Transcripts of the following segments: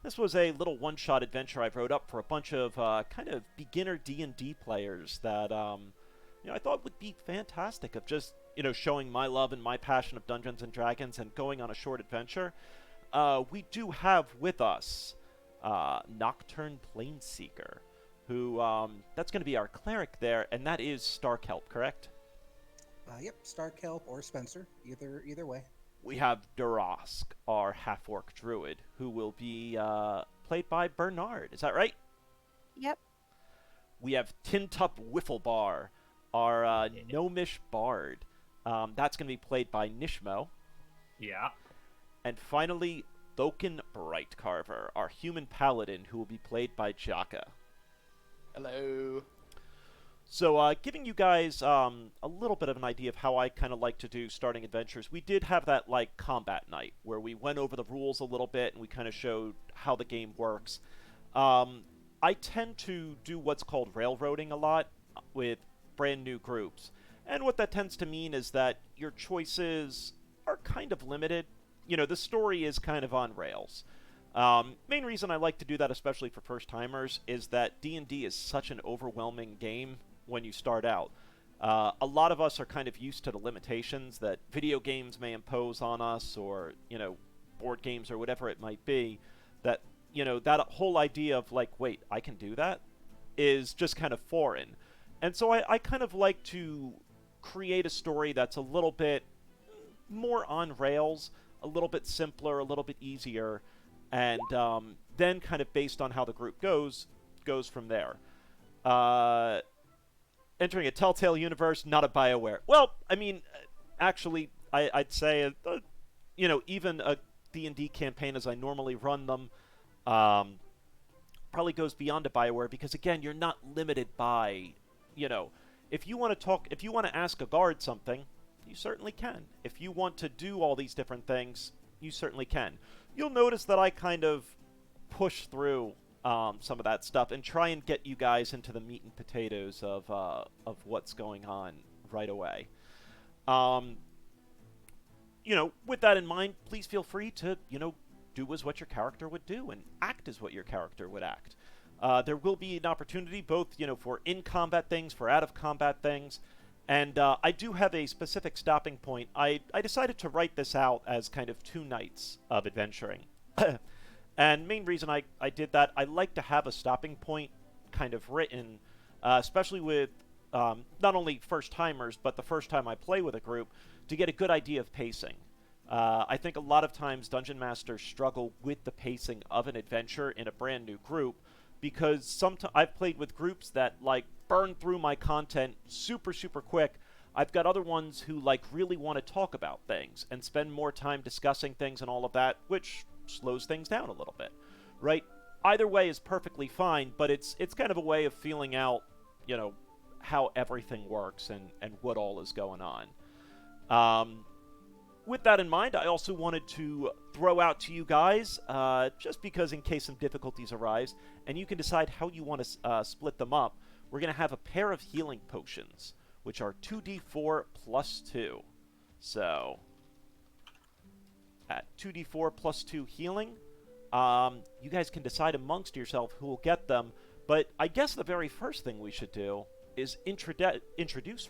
This was a little one-shot adventure I wrote up for a bunch of kind of beginner D&D players that I thought would be fantastic of just showing my love and my passion of Dungeons and Dragons and going on a short adventure. We do have with us Nocturne Planeseeker, who that's going to be our cleric there, and that is Starkelp, correct? Yep, Starkelp or Spencer, either way. We have Durosk, our half-orc druid, who will be played by Bernard. Is that right? Yep. We have Tintup Wifflebar, our gnomish bard. That's going to be played by Nishmo. Yeah. And finally, Thokin Brightcarver, our human paladin, who will be played by Jaka. Hello. So, giving you guys a little bit of an idea of how I kind of like to do starting adventures, we did have that, combat night, where we went over the rules a little bit, and we kind of showed how the game works. I tend to do what's called railroading a lot with brand new groups. And what that tends to mean is that your choices are kind of limited. The story is kind of on rails. Main reason I like to do that, especially for first-timers, is that D&D is such an overwhelming game when you start out. A lot of us are kind of used to the limitations that video games may impose on us, or, board games or whatever it might be, that, that whole idea of, wait, I can do that, is just kind of foreign. And so I kind of like to create a story that's a little bit more on rails, a little bit simpler, a little bit easier, and then kind of based on how the group goes from there. Entering a Telltale universe, not a BioWare. Well, I mean, actually, I'd say, even a D&D campaign as I normally run them, probably goes beyond a BioWare, because again, you're not limited by, if you want to ask a guard something, you certainly can. If you want to do all these different things, you certainly can. You'll notice that I kind of push through some of that stuff and try and get you guys into the meat and potatoes of what's going on right away. With that in mind, please feel free to, do as what your character would do and act as what your character would act. There will be an opportunity both, for in-combat things, for out-of-combat things, and I do have a specific stopping point. I decided to write this out as kind of 2 nights of adventuring. And main reason I did that, I like to have a stopping point kind of written, especially with not only first-timers, but the first time I play with a group, to get a good idea of pacing. I think a lot of times Dungeon Masters struggle with the pacing of an adventure in a brand new group, because sometimes I've played with groups that burn through my content super quick. I've got other ones who really want to talk about things and spend more time discussing things and all of that, which slows things down a little bit, right? Either way is perfectly fine, but it's kind of a way of feeling out, how everything works and what all is going on. With that in mind, I also wanted to throw out to you guys, just because in case some difficulties arise, and you can decide how you want to split them up, we're going to have a pair of healing potions, which are 2d4 plus 2. So, at 2d4 plus 2 healing, you guys can decide amongst yourself who will get them, but I guess the very first thing we should do is introduce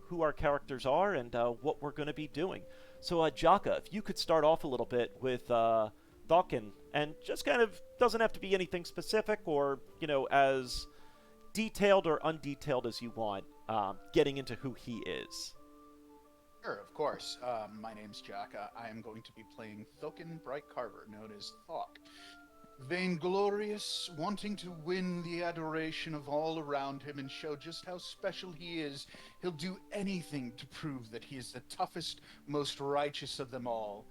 who our characters are and what we're going to be doing. So, Jaka, if you could start off a little bit with Thokin, and just kind of doesn't have to be anything specific or, as detailed or undetailed as you want, getting into who he is. Sure, of course. My name's Jaka. I am going to be playing Thokin Brightcarver, known as Thok. Vainglorious, wanting to win the adoration of all around him and show just how special he is, he'll do anything to prove that he is the toughest, most righteous of them all.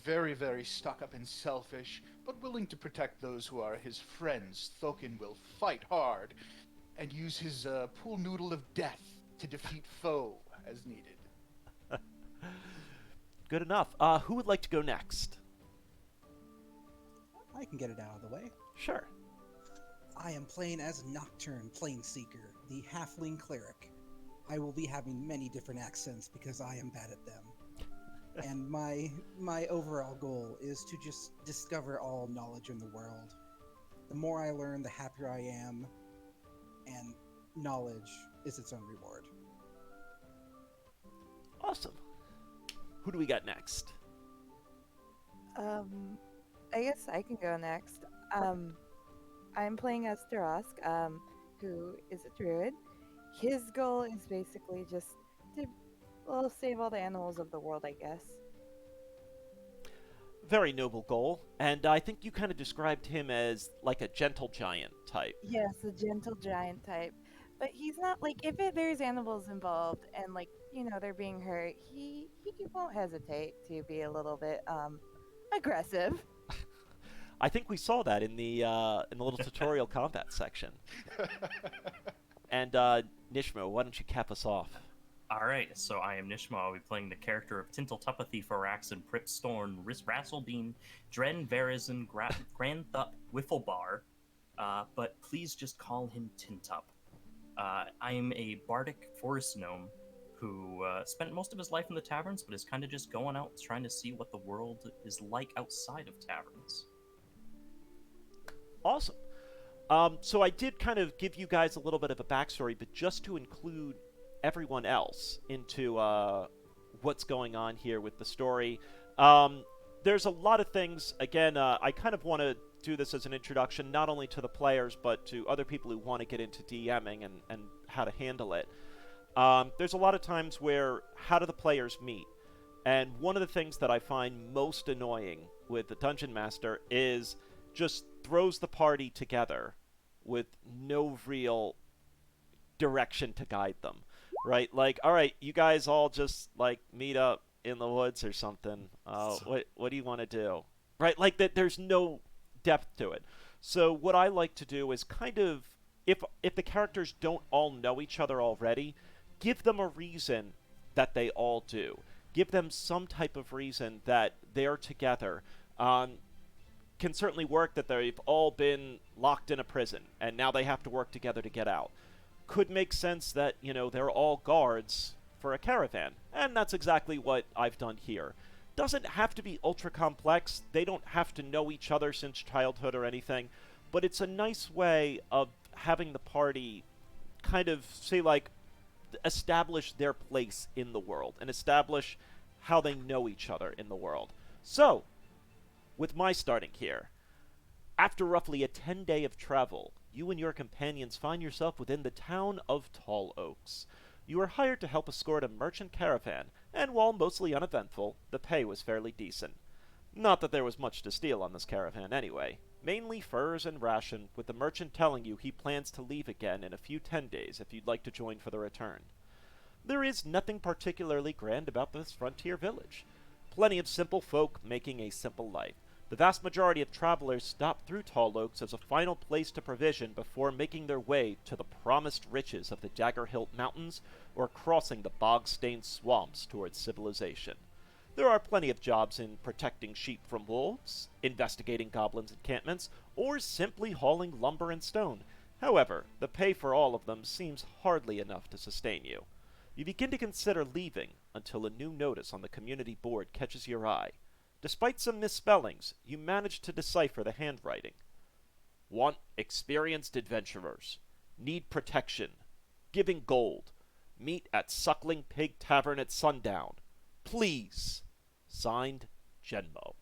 Very, very stuck up and selfish, but willing to protect those who are his friends. Thokin will fight hard and use his pool noodle of death to defeat foe as needed. Good enough. Who would like to go next? I can get it out of the way. Sure. I am playing as Nocturne Planeseeker, the halfling cleric. I will be having many different accents because I am bad at them. And my overall goal is to just discover all knowledge in the world. The more I learn, the happier I am, and knowledge is its own reward. Awesome. Who do we got next? Um, I guess I can go next. I'm playing as Tarask, who is a druid. His goal is basically just to, well, save all the animals of the world, I guess. Very noble goal, and I think you kind of described him as like a gentle giant type. Yes, a gentle giant type. But he's not like there's animals involved and they're being hurt. He won't hesitate to be a little bit aggressive. I think we saw that in the little tutorial combat section. And Nishmo, why don't you cap us off? Alright, so I am Nishma. I'll be playing the character of Tintel Tupathy Faraxon Pripstorn Rasselbean Dren Verizon Granthup Wifflebar, but please just call him Tintup. I am a bardic forest gnome who spent most of his life in the taverns, but is kind of just going out trying to see what the world is like outside of taverns. Awesome. So I did kind of give you guys a little bit of a backstory, but just to include everyone else into what's going on here with the story. There's a lot of things. Again, I kind of want to do this as an introduction, not only to the players, but to other people who want to get into DMing and how to handle it. There's a lot of times where, how do the players meet? And one of the things that I find most annoying with the Dungeon Master is just throws the party together with no real direction to guide them. Right? Like, all right, you guys all just, like, meet up in the woods or something. What do you want to do? Right? Like, that there's no depth to it. So what I like to do is kind of, if the characters don't all know each other already, give them a reason that they all do. Give them some type of reason that they're together. Can certainly work that they've all been locked in a prison, and now they have to work together to get out. Could make sense that, they're all guards for a caravan, and that's exactly what I've done here. Doesn't have to be ultra complex, they don't have to know each other since childhood or anything, but it's a nice way of having the party kind of, say, like, establish their place in the world, and establish how they know each other in the world. So, with my starting here, after roughly a 10-day of travel, you and your companions find yourself within the town of Tall Oaks. You were hired to help escort a merchant caravan, and while mostly uneventful, the pay was fairly decent. Not that there was much to steal on this caravan anyway. Mainly furs and ration, with the merchant telling you he plans to leave again in a few 10 days if you'd like to join for the return. There is nothing particularly grand about this frontier village. Plenty of simple folk making a simple life. The vast majority of travelers stop through Tall Oaks as a final place to provision before making their way to the promised riches of the Daggerhilt Mountains or crossing the bog-stained swamps towards civilization. There are plenty of jobs in protecting sheep from wolves, investigating goblins' encampments, or simply hauling lumber and stone. However, the pay for all of them seems hardly enough to sustain you. You begin to consider leaving until a new notice on the community board catches your eye. Despite some misspellings, you manage to decipher the handwriting. Want experienced adventurers. Need protection. Giving gold. Meet at Suckling Pig Tavern at sundown. Please. Signed, Genmo.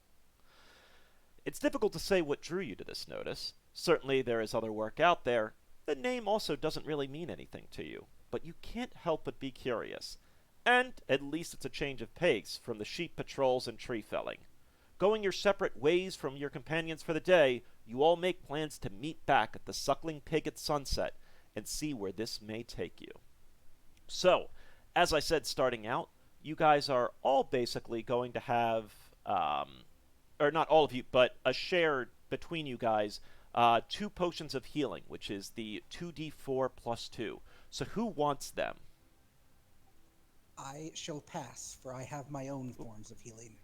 It's difficult to say what drew you to this notice. Certainly there is other work out there. The name also doesn't really mean anything to you, but you can't help but be curious. And at least it's a change of pace from the sheep patrols and tree felling. Going your separate ways from your companions for the day, you all make plans to meet back at the Suckling Pig at sunset and see where this may take you. So, as I said starting out, you guys are all basically going to have, or not all of you, but a shared between you guys, 2 potions of healing, which is the 2d4 plus 2. So who wants them? I shall pass, for I have my own forms of healing.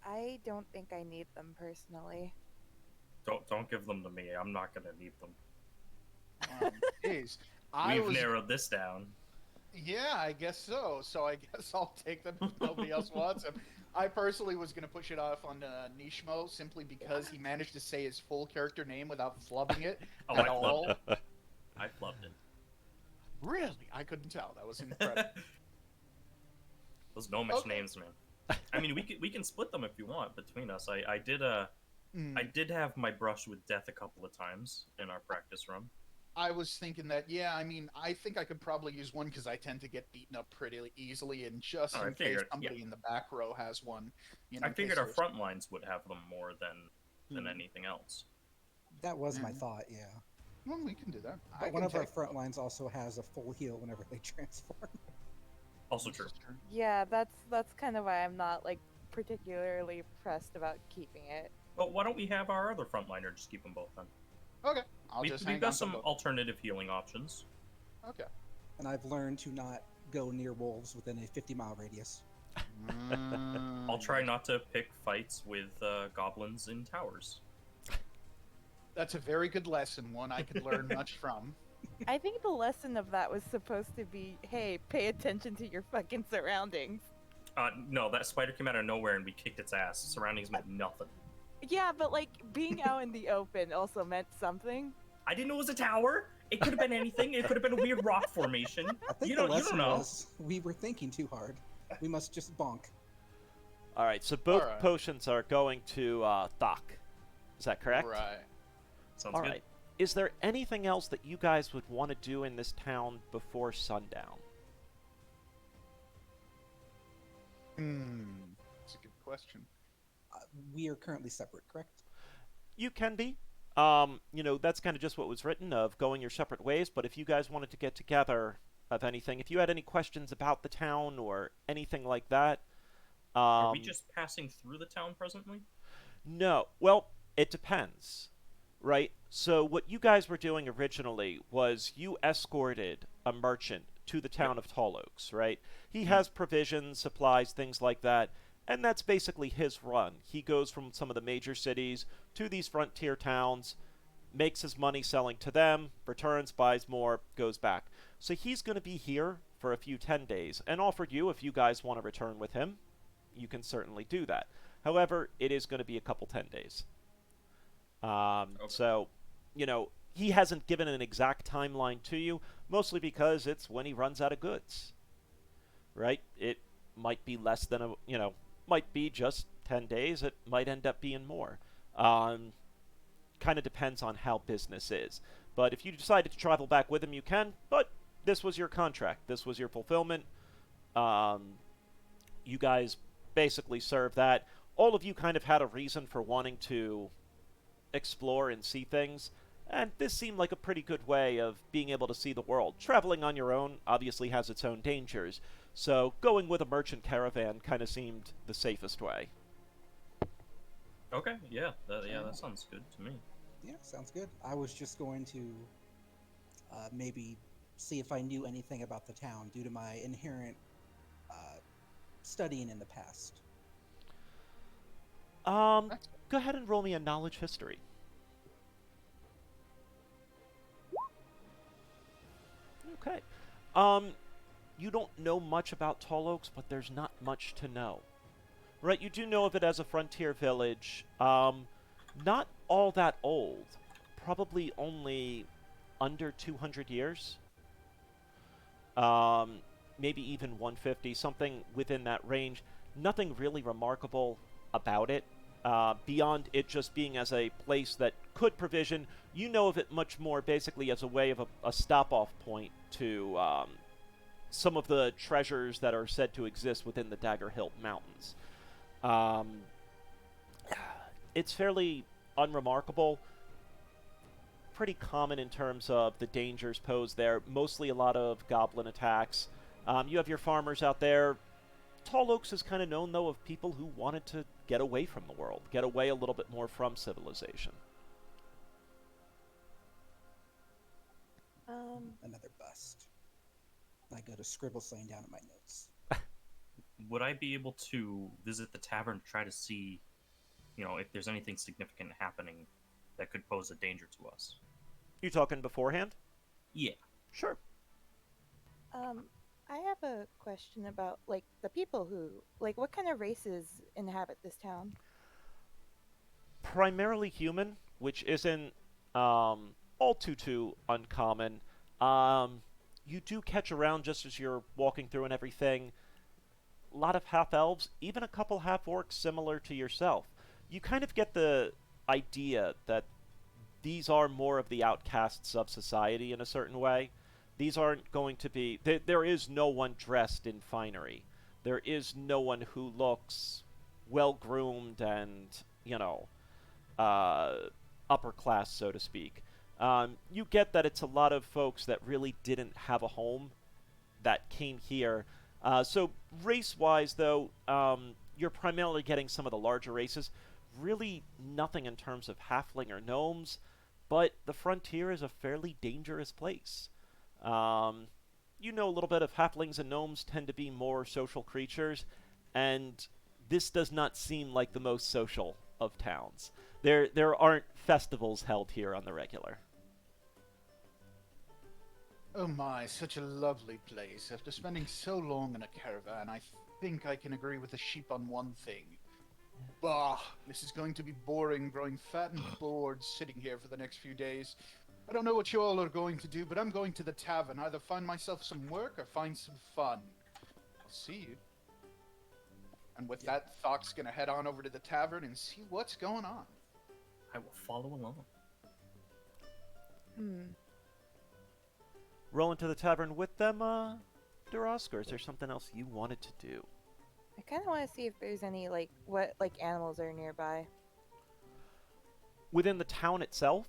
I don't think I need them personally. Don't give them to me. I'm not gonna need them. Jeez. We've narrowed this down. Yeah, I guess so. So I guess I'll take them if nobody else wants them. I personally was going to push it off on Nishmo simply because he managed to say his full character name without flubbing it Oh, at I flubbed all. it. I flubbed it. Really? I couldn't tell. That was incredible. Those gnomish Okay. names, man. I mean, we can split them if you want between us. I Hmm. did have my brush with death a couple of times in our practice run. I was thinking that, yeah, I mean, I think I could probably use one because I tend to get beaten up pretty easily, and just Oh, I in case figured, yeah. somebody in the back row has one, I in case figured our there's. front lines would have them more than Hmm. anything else. That was my Yeah. thought, yeah. Well, we can do that. I But one can of our take front both. lines also has a full heal whenever they transform. Also This true. is true. Yeah, that's kind of why I'm not like particularly pressed about keeping it. Well, why don't we have our other frontliner just keep them both then? Okay, I'll We've just hang got on to some both. alternative healing options. Okay. And I've learned to not go near wolves within a 50-mile radius. I'll try not to pick fights with goblins in towers. That's a very good lesson, one I could learn much from. I think the lesson of that was supposed to be, hey, pay attention to your fucking surroundings. No, that spider came out of nowhere and we kicked its ass. Surroundings meant nothing. Yeah, but like being out in the open also meant something. I didn't know it was a tower. It could have been anything. It could have been a weird rock formation. I think You the don't lesson know. was we were thinking too hard. We must just bonk. All right, so both All right. potions are going to Thok. Is that correct? Right. Sounds All good. right. Is there anything else that you guys would want to do in this town before sundown? That's a good question. We are currently separate, correct? You can be. That's kind of just what was written of going your separate ways, but if you guys wanted to get together of anything, if you had any questions about the town or anything like that, Are we just passing through the town presently? No. Well, it depends, right? So what you guys were doing originally was you escorted a merchant to the town of Tall Oaks, right? He has provisions, supplies, things like that, and that's basically his run. He goes from some of the major cities to these frontier towns, makes his money selling to them, returns, buys more, goes back. So he's going to be here for a few 10 days and offered you, if you guys want to return with him, you can certainly do that. However, it is going to be a couple 10 days. So, he hasn't given an exact timeline to you, mostly because it's when he runs out of goods, right? It might be less than might be just 10 days. It might end up being more. Kind of depends on how business is. But if you decided to travel back with him, you can, but this was your contract. This was your fulfillment. You guys basically serve that. All of you kind of had a reason for wanting to explore and see things, and this seemed like a pretty good way of being able to see the world. Traveling on your own obviously has its own dangers, so going with a merchant caravan kind of seemed the safest way. Okay, yeah, that sounds good to me. Yeah, sounds good. I was just going to maybe see if I knew anything about the town due to my inherent studying in the past. Go ahead and roll me a knowledge history. Okay. You don't know much about Tall Oaks, but there's not much to know. Right, you do know of it as a frontier village. Not all that old. Probably only under 200 years. Maybe even 150, something within that range. Nothing really remarkable about it. Beyond it just being as a place that could provision, you know of it much more basically as a way of a stop-off point to some of the treasures that are said to exist within the Dagger Hill Mountains. It's fairly unremarkable, pretty common in terms of the dangers posed there, mostly a lot of goblin attacks. You have your farmers out there. Tall Oaks is kind of known, though, of people who wanted to get away from the world, get away a little bit more from civilization. Another bust. I go to scribble slaying down in my notes. Would I be able to visit the tavern to try to see, if there's anything significant happening that could pose a danger to us? You talking beforehand? Yeah. Sure. I have a question about like the people who like what kind of races inhabit this town? Primarily human, which isn't all too uncommon. You do catch around just as you're walking through and everything. A lot of half elves, even a couple half orcs similar to yourself. You kind of get the idea that these are more of the outcasts of society in a certain way. These aren't going to be. There is no one dressed in finery. There is no one who looks well groomed and, you know, uh, upper class, so to speak. You get that it's a lot of folks that really didn't have a home that came here. So, race wise, though, you're primarily getting some of the larger races. Really, nothing in terms of halfling or gnomes, but the frontier is a fairly dangerous place. Um, you know a little bit of halflings and gnomes tend to be more social creatures, and this does not seem like the most social of towns. There aren't festivals held here on the regular. Oh my, such a lovely place. After spending so long in a caravan, I think I can agree with the sheep on one thing. Bah, this is going to be boring, growing fat and bored sitting here for the next few days. I don't know what you all are going to do, but I'm going to the tavern. Either find myself some work or find some fun. I'll see you. And with that, Thock's gonna head on over to the tavern and see what's going on. I will follow along. Hmm. Roll into the tavern with them, Durosk, or is there something else you wanted to do? I kind of want to see if there's any like what like animals are nearby. Within the town itself,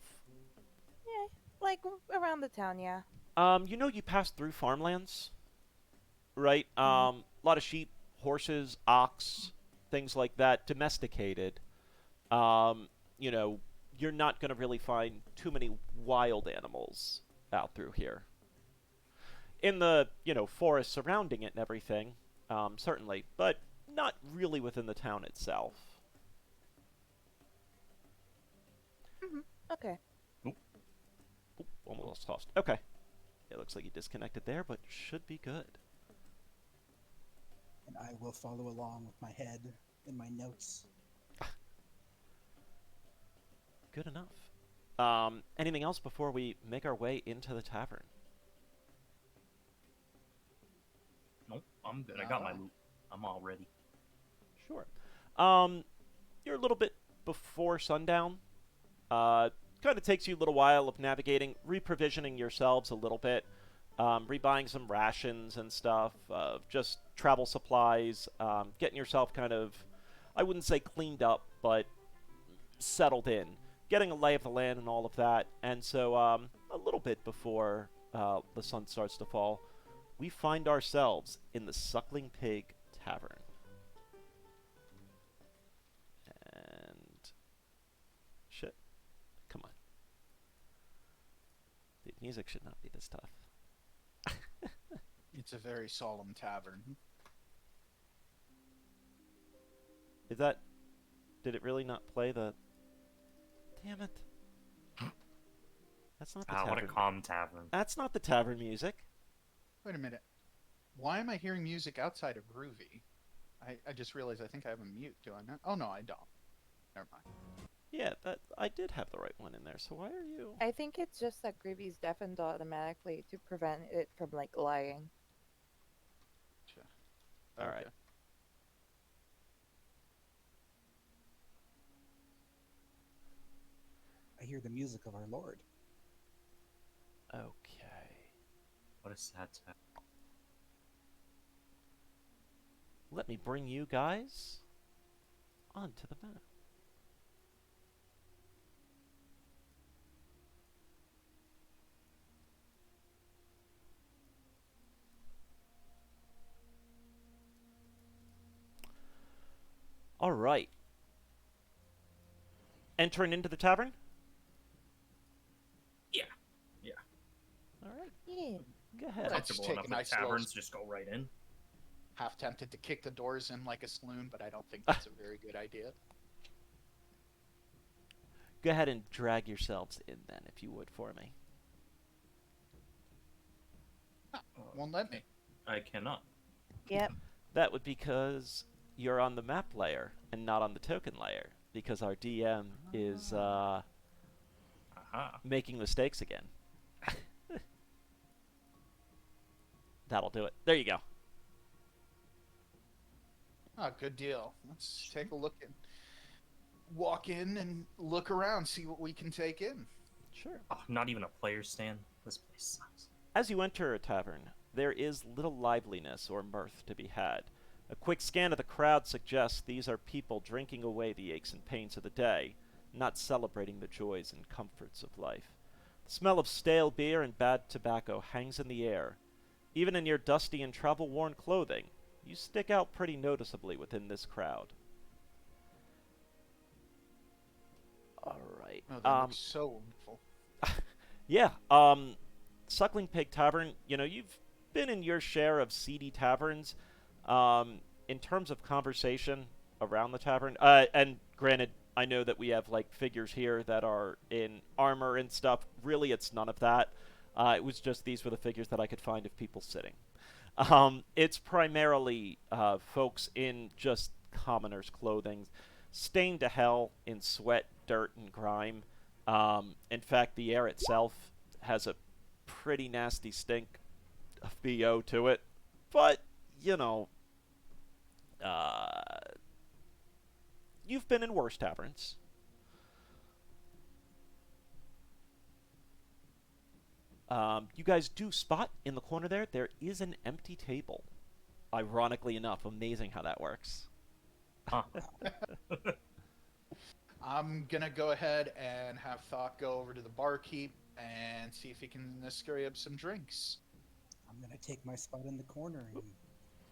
Yeah, like around the town, yeah. you know you pass through farmlands, right? Mhm. A lot of sheep, horses, ox, things like that, domesticated. Um, you know, you're not going to really find too many wild animals out through here. In the, forest surrounding it and everything, certainly, but not really within the town itself. Okay. Oop. Oop, almost tossed. Okay. It looks like you disconnected there, but should be good. And I will follow along with my head in my notes. Good enough. Anything else before we make our way into the tavern? Nope, I'm good. I got my Alright. loot. I'm all ready. Sure. You're a little bit before sundown. Kind of takes you a little while of navigating, reprovisioning yourselves a little bit, rebuying some rations and stuff, just travel supplies, getting yourself kind of, I wouldn't say cleaned up, but settled in, getting a lay of the land and all of that. And so, a little bit before the sun starts to fall, we find ourselves in the Suckling Pig Tavern. And shit, come on. The music should not be this tough. It's a very solemn tavern. Is that? Did it really not play the? Damn it! That's not the Ah, what a tavern. calm tavern. That's not the tavern music. Wait a minute. Why am I hearing music outside of Groovy? I just realized I think I have a mute, do I not? Oh no, I don't. Never mind. Yeah, that I did have the right one in there. So why are you? I think it's just that Groovy's deafened automatically to prevent it from like lying. Gotcha. All right. I hear the music of our Lord. Okay. What a sad tavern. Let me bring you guys onto the map. All right. Entering into the tavern? Yeah. Yeah. All right. Yeah. Go ahead. Let's Comfortable take enough a with nice little- taverns, just go right in. Half tempted to kick the doors in like a saloon, but I don't think that's a very good idea. Go ahead and drag yourselves in then, if you would, for me. Won't let me. I cannot. Yep. That would be because you're on the map layer and not on the token layer, because our DM is Aha. making mistakes again. That'll do it. There you go. Ah, good deal. Let's take a look and walk in and look around, see what we can take in. Sure. Oh, not even a player stand. This place sucks. As you enter a tavern, there is little liveliness or mirth to be had. A quick scan of the crowd suggests these are people drinking away the aches and pains of the day, not celebrating the joys and comforts of life. The smell of stale beer and bad tobacco hangs in the air. Even in your dusty and travel-worn clothing, you stick out pretty noticeably within this crowd. Alright. Oh, that looks so wonderful. Yeah, Suckling Pig Tavern, you've been in your share of seedy taverns. In terms of conversation around the tavern, and granted, I know that we have, figures here that are in armor and stuff. Really, it's none of that. It was just these were the figures that I could find of people sitting. It's primarily folks in just commoners' clothing, stained to hell in sweat, dirt, and grime. In fact, the air itself has a pretty nasty stink of BO to it. But, you've been in worse taverns. You guys do spot in the corner there is an empty table. Ironically enough, amazing how that works. Huh. I'm gonna go ahead and have Thought go over to the barkeep and see if he can scurry up some drinks. I'm gonna take my spot in the corner and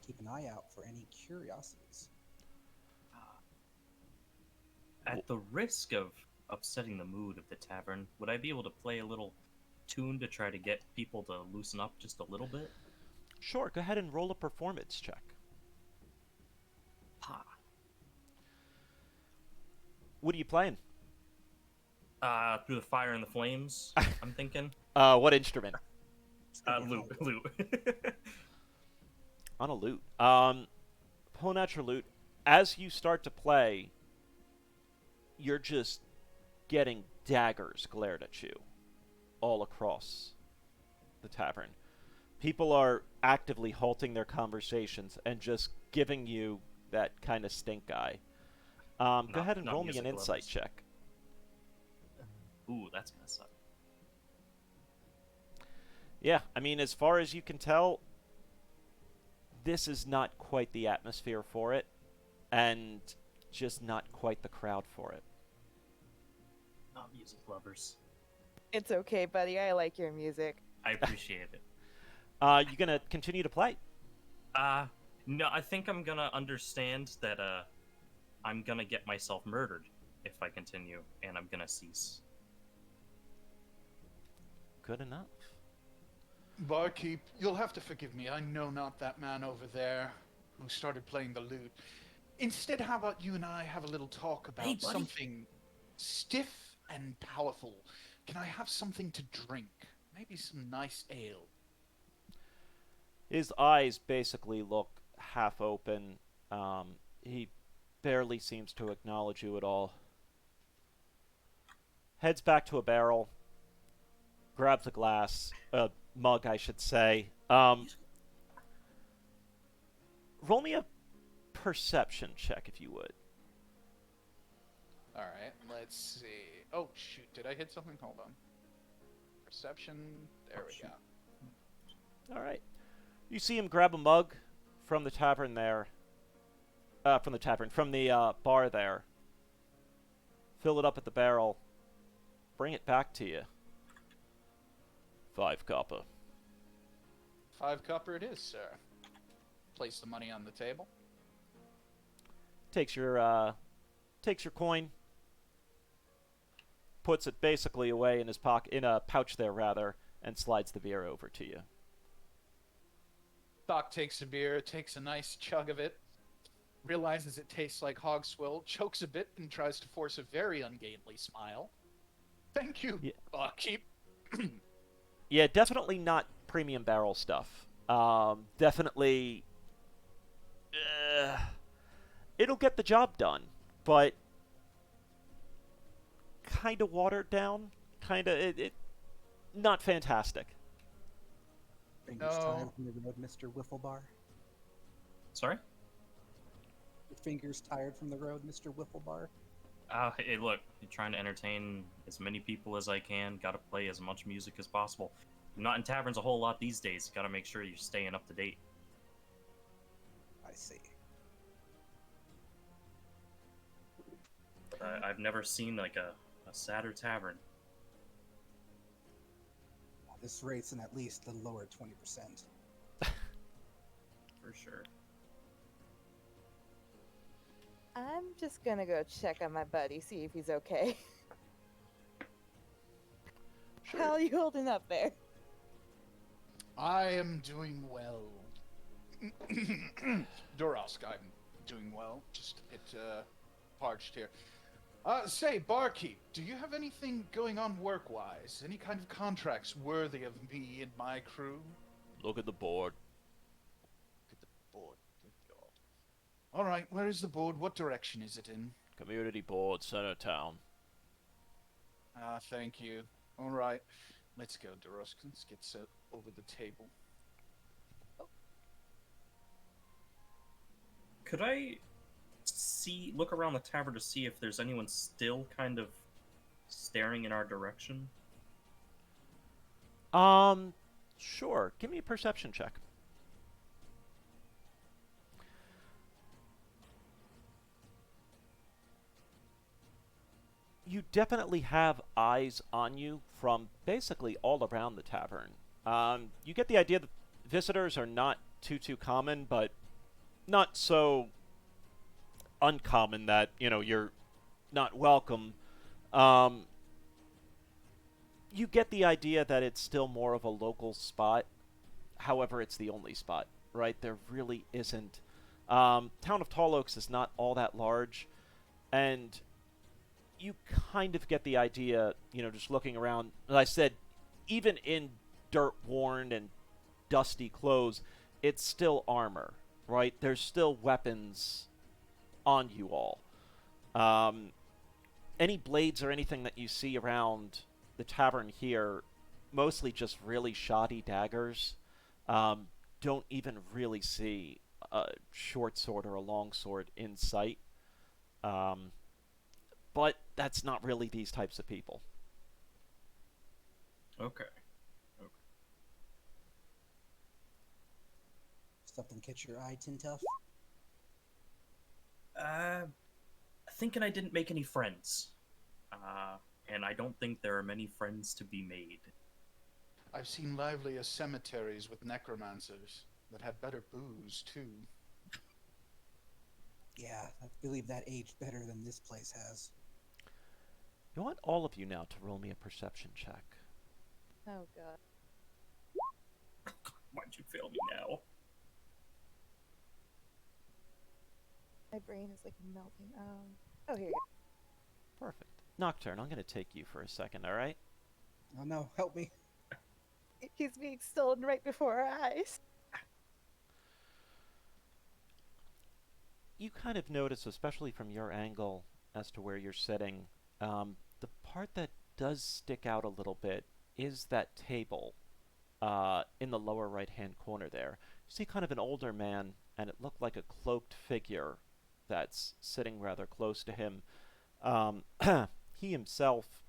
keep an eye out for any curiosities. At the risk of upsetting the mood of the tavern, would I be able to play a little tune to try to get people to loosen up just a little bit? Sure, go ahead and roll a performance check. Ah. What are you playing? Through the fire and the flames, I'm thinking. What instrument? Lute. On a lute. Pulling out your lute. As you start to play, you're just getting daggers glared at you all across the tavern. People are actively halting their conversations and just giving you that kind of stink eye. Go ahead and not roll me an music insight lovers. check. Ooh, that's gonna suck. Yeah, I mean, as far as you can tell, this is not quite the atmosphere for it, and just not quite the crowd for it. Not music lovers. It's okay, buddy. I like your music. I appreciate it. You gonna continue to play? No, I think I'm gonna understand that, I'm gonna get myself murdered if I continue, and I'm gonna cease. Good enough. Barkeep, you'll have to forgive me. I know not that man over there who started playing the lute. Instead, how about you and I have a little talk about Hey, buddy. something stiff and powerful? Can I have something to drink? Maybe some nice ale. His eyes basically look half open. He barely seems to acknowledge you at all. Heads back to a barrel. Grabs a glass. A mug, I should say. Roll me a perception check, if you would. All right, let's see. Oh, shoot. Did I hit something? Hold on. Perception. There we go. All right. You see him grab a mug from the tavern there. From the bar there. Fill it up at the barrel. Bring it back to you. 5 copper. 5 copper it is, sir. Place the money on the table. Takes your coin. Puts it basically away in his pocket, in a pouch there rather, and slides the beer over to you. Doc takes the beer, takes a nice chug of it, realizes it tastes like hog swill, chokes a bit, and tries to force a very ungainly smile. Thank you, Yeah. barkeep. Yeah, definitely not premium barrel stuff. Definitely, uh, it'll get the job done, but kind of watered down. Kind of it not fantastic. Fingers tired No. from the road, Mr. Wifflebar. Sorry? Your fingers tired from the road, Mr. Wifflebar. Hey, look, I'm trying to entertain as many people as I can. Got to play as much music as possible. I'm not in taverns a whole lot these days. Got to make sure you're staying up to date. I see. I've never seen like a sadder tavern. This rate's in at least the lower 20%. For sure. I'm just gonna go check on my buddy, see if he's okay. Sure. How are you holding up there? I am doing well. Dorosk, I'm doing well. Just a bit parched here. Say, barkeep, do you have anything going on work-wise? Any kind of contracts worthy of me and my crew? Look at the board. Look at the board. Good God. All right, where is the board? What direction is it in? Community board, center town. Thank you. All right, let's go, Dorosk. Let's get set over the table. Could I look around the tavern to see if there's anyone still kind of staring in our direction? Sure. Give me a perception check. You definitely have eyes on you from basically all around the tavern. You get the idea that visitors are not too common, but not so uncommon that, you're not welcome. You get the idea that it's still more of a local spot. However, it's the only spot, right? There really isn't. Town of Tall Oaks is not all that large, and you kind of get the idea, just looking around. As I said, even in dirt-worn and dusty clothes, it's still armor, right? There's still weapons on you all. Any blades or anything that you see around the tavern here, mostly just really shoddy daggers. Don't even really see a short sword or a long sword in sight. But that's not really these types of people. Okay. Something catch your eye, Tintuff? Thinking I didn't make any friends. And I don't think there are many friends to be made. I've seen livelier cemeteries with necromancers that had better booze, too. Yeah, I believe that aged better than this place has. I want all of you now to roll me a perception check. Oh god. Why'd you fail me now? My brain is like melting. Oh, here you Perfect. Nocturne, I'm going to take you for a second, alright? Oh no, help me. go. He's being stolen right before our eyes. You kind of notice, especially from your angle as to where you're sitting, the part that does stick out a little bit is that table in the lower right-hand corner there. You see kind of an older man, and it looked like a cloaked figure that's sitting rather close to him. He himself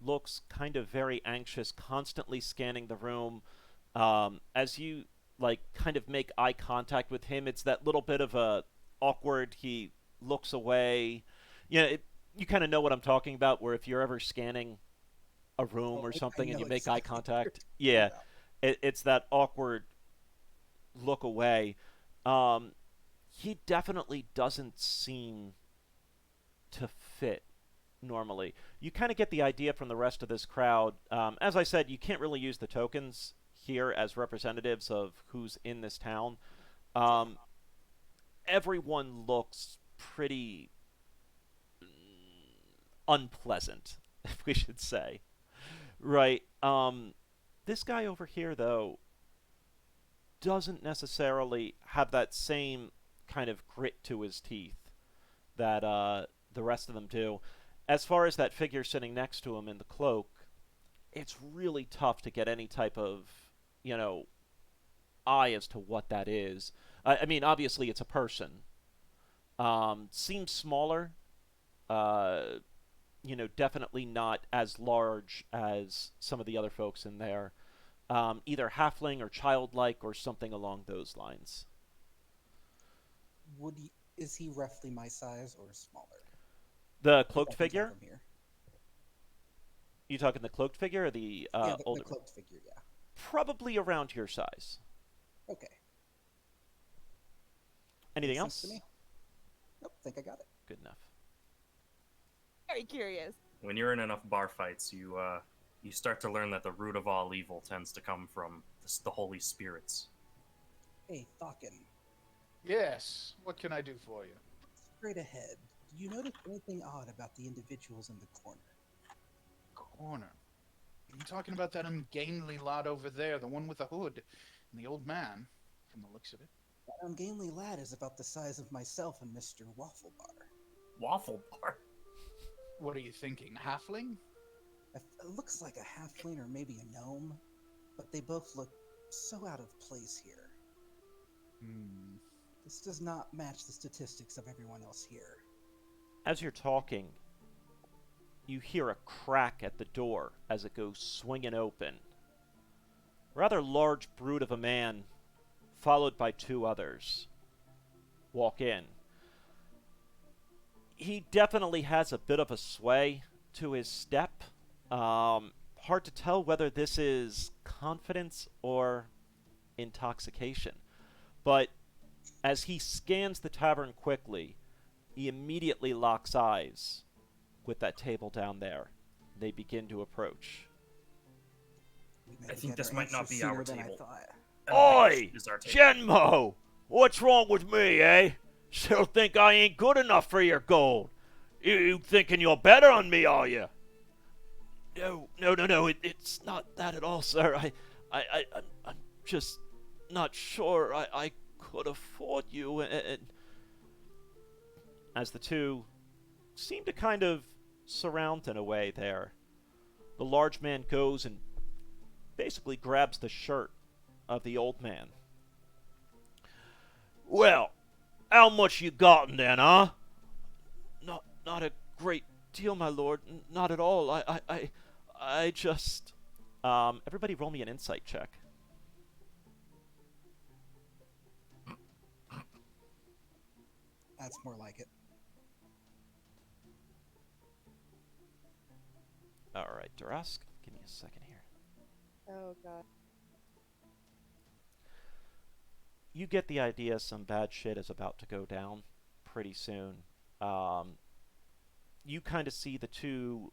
looks kind of very anxious, constantly scanning the room. As you kind of make eye contact with him, it's that little bit of a awkward. He looks away. You kind of know what I'm talking about. Where if you're ever scanning a room Oh, or I something and know you make exactly eye what you're contact, talking yeah, about. it's that awkward look away. He definitely doesn't seem to fit normally. You kind of get the idea from the rest of this crowd. As I said, you can't really use the tokens here as representatives of who's in this town. Everyone looks pretty unpleasant, if we should say. Right. This guy over here, though, doesn't necessarily have that same kind of grit to his teeth that the rest of them do. As far as that figure sitting next to him in the cloak, it's really tough to get any type of, eye as to what that is. I mean, obviously it's a person. Seems smaller. Definitely not as large as some of the other folks in there. Either halfling or childlike or something along those lines. Is he roughly my size or smaller? The If cloaked I can tell figure? from here. You talking the cloaked figure or the Yeah, the older? cloaked figure, yeah. Probably around your size. Okay. Anything Makes else? sense to me. Nope, think I got it. Good enough. Very curious. When you're in enough bar fights, you start to learn that the root of all evil tends to come from the holy spirits. Hey, Thawkin, Yes, what can I do for you? straight ahead. Do you notice anything odd about the individuals in the corner? Corner. Are you talking about that ungainly lot over there, the one with the hood, and the old man, from the looks of it? That ungainly lad is about the size of myself and Mr. Waffle Bar. Waffle bar. What are you thinking, halfling? It looks like a halfling or maybe a gnome, but they both look so out of place here. This does not match the statistics of everyone else here. As you're talking, you hear a crack at the door as it goes swinging open. Rather large brute of a man, followed by two others, walk in. He definitely has a bit of a sway to his step. Hard to tell whether this is confidence or intoxication. But as he scans the tavern quickly, he immediately locks eyes with that table down there. They begin to approach. We I made think it this our might not answer be our sooner than I table. thought. I don't think Oi! this is our table. Genmo! What's wrong with me, eh? Still think I ain't good enough for your gold? You thinking you're better on me, are you? No. It's not that at all, sir. I'm just not sure I could afford you. And as the two seem to kind of surround in a way there, the large man goes and basically grabs the shirt of the old man. Well, how much you gotten then, huh? Not a great deal, my lord. Not at all. I just... everybody roll me an insight check. That's more like it. Alright, Darask, give me a second here. Oh god. You get the idea some bad shit is about to go down pretty soon. You kind of see the two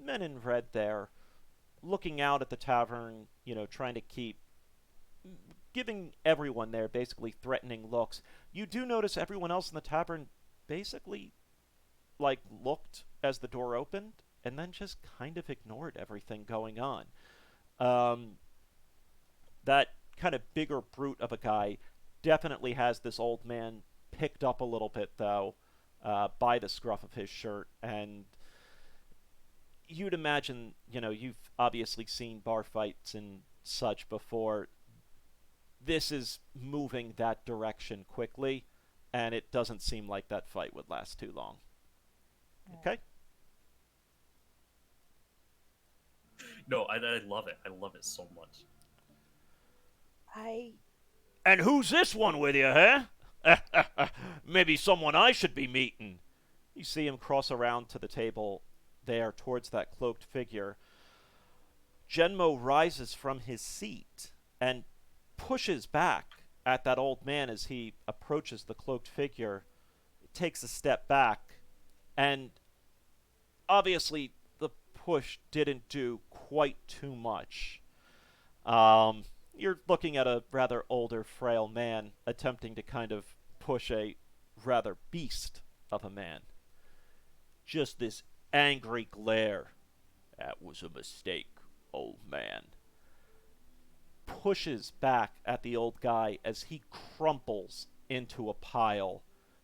men in red there looking out at the tavern, trying to giving everyone there basically threatening looks. You do notice everyone else in the tavern basically, looked as the door opened and then just kind of ignored everything going on. That kind of bigger brute of a guy definitely has this old man picked up a little bit, though, by the scruff of his shirt, and you'd imagine, you've obviously seen bar fights and such before. This is moving that direction quickly, and it doesn't seem like that fight would last too long. Okay? No, I love it. I love it so much. And who's this one with you, huh? Maybe someone I should be meeting. You see him cross around to the table there towards that cloaked figure. Genmo rises from his seat and pushes back at that old man as he approaches the cloaked figure. Takes a step back, and obviously the push didn't do quite too much. You're looking at a rather older, frail man attempting to kind of push a rather beast of a man. Just this angry glare. That was a mistake, old man. pushes back at the old guy as he crumples into a pile,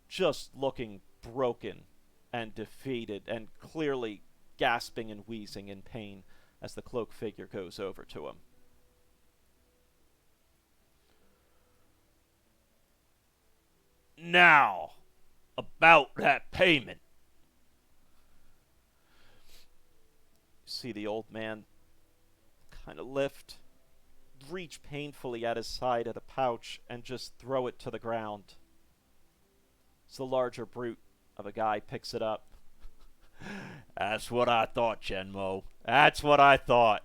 just looking broken and defeated and clearly gasping and wheezing in pain as the cloak figure goes over to him. Now, about that payment. You see the old man kind of reach painfully at his side at a pouch, and just throw it to the ground. So the larger brute of a guy picks it up. That's what I thought, Chenmo. That's what I thought.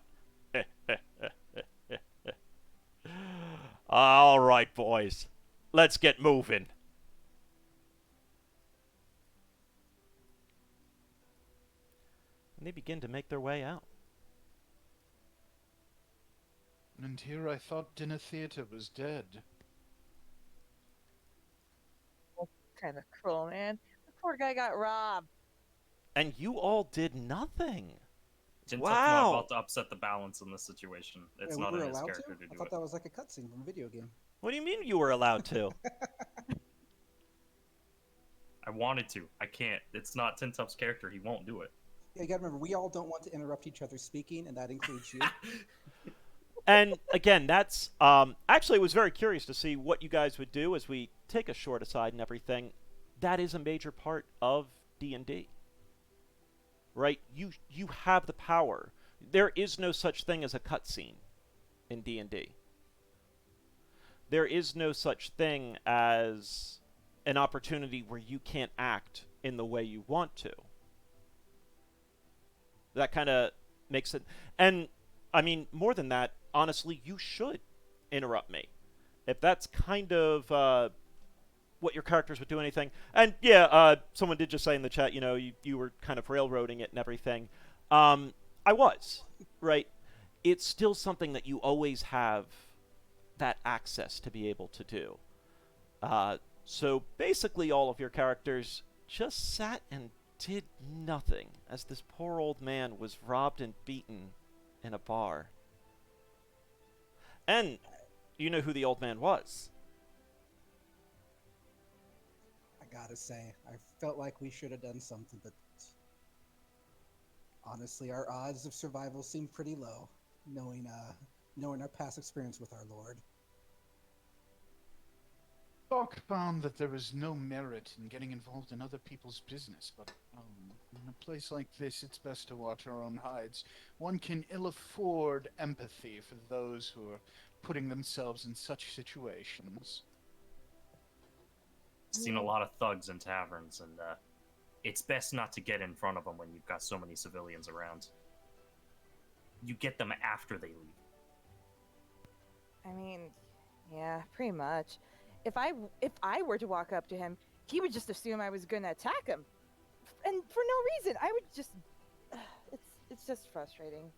All right, boys. Let's get moving. And they begin to make their way out. And here I thought Dinner Theater was dead. Kind of cruel, man. The poor guy got robbed. And you all did nothing. Tintup's Wow. not about to upset the balance in this situation. It's Yeah, not we were in his allowed character to? to I do thought it. that was like a cutscene from a video game. What do you mean you were allowed to? I wanted to. I can't. It's not Tintup's character. He won't do it. Yeah, you gotta remember, we all don't want to interrupt each other speaking, and that includes you. And again, that's actually, I was very curious to see what you guys would do as we take a short aside and everything. That is a major part of D&D, right? You have the power. There is no such thing as a cutscene in D&D. There is no such thing as an opportunity where you can't act in the way you want to. That kind of makes it, and I mean, more than that, honestly, you should interrupt me. If that's kind of what your characters would do, anything. And yeah, someone did just say in the chat, you were kind of railroading it and everything. I was, right? It's still something that you always have that access to be able to do. So basically all of your characters just sat and did nothing as this poor old man was robbed and beaten in a bar. And you know who the old man was. I gotta say, I felt like we should have done something, but honestly, our odds of survival seem pretty low, knowing our past experience with our Lord. Doc found that there was no merit in getting involved in other people's business, but in a place like this, it's best to watch our own hides. One can ill afford empathy for those who are putting themselves in such situations. Seen a lot of thugs in taverns, and it's best not to get in front of them when you've got so many civilians around. You get them after they leave. I mean, yeah, pretty much. If I were to walk up to him, he would just assume I was gonna attack him, and for no reason. I would just, it's just frustrating.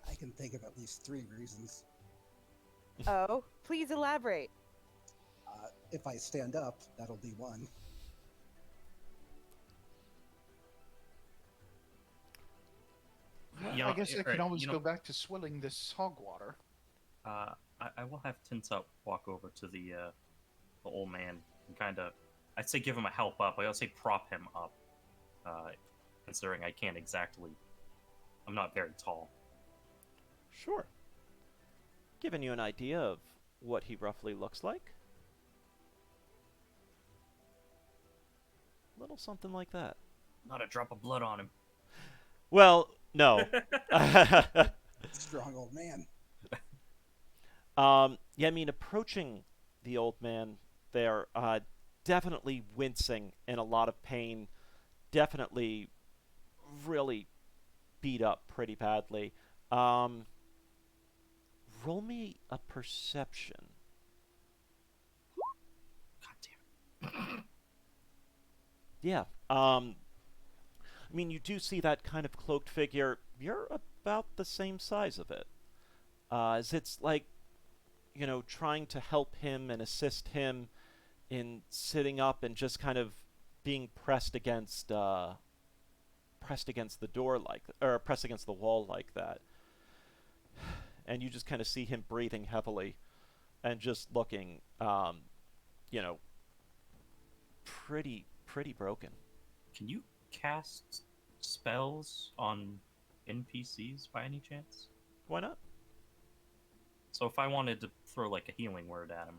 I can think of at least 3 reasons. Oh, please elaborate. If I stand up, that'll be one. I guess I can always go back to swilling this hog water. I will have Tintup walk over to the old man and kind of, I'd say give him a help up. I would say prop him up, considering I can't exactly, I'm not very tall. Sure. Giving you an idea of what he roughly looks like. Little something like that. Not a drop of blood on him. Well, no. Strong old man. Yeah, I mean, approaching the old man there, definitely wincing in a lot of pain, definitely really beat up pretty badly. Roll me a perception. God damn it. Yeah. I mean, you do see that kind of cloaked figure. You're about the same size of it. As it's like, trying to help him and assist him in sitting up and just kind of being pressed against the door or pressed against the wall like that. and you just kind of see him breathing heavily and just looking, you know, pretty broken. Can you cast spells on NPCs by any chance? Why not? So if I wanted to throw like a healing word at him.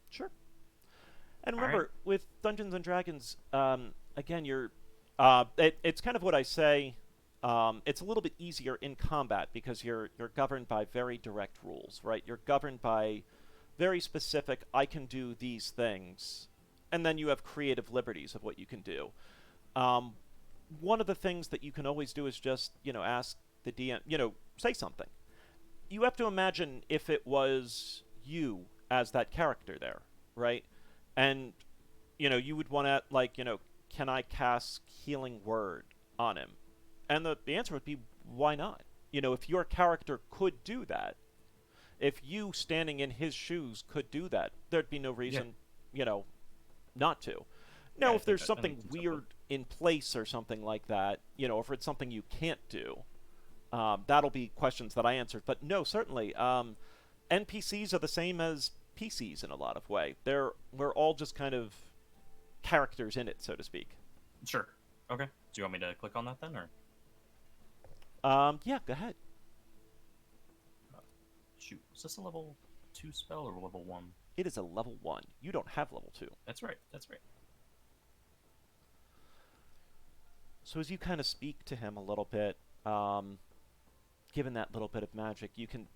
Sure. And All remember, right. with Dungeons and Dragons, again, you're, it's kind of what I say. It's a little bit easier in combat because you're governed by very direct rules, right? You're governed by very specific. I can do these things, and then you have creative liberties of what you can do. One of the things that you can always do is just, ask the DM, say something. You have to imagine if it was you as that character there, right? And, you would want to, like, can I cast Healing Word on him? And the answer would be, why not? If your character could do that, if you standing in his shoes could do that, there'd be no reason, not to. Now, Yeah, if there's I something think weird in place or something like that, if it's something you can't do, that'll be questions that I answered. But no, certainly, NPCs are the same as PCs in a lot of way. We're all just kind of characters in it, so to speak. Sure. Okay. Do you want me to click on that then, or Yeah, go ahead. shoot? Is this a level 2 spell or level 1? It is a level 1. You don't have level 2. That's right. That's right. So as you kind of speak to him a little bit, given that little bit of magic, you can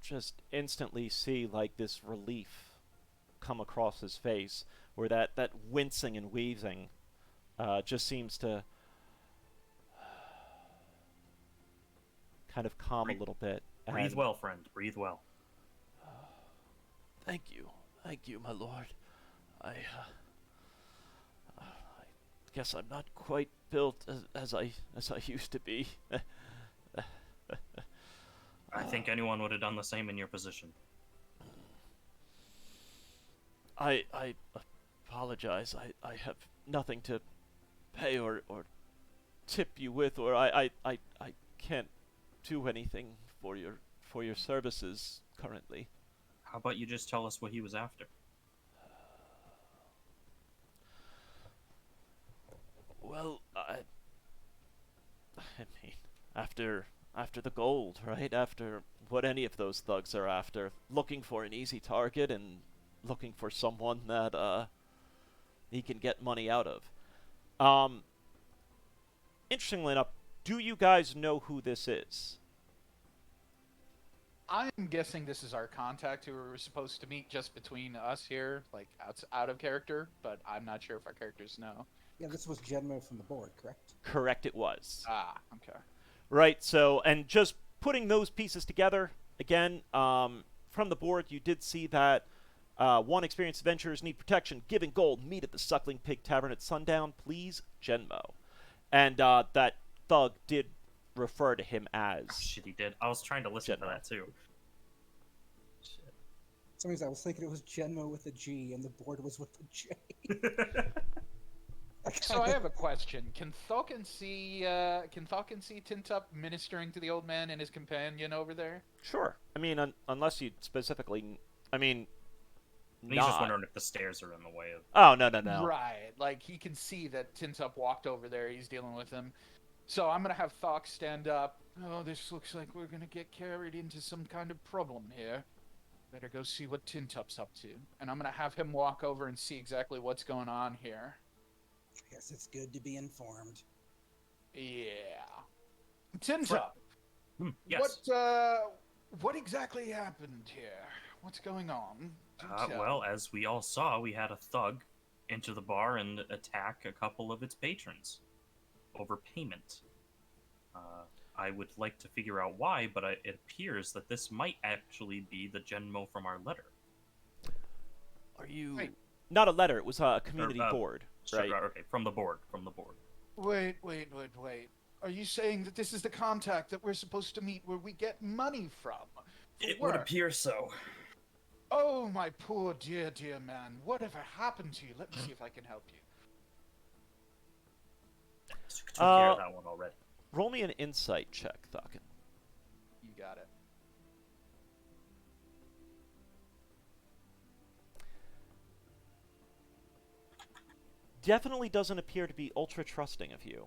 just instantly see like this relief come across his face, where that wincing and wheezing just seems to kind of calm a little bit. Breathe and- well, friend. Breathe well. Thank you, my lord. I guess I'm not quite built as I used to be. I think anyone would have done the same in your position. I apologize. I have nothing to pay or tip you with, or I can't do anything for your services currently. How about you just tell us what he was after? Well, I mean, after the gold, right? After what any of those thugs are after, looking for an easy target and looking for someone that he can get money out of. Interestingly enough, do you guys know who this is? I'm guessing this is our contact who we were supposed to meet just between us here, like out of character, but I'm not sure if our characters know. Yeah, this was Genmo from the board, correct? Correct, it was. Ah, okay. Right, so, and just putting those pieces together, again, from the board, you did see that one experienced adventurers need protection. Giving gold, meet at the Suckling Pig Tavern at sundown, please, Genmo. And that thug did refer to him as... Oh, shit, he did. I was trying to listen to Genmo. that, too. Shit. For some reason, I was thinking it was Genmo with a G, and the board was with a J. So I have a question. Can Thorkin see Tintup ministering to the old man and his companion over there? Sure. I mean, unless you specifically... I mean, He's just wondering if the stairs are in the way of... Oh, no. Right. Like, he can see that Tintup walked over there. He's dealing with him. So I'm going to have Thok stand up. Oh, this looks like we're going to get carried into some kind of problem here. Better go see what Tintup's up to. And I'm going to have him walk over and see exactly what's going on here. I guess it's good to be informed. Yeah. Tintup, Yes. what exactly happened here? What's going on? Do tell. Well, as we all saw, we had a thug enter the bar and attack a couple of its patrons over payment. I would like to figure out why, but it appears that this might actually be the Genmo from our letter. Are you... Wait. Not a letter, it was a community board, right? Sure, okay, from the board. Wait. Are you saying that this is the contact that we're supposed to meet where we get money from? It work? would appear so. Oh, my poor dear man. Whatever happened to you? Let me see if I can help you. Took care of that one already. Roll me an insight check, Thawkin. You got it. definitely doesn't appear to be ultra trusting of you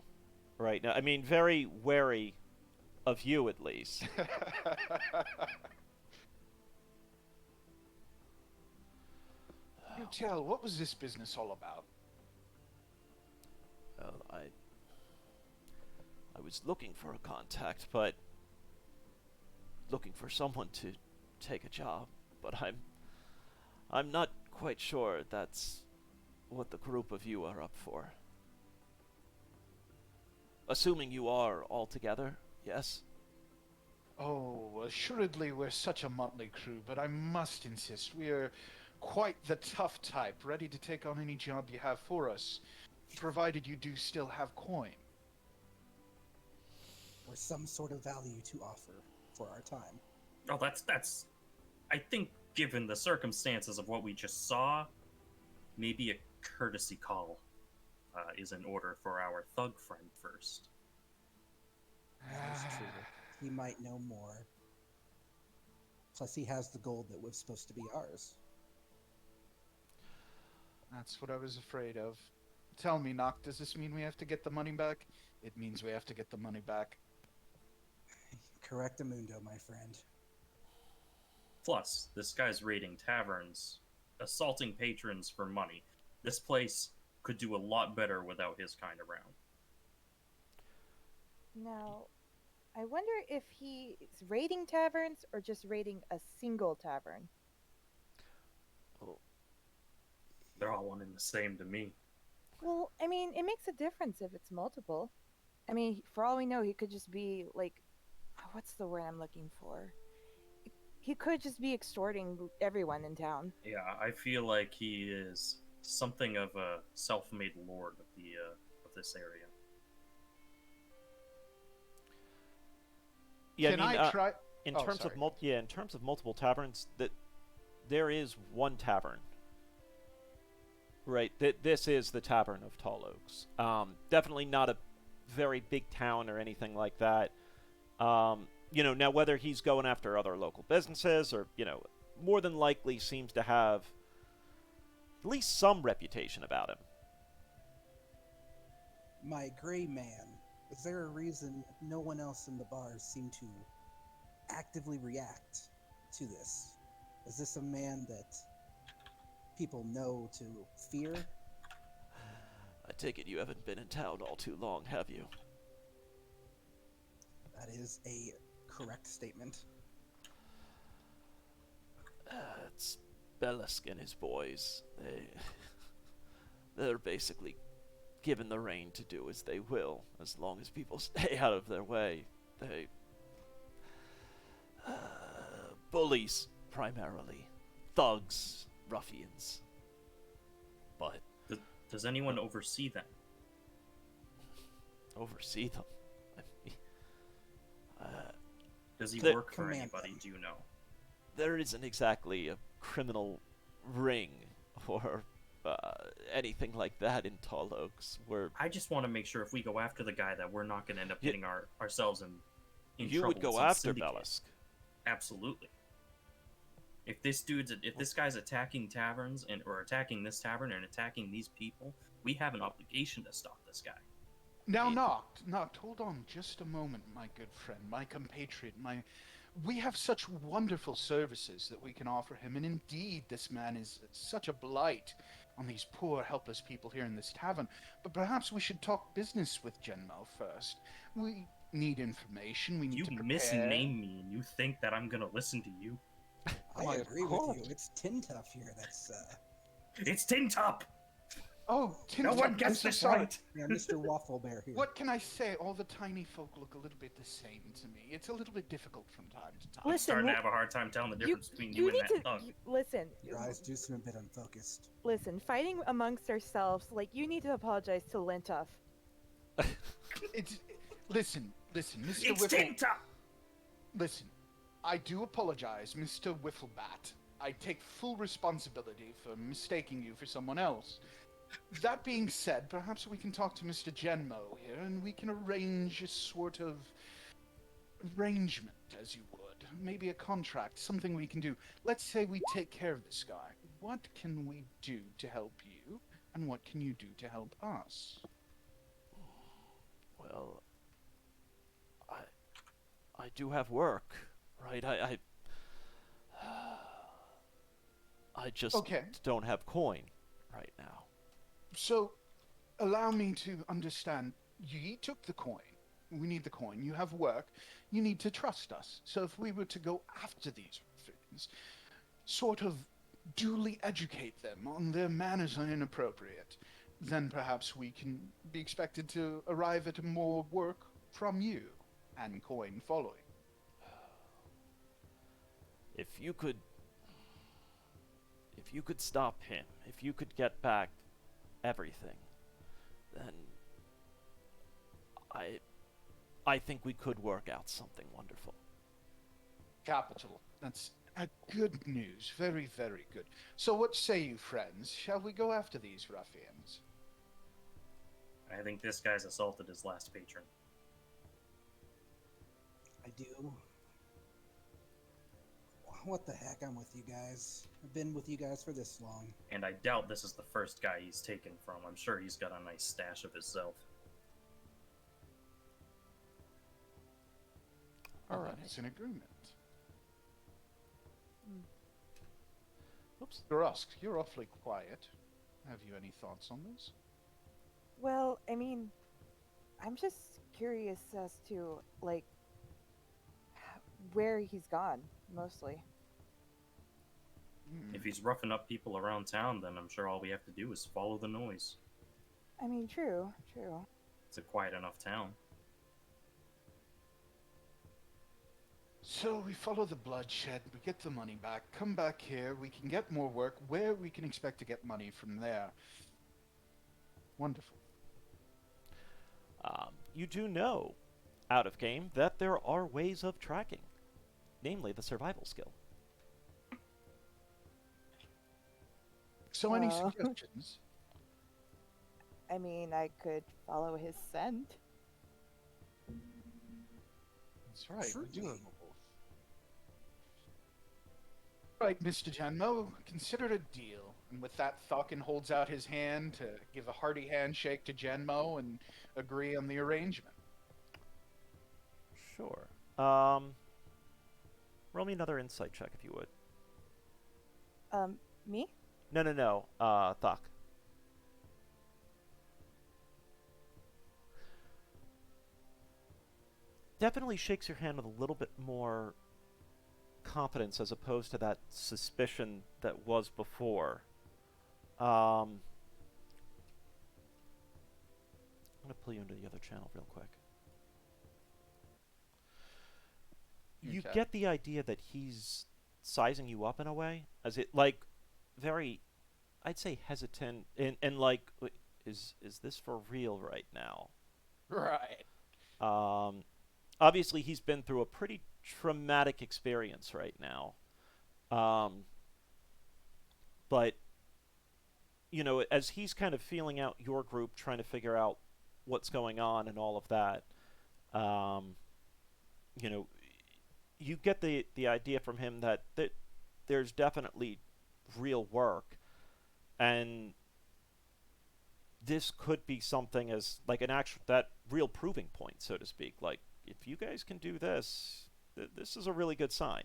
right now. I mean, very wary of you, at least. You tell, what was this business all about? Well, I was looking for a contact, but looking for someone to take a job, but I'm not quite sure that's what the group of you are up for. Assuming you are all together, yes? Oh, assuredly we're such a motley crew, but I must insist we're quite the tough type, ready to take on any job you have for us, provided you do still have coin. Or some sort of value to offer for our time. Oh, that's. I think, given the circumstances of what we just saw, maybe a courtesy call is in order for our thug friend first. That is true. He might know more. Plus, he has the gold that was supposed to be ours. That's what I was afraid of. Tell me, Nock, does this mean we have to get the money back? It means we have to get the money back. Correctamundo, my friend. Plus, this guy's raiding taverns, assaulting patrons for money. This place could do a lot better without his kind around. Now, I wonder if he is raiding taverns or just raiding a single tavern. Oh, They're all one and the same to me. Well, I mean, it makes a difference if it's multiple. I mean, for all we know, he could just be like, what's the word I'm looking for? He could just be extorting everyone in town. Yeah, I feel like he is something of a self-made lord of the of this area. yeah. Can I mean, I try? in Oh, terms sorry. of in terms of multiple taverns, that there is one tavern. Right. This is the Tavern of Tall Oaks. Definitely not a very big town or anything like that. Now whether he's going after other local businesses or, more than likely seems to have at least some reputation about him. My gray man, is there a reason no one else in the bars seem to actively react to this? Is this a man that people know to fear? I take it you haven't been in town all too long, have you? That is a correct statement. It's Bellisk and his boys. They're basically given the reign to do as they will, as long as people stay out of their way. They bullies primarily, thugs, ruffians. But Does anyone oversee them? oversee them. Does he The- work for Command anybody? them. Do you know? There isn't exactly a criminal ring or anything like that in Tall Oaks. Where I just want to make sure if we go after the guy that we're not going to end up getting ourselves in you trouble would go with some after syndicate. Bellisk. Absolutely. If this guy's attacking taverns or attacking this tavern and attacking these people, we have an obligation to stop this guy. Now, Noct, hold on just a moment, my good friend, my compatriot, We have such wonderful services that we can offer him, and indeed this man is such a blight on these poor, helpless people here in this tavern. But perhaps we should talk business with Genmo first. We need information, we need You to prepare. misname me and you think that I'm going to listen to you? I Why, of agree with course. you. It's Tin Tough here. That's It's Tin Top! Oh, Tim, No one I'm gets so this sorry. right! yeah, Mr. Waffle Bear here. What can I say? All the tiny folk look a little bit the same to me. It's a little bit difficult from time to time. I'm Listen, starting to have a hard time telling the difference between you and need that to thug. listen. Your eyes do seem a bit unfocused. Listen, fighting amongst ourselves, like you need to apologize to Lintuff. It's listen, Mr. It's Whiffle. Tin Top! Listen, I do apologize, Mr. Whifflebat. I take full responsibility for mistaking you for someone else. That being said, perhaps we can talk to Mr. Genmo here, and we can arrange a sort of arrangement, as you would. Maybe a contract, something we can do. Let's say we take care of this guy. What can we do to help you? and what can you do to help us? Well, I do have work, right? I just Okay. don't have coin right now. So, allow me to understand. You took the coin. We need the coin. You have work. You need to trust us. So if we were to go after these things, sort of duly educate them on their manners are inappropriate, then perhaps we can be expected to arrive at more work from you, and coin following. If you could stop him, if you could get back everything, then I think we could work out something wonderful. Capital. That's good news. Very, very good. So what say you, friends? Shall we go after these ruffians? I think this guy's assaulted his last patron. I do. What the heck? I'm with you guys. I've been with you guys for this long. And I doubt this is the first guy he's taken from. I'm sure he's got a nice stash of himself. All right. It's an agreement. Oops. Rusk, you're awfully quiet. Have you any thoughts on this? Well, I mean, I'm just curious as to, like, where he's gone, mostly. If he's roughing up people around town, then I'm sure all we have to do is follow the noise. I mean, true. It's a quiet enough town. So we follow the bloodshed, we get the money back, come back here, we can get more work, where we can expect to get money from there. Wonderful. You do know, out of game, that there are ways of tracking, namely the survival skill. So any Uh. suggestions? I mean, I could follow his scent. That's right, we do Certainly. have a wolf. Right, Mr. Janmo, consider it a deal. And with that, Thawkin holds out his hand to give a hearty handshake to Janmo and agree on the arrangement. Sure. Roll me another insight check if you would. Me? No. Thok. Definitely shakes your hand with a little bit more confidence as opposed to that suspicion that was before. I'm going to pull you into the other channel real quick. You Okay. get the idea that he's sizing you up in a way, as it, like, very, I'd say hesitant, and like, is this for real right now? Right. Obviously, he's been through a pretty traumatic experience right now. But, you know, as he's kind of feeling out your group, trying to figure out what's going on and all of that, you know, you get the idea from him that there's definitely real work, and this could be something as like an actual, that real proving point, so to speak. Like, if you guys can do this, this is a really good sign.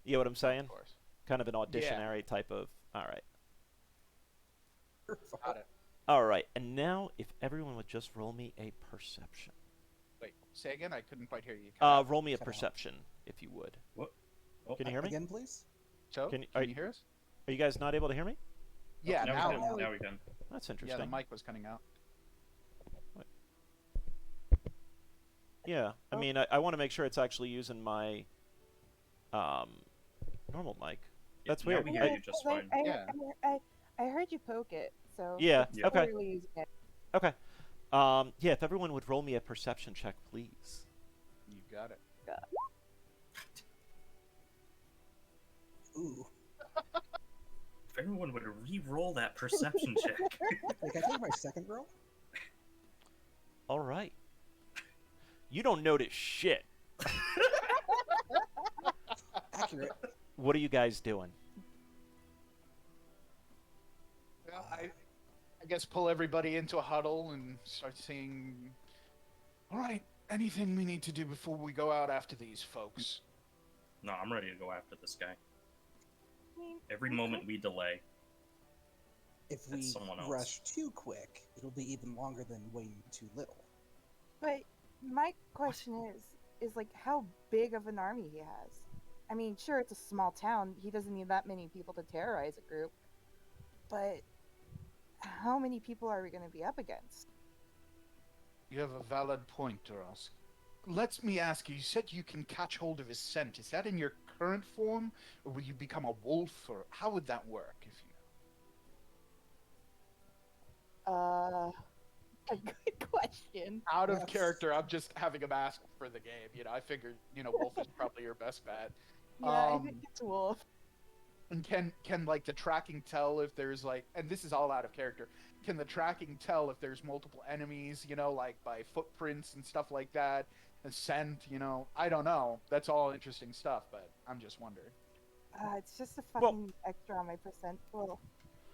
You know what I'm saying? Of course. Kind of an auditionary type of. All right. Got it. All right. And now, if everyone would just roll me a perception. Wait, say again? I couldn't quite hear you. Cut out. Roll me a Cut out. perception, if you would. What? Oh, Can you hear me? Again, please? So, can can you- you hear us? Are you guys not able to hear me? Yeah, now now. we can. Now we can. That's Yeah, interesting. the mic was cutting out. Yeah, I Oh. mean, I want to make sure it's actually using my normal mic. That's Now weird. we hear you just fine. Yeah. I heard you poke it, so Yeah, it's Yeah. okay. clearly using it. Okay. Yeah, if everyone would roll me a perception check, please. You got it. Ooh. If everyone would re-roll that perception check. Wait, can I take my second roll? All right. You don't notice shit. Accurate. What are you guys doing? Well, I guess pull everybody into a huddle and start saying, all right, anything we need to do before we go out after these folks? No, I'm ready to go after this guy. I mean, Every we moment could- we delay, If That's we someone else. rush too quick, it'll be even longer than waiting too little. But my question is like how big of an army he has. I mean, sure, it's a small town. He doesn't need that many people to terrorize a group. But how many people are we going to be up against? You have a valid point, Duras. Let me ask you, you said you can catch hold of his scent. Is that in your current form, or will you become a wolf, or how would that work? If you A good question. Out of Yes. character, I'm just having him ask for the game. I figured, wolf is probably your best bet. Yeah, I Um, think it's a wolf. And can like the tracking tell if there's like, and this is all out of character, can the tracking tell if there's multiple enemies, like by footprints and stuff like that, and scent, I don't know. That's all interesting stuff, but I'm just wondering. It's just a Well- fucking extra on my percent. Well,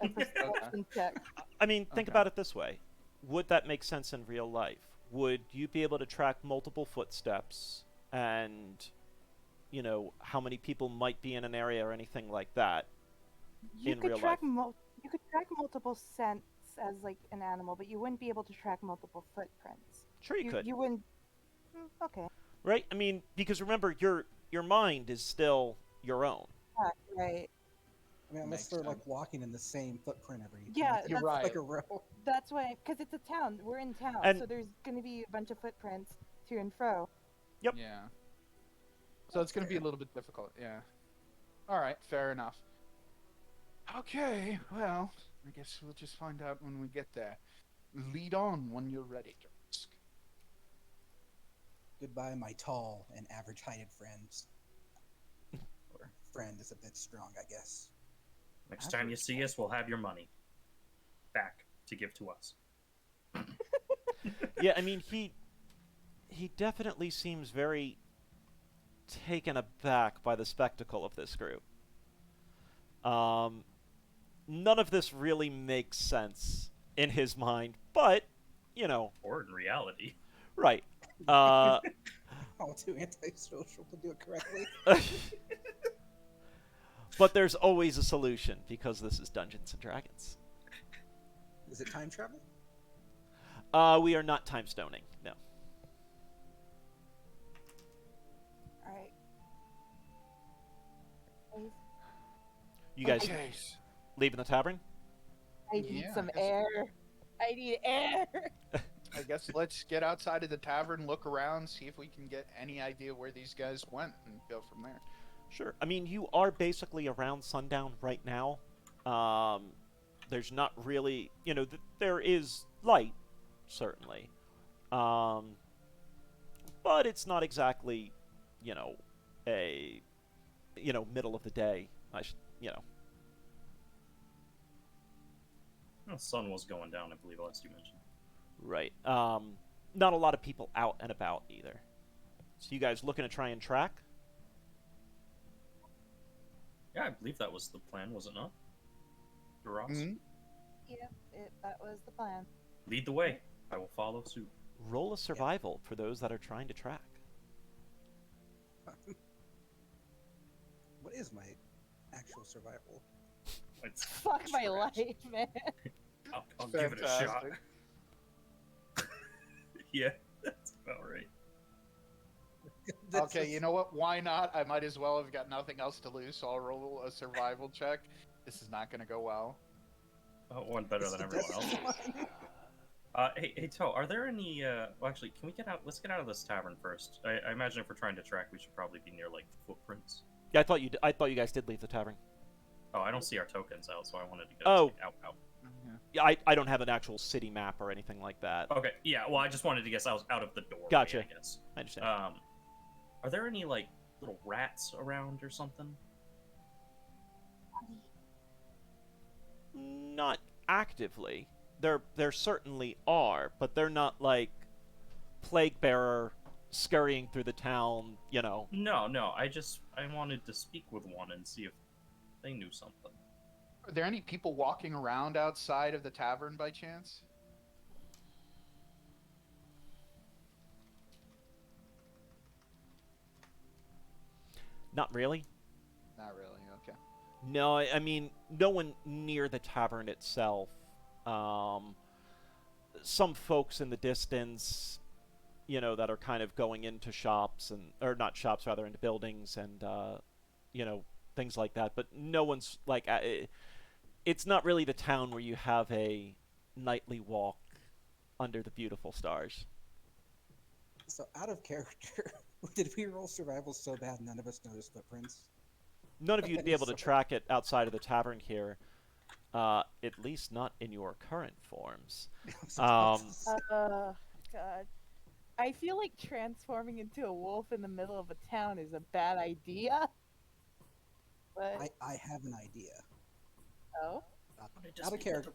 a perception check. I mean, think Okay. about it this way. Would that make sense in real life? Would you be able to track multiple footsteps and, how many people might be in an area or anything like that? You In could real track life. you could track multiple scents as like an animal, but you wouldn't be able to track multiple footprints. Sure you could. You wouldn't. Okay. Right? I mean, because remember, your mind is still your own. Right. I mean, unless Makes they're like sense. walking in the same footprint every. Yeah, like, You're right. Like a row. That's why, because it's a town. We're in town, And- so there's going to be a bunch of footprints to and fro. Yep. Yeah. So it's going to be a little bit difficult, yeah. All right, fair enough. Okay, well, I guess we'll just find out when we get there. Lead on when you're ready, Duras. Goodbye, my tall and average-heighted friends. Or friend is a bit strong, I guess. Next time you see us, we'll have your money back to give to us. Yeah, I mean, he definitely seems very taken aback by the spectacle of this group. None of this really makes sense in his mind, but, Or in reality. right. All too antisocial to do it correctly. But there's always a solution, because this is Dungeons & Dragons. Is it time travel? We are not time stoning, no. All right. You guys Okay. leaving the tavern? I need Yeah, some I guess- air. I need air. I guess let's get outside of the tavern, look around, see if we can get any idea where these guys went, and go from there. Sure. I mean, you are basically around sundown right now. There's not really, there is light, certainly. But it's not exactly, a, middle of the day. The sun was going down, I believe, last you mentioned. Right. Not a lot of people out and about either. So you guys looking to try and track? Yeah, I believe that was the plan, was it not? Duras? Mhm. Yep, that was the plan. Lead the way. I will follow suit. Roll a survival for those that are trying to track. What is my actual survival? It's Fuck my trash. life, man. I'll give it a shot. Fantastic. Yeah, that's about right. This Okay, is- you know what? Why not? I might as well have got nothing else to lose, so I'll roll a survival check. This is not going to go well. Oh, one better it's than the everyone else. best one. Hey, Toe, are there any, well, actually, can we get out, let's get out of this tavern first. I imagine if we're trying to track, we should probably be near, like, footprints. Yeah, I thought you guys did leave the tavern. Oh, I don't see our tokens out, so I wanted to get Oh. out. Yeah. Yeah, I don't have an actual city map or anything like that. Okay, yeah, well, I just wanted to guess I was out of the door. Gotcha. I guess. I understand. Are there any, like, little rats around or something? Not actively. There certainly are, but they're not like plague bearer scurrying through the town, No, I wanted to speak with one and see if they knew something. Are there any people walking around outside of the tavern by chance? Not really. Not really. Okay. No, I mean, no one near the tavern itself. Some folks in the distance, that are kind of going into shops or not shops, rather, into buildings and, things like that. But no one's like, it's not really the town where you have a nightly walk under the beautiful stars. So out of character, did we roll survival so bad none of us noticed footprints? None of you would be able to track it outside of the tavern here, at least not in your current forms. God. I feel like transforming into a wolf in the middle of a town is a bad idea. But I have an idea. oh, Out of character.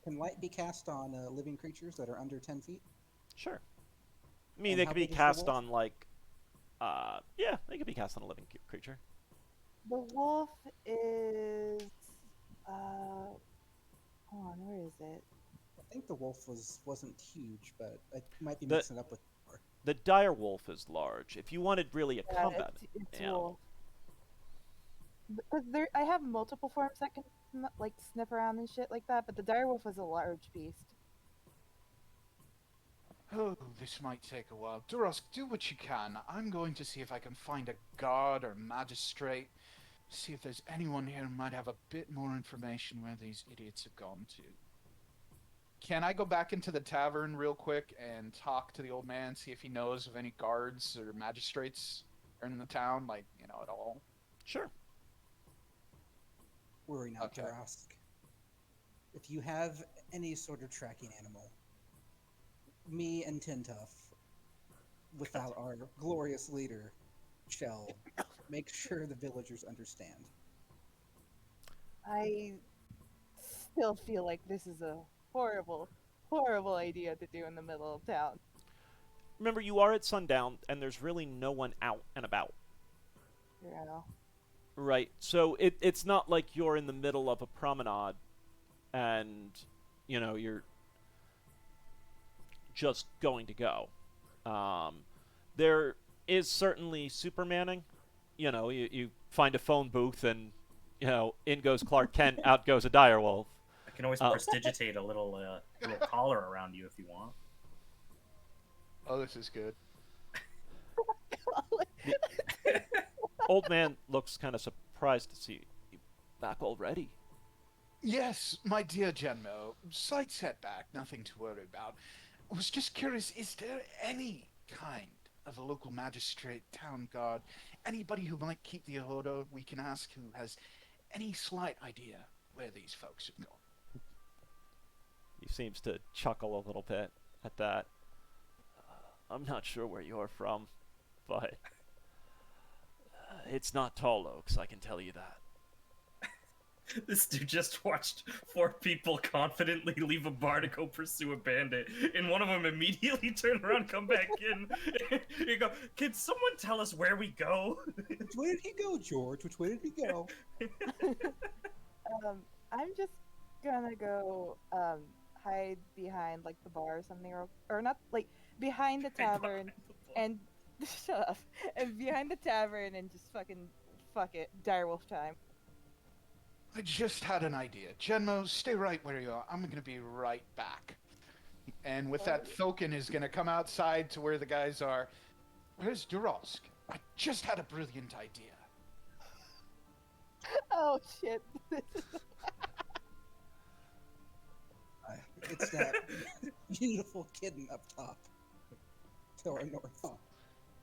Can light be cast on living creatures that are under 10 feet? Sure. I mean, And they how could be big is the cast wolf? on, like, yeah, they could be cast on a living creature. the wolf is hold on, where is it? I think the wolf wasn't huge, but I might be The- mixing it up with more. The dire wolf is large. If you wanted really a Yeah, combat it's animal, wolf. Because I have multiple forms that can like sniff around and shit like that, but the direwolf is a large beast. Oh, this might take a while. Durosk, do what you can. I'm going to see if I can find a guard or magistrate. See if there's anyone here who might have a bit more information where these idiots have gone to. Can I go back into the tavern real quick and talk to the old man, see if he knows of any guards or magistrates in the town, at all? sure. Worry not, Okay. Tarask. If you have any sort of tracking animal, me and Tintuff, without our glorious leader, shall make sure the villagers understand. I still feel like this is a horrible, horrible idea to do in the middle of town. Remember, you are at sundown, and there's really no one out and about. Yeah. Right. So it's not like you're in the middle of a promenade and, you're just going to go. There is certainly supermanning. You find a phone booth and, in goes Clark Kent, out goes a direwolf. I can always prestidigitate a little collar around you if you want. Oh, this is good. Old man looks kind of surprised to see you back already. Yes, my dear Genmo. Slight setback, nothing to worry about. I was just curious, is there any kind of a local magistrate, town guard, anybody who might keep the order we can ask who has any slight idea where these folks have gone? He seems to chuckle a little bit at that. I'm not sure where you're from, but it's not Tall Oaks, I can tell you that. This dude just watched 4 people confidently leave a bar to go pursue a bandit, and one of them immediately turn around, come back in. You go, can someone tell us where we go? Which way did he go, George? Which way did he go? I'm just gonna go hide behind like the bar or something, or not like behind the tavern and shut up, and behind the tavern and just fuck it, direwolf time. I just had an idea. Genmo, stay right where you are. I'm going to be right back. And with that, Thokin is going to come outside to where the guys are. Where's Durosk? I just had a brilliant idea. Oh shit. It's that beautiful kitten up top to our north.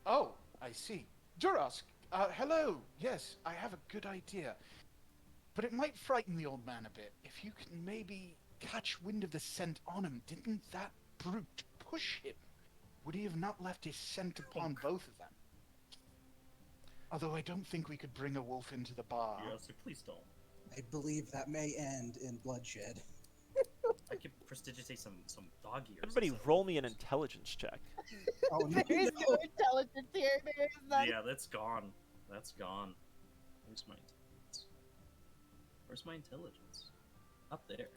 Oh, I see. Durosk, hello. Yes, I have a good idea. But it might frighten the old man a bit. If you can maybe catch wind of the scent on him, didn't that brute push him? Would he have not left his scent upon both of them? Although I don't think we could bring a wolf into the bar. Yeah, so please don't. I believe that may end in bloodshed. I could prestidigitate some dog ears. Everybody roll me an intelligence check. Oh no! There is no intelligence here. There is none. Yeah, that's gone. That's gone. Where's my intelligence? Where's my intelligence? Up there.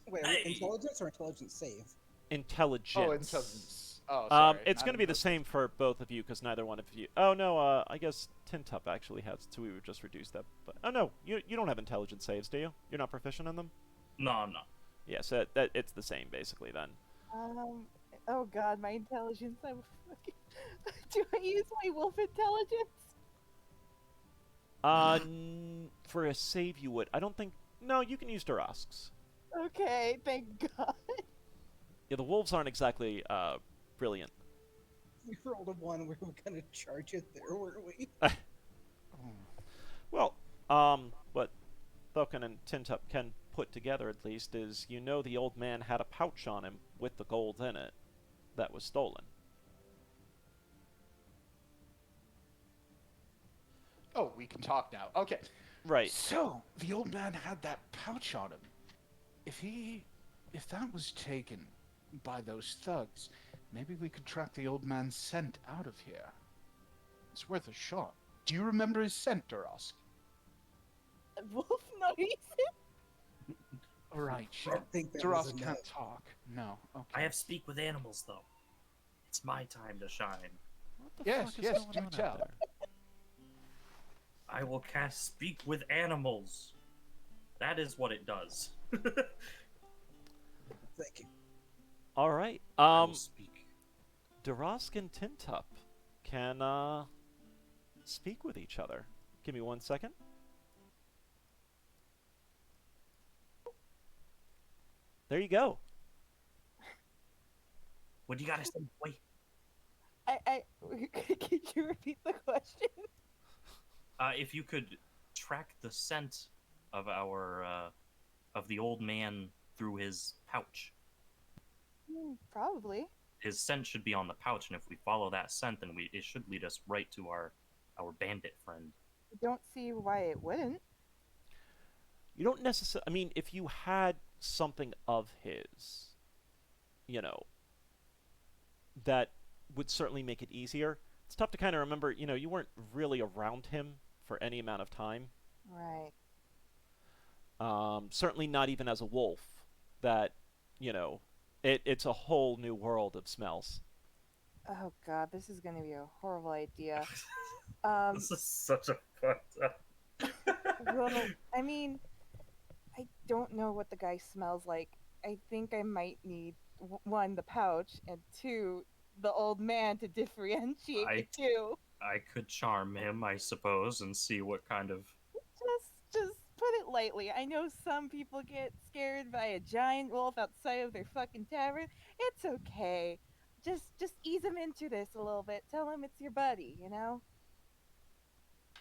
Wait, Hey! intelligence or intelligence save? Intelligence. Oh, intelligence. Oh, sorry. It's not going to be the intelligence. same for both of you because neither one of you. Oh no, I guess Tintup actually has, so we would just reduce that. But oh no, you don't have intelligence saves, do you? You're not proficient in them. No, I'm not. Yeah, so that it's the same basically then. Oh god, my intelligence. I'm fucking. Do I use my wolf intelligence? For a save you would. I don't think. No, you can use Durask's. Okay, thank god. Yeah, the wolves aren't exactly brilliant. We rolled a 1. We were gonna charge it there, weren't we? Well, what Thokin and Tintup can put together at least is the old man had a pouch on him with the gold in it that was stolen. Oh, we can talk now. Okay. Right. So, the old man had that pouch on him. If that was taken by those thugs, maybe we could track the old man's scent out of here. It's worth a shot. Do you remember his scent, Durask? Wolf noise? All right, I don't think that was Durask enough. can't talk. No. Okay. I have speak with animals, though. It's my time to shine. What the Yes, fuck is yes, going do on out tell. there? I will cast speak with animals. That is what it does. Thank you. All right. I will speak. Durask and Tintup can speak with each other. Give me 1 second. There you go. What do you gotta say, boy? Could you repeat the question? If you could track the scent of of the old man through his pouch. Probably. His scent should be on the pouch, and if we follow that scent, then it should lead us right to our bandit friend. I don't see why it wouldn't. You don't necessarily. I mean, if you had something of his, that would certainly make it easier. It's tough to kind of remember. You weren't really around him for any amount of time. Right. Certainly not even as a wolf. That, it's a whole new world of smells. Oh god, this is gonna be a horrible idea. This is such a fucked up. Well, I mean, I don't know what the guy smells like. I think I might need one, the pouch, and two, the old man to differentiate the two. I could charm him, I suppose, and see what kind of. Just put it lightly. I know some people get scared by a giant wolf outside of their fucking tavern. It's okay. Just ease him into this a little bit. Tell him it's your buddy,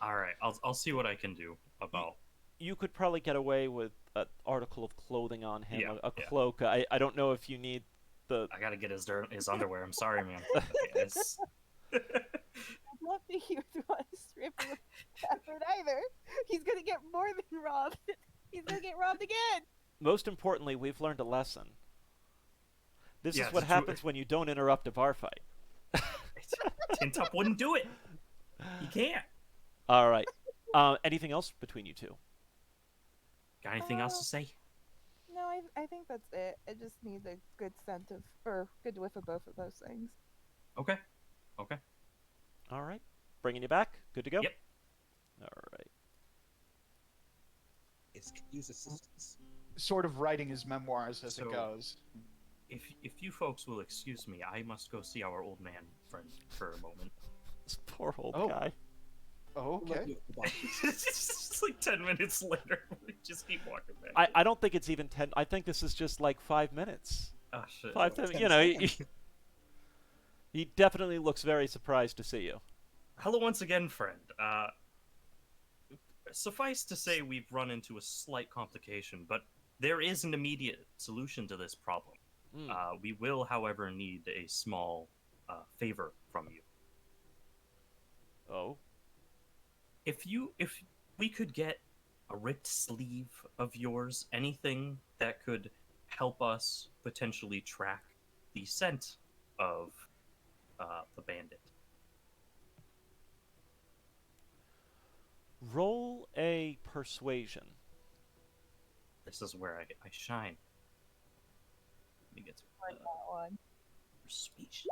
All right, I'll see what I can do about. You could probably get away with an article of clothing on him, Yeah, a yeah. cloak. I don't know if you need the. I gotta get his underwear. I'm sorry, man. It's... I'd love to hear you want to strip him of effort either. He's gonna get more than robbed. He's gonna get robbed again. Most importantly, we've learned a lesson. This Yeah, is what it's true. happens when you don't interrupt a bar fight. Tintup wouldn't do it. He can't. All right. Anything else between you two? Got anything else to say? No, I think that's it. I just need a good scent of, or good whiff of both of those things. Okay. All right. Bringing you back. Good to go? Yep. All right. It's use assistance. Sort of writing his memoirs as So- it goes. If you folks will excuse me, I must go see our old man friend for a moment. This poor old Oh. guy. Oh, Let okay. you off the box. It's like 10 minutes later. We just keep walking back. I don't think it's even 10. I think this is just like 5 minutes. Oh, shit. 5 10 10. He definitely looks very surprised to see you. Hello once again, friend. Suffice to say, we've run into a slight complication, but there is an immediate solution to this problem. Mm. We will, however, need a small favor from you. Oh. If we could get a ripped sleeve of yours, anything that could help us potentially track the scent of the bandit. Roll a persuasion. This is where I shine. Let me get to Like that one. persuasion.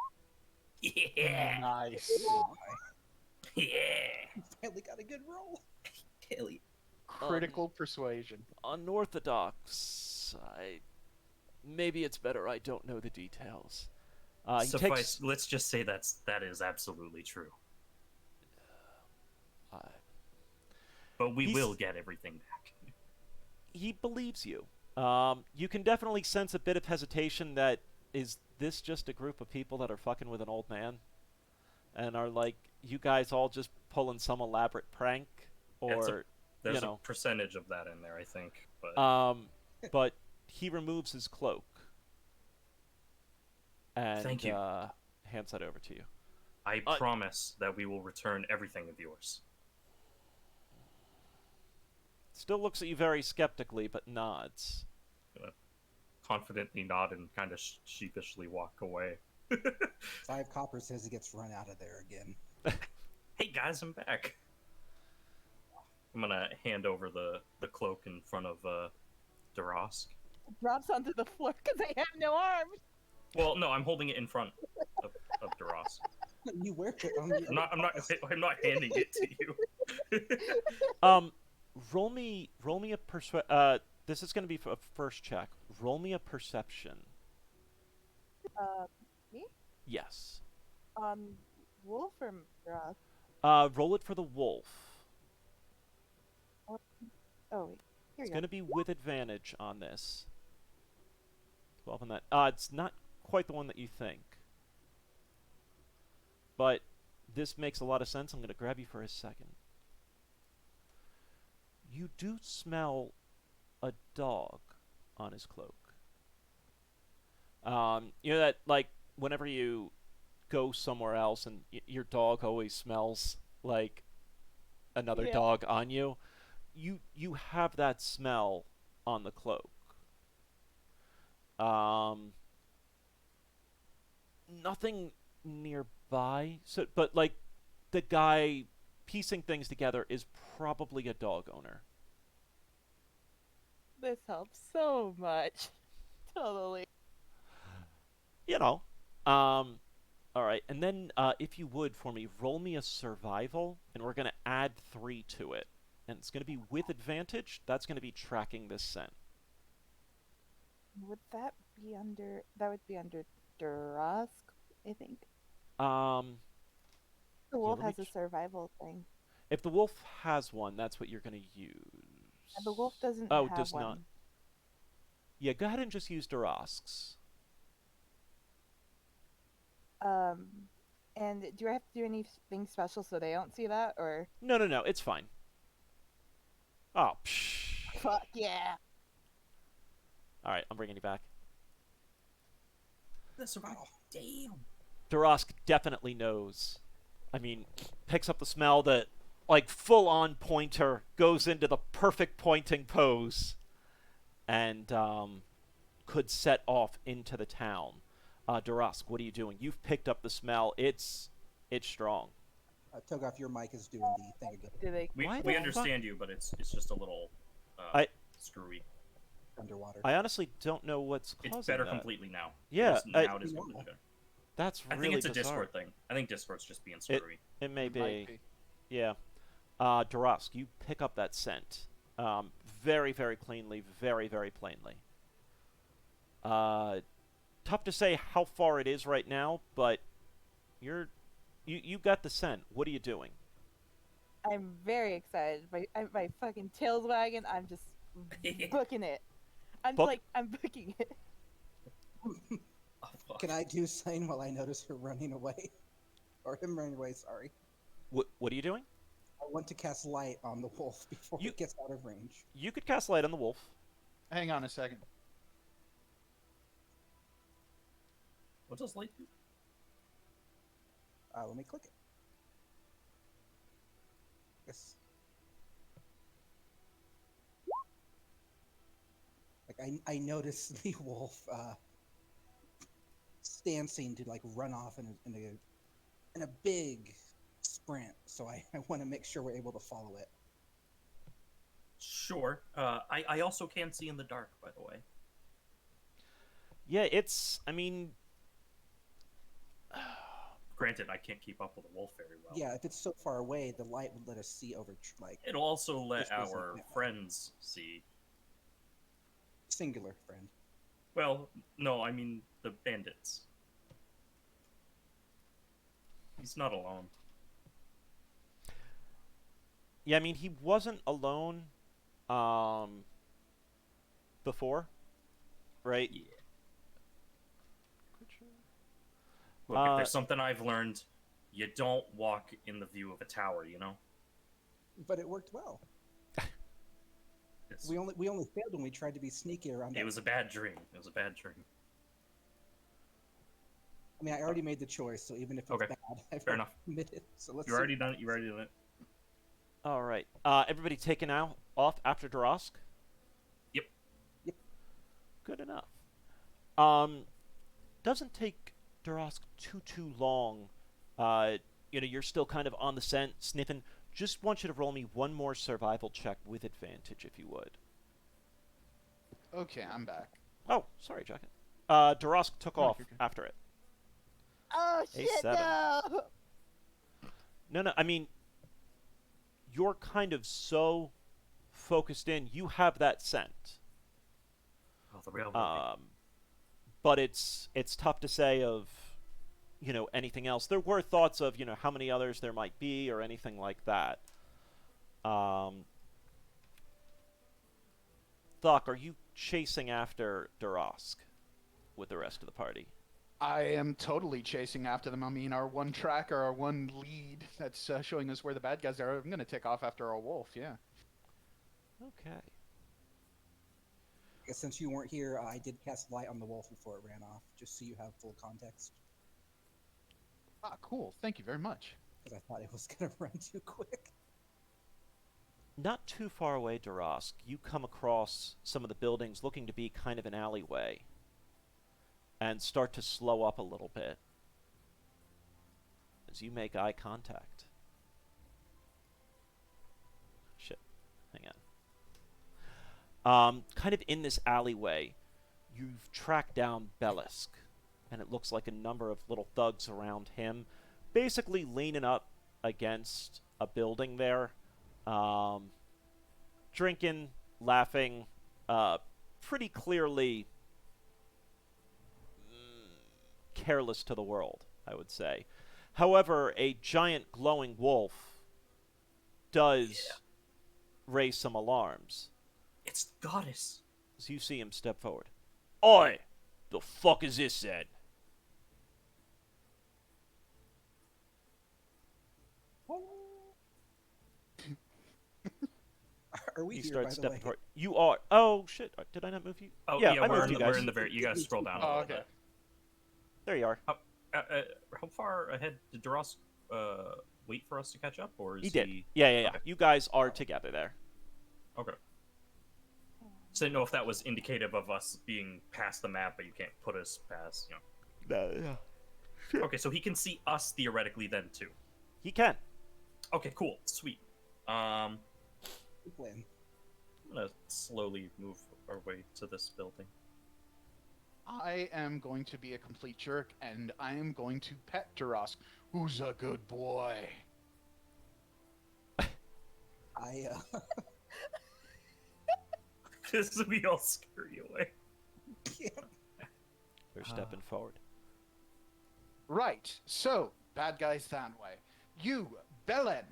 Yeah, Nice. yeah, Finally got a good roll. Kelly. Critical persuasion. Unorthodox. Maybe it's better I don't know the details. He Suffice. takes. Let's just say that is absolutely true. Uh, But we He's- will get everything back. he believes you. You can definitely sense a bit of hesitation that is this just a group of people that are fucking with an old man? And are like, you guys all just pulling some elaborate prank? That's Or, There's you know. a percentage of that in there, I think. But But he removes his cloak. And Thank you. hands that over to you. I promise that we will return everything of yours. Still looks at you very skeptically, but nods. Confidently nod and kind of sheepishly walk away. 5 copper says he gets run out of there again. Hey guys, I'm back. I'm gonna hand over the cloak in front of Darask. Drops onto the floor because I have no arms. Well, no, I'm holding it in front of Darask. You wear it on the I'm not handing it to you. Roll me a this is going to be a first check. Roll me a perception. Me? Yes. Wolf or Ross? Roll it for the wolf. Oh, wait. Here It's you going go. to be with advantage on this. 12 on that. It's not quite the one that you think. But this makes a lot of sense. I'm going to grab you for a second. You do smell a dog on his cloak. You know that, like, whenever you go somewhere else and your dog always smells like another Yeah. dog on you? You have that smell on the cloak. Nothing nearby. So, but like, the guy piecing things together is probably a dog owner. This helps so much. Totally. You know. All right, and then if you would for me, roll me a survival, and we're gonna add 3 to it, and it's gonna be with advantage. That's gonna be tracking this scent. Would that be under? That would be under Durask, I think. The wolf let me has a survival thing. If the wolf has one, that's what you're gonna use. And the wolf doesn't Oh, have does one. not. Yeah, go ahead and just use Durask's. And do I have to do anything special so they don't see that, or? No, it's fine. Oh, psh. Fuck yeah! All right, I'm bringing you back. That's right. Damn. Darask definitely knows. I mean, picks up the smell that, like, full-on pointer, goes into the perfect pointing pose, and could set off into the town. Darask, what are you doing? You've picked up the smell. It's strong. Toegoff, your mic is doing the thing again. Do they? Why We the understand you, but it's just a little screwy. Underwater. I honestly don't know what's causing It's better that. completely now. Yeah, Now it is completely better. That's I really think it's a bizarre. Discord thing. I think Discord's just being screwy. It may Might be. be. Yeah. Darask, you pick up that scent. Very, very cleanly, very, very plainly. Tough to say how far it is right now, but you got the scent. What are you doing? I'm very excited. My fucking tail's wagging. I'm just booking it. I'm Book- I'm booking it. Oh, fuck. Can I do something while I notice her running away? Or him running away, sorry. What are you doing? I want to cast light on the wolf before You- it gets out of range. You could cast light on the wolf. Hang on a second. What does light do? Let me click it. Yes. Like I noticed the wolf stancing to like run off in a big sprint, so I want to make sure we're able to follow it. Sure. I also can see in the dark, by the way. Yeah, it's. I mean, Granted, I can't keep up with a wolf very well. Yeah, if it's so far away, the light would let us see over like It'll also let Just as a- our friends see. singular friend. Well, no, I mean the bandits. He's not alone. yeah, I mean, he wasn't alone before, right? Yeah. Look, if Uh, there's something I've learned, you don't walk in the view of a tower, you know? But it worked well. It's, We only failed when we tried to be sneaky around. it was a bad dream. It was a bad dream. I mean, I already made the choice, so even if it's Okay, bad, I've fair enough. admitted. So let's. You already done it. You already done it. all right. Everybody taken out off after Darask? Yep. Yep. Good enough. Doesn't take Darask too long. You're still kind of on the scent, sniffing. Just want you to roll me one more survival check with advantage, if you would. Okay, I'm back. Oh, sorry, Jacket. Darask took No, off you're good. after it. Oh A shit! 7. No. No, I mean, you're kind of so focused in. You have that scent. Oh, the real movie. But it's tough to say of, anything else. There were thoughts of, how many others there might be or anything like that. Thok, are you chasing after Darask with the rest of the party? I am totally chasing after them. I mean, our one tracker, our one lead that's showing us where the bad guys are. I'm going to take off after our wolf, yeah. Okay. Since you weren't here, I did cast light on the wolf before it ran off, just so you have full context. Ah, cool. Thank you very much. Because I thought it was gonna run too quick. Not too far away, Darask, you come across some of the buildings looking to be kind of an alleyway and start to slow up a little bit as you make eye contact. Shit. Hang on. Kind of in this alleyway, you've tracked down Bellisk, and it looks like a number of little thugs around him, basically leaning up against a building there, drinking, laughing, pretty clearly careless to the world, I would say. However, a giant glowing wolf does raise some alarms. It's the goddess. As you see him step forward. Oi! The fuck is this then? Are we You here, start by the way? stepping forward. You are. Oh shit! Did I not move you? Oh yeah, yeah, I we're moved in, you the, guys. we're in the very. You guys scroll down a Oh, little okay. bit. There you are. How far ahead did Duras wait for us to catch up, or is He did. he? Yeah. Okay. You guys are together there. Okay. So I didn't know if that was indicative of us being past the map, but you can't put us past. Yeah. Okay, so he can see us theoretically then too. He can. Okay, cool, sweet. Good plan. I'm gonna slowly move our way to this building. I am going to be a complete jerk, and I am going to pet Darask, who's a good boy. I Because we all scurry away. They're stepping forward. Right, so, bad guys that way. You, Bellend.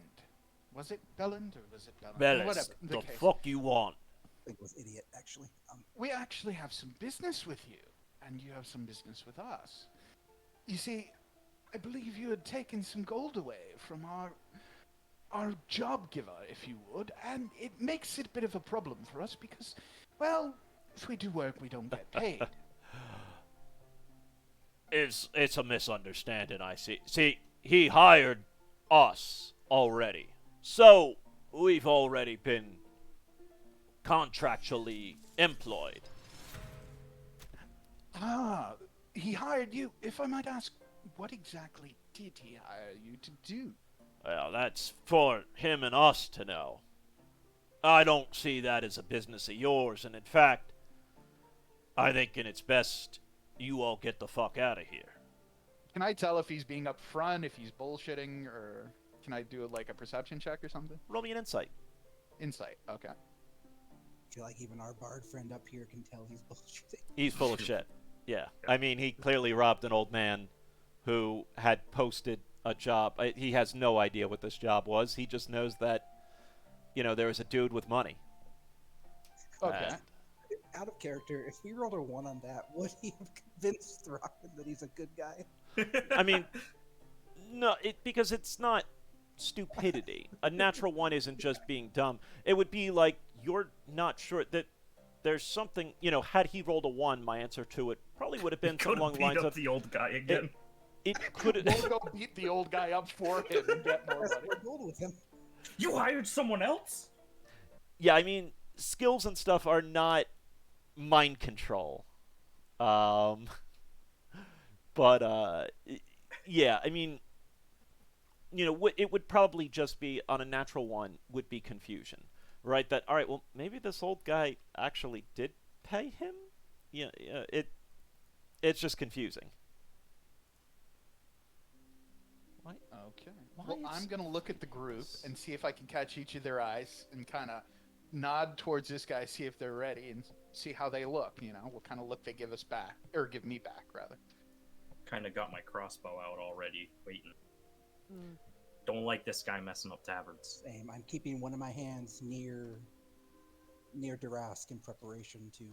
Was it Bellend or was it Bellend? Bellis, Whatever. the case. fuck you want? I think it was idiot, actually. We actually have some business with you, and you have some business with us. You see, I believe you had taken some gold away from our job giver, if you would, and it makes it a bit of a problem for us because, well, if we do work, we don't get paid. It's a misunderstanding, I see. See, he hired us already. So, we've already been contractually employed. Ah, he hired you. If I might ask, what exactly did he hire you to do? Well, that's for him and us to know. I don't see that as a business of yours, and in fact, I think it's best you all get the fuck out of here. Can I tell if he's being upfront, if he's bullshitting, or can I do like a perception check or something? Roll me an insight. Insight. Okay. I feel like even our bard friend up here can tell he's bullshitting. He's full of shit. Yeah. I mean, he clearly robbed an old man who had posted a job. He has no idea what this job was. He just knows that, there was a dude with money. Okay. Out of character, if we rolled a 1 on that, would he have convinced Throckmorton that he's a good guy? I mean, no, because it's not stupidity. A natural 1 isn't just being dumb. It would be like you're not sure that there's something, had he rolled a 1, my answer to it probably would have been something along the lines up of the old guy again. It could have. We'll go beat the old guy up for him and get more money. We're gold with him. You hired someone else? Yeah, I mean, skills and stuff are not mind control. But yeah, I mean, it would probably just be on a natural 1 would be confusion, right? That all right, well, maybe this old guy actually did pay him. Yeah, it's just confusing. Why? Okay. Why Well, is- I'm gonna look at the group and see if I can catch each of their eyes and kind of nod towards this guy, see if they're ready, and see how they look. What kind of look they give us back, or give me back, rather. Kind of got my crossbow out already, waiting. Mm. Don't like this guy messing up taverns. Same. I'm keeping one of my hands near Darask in preparation to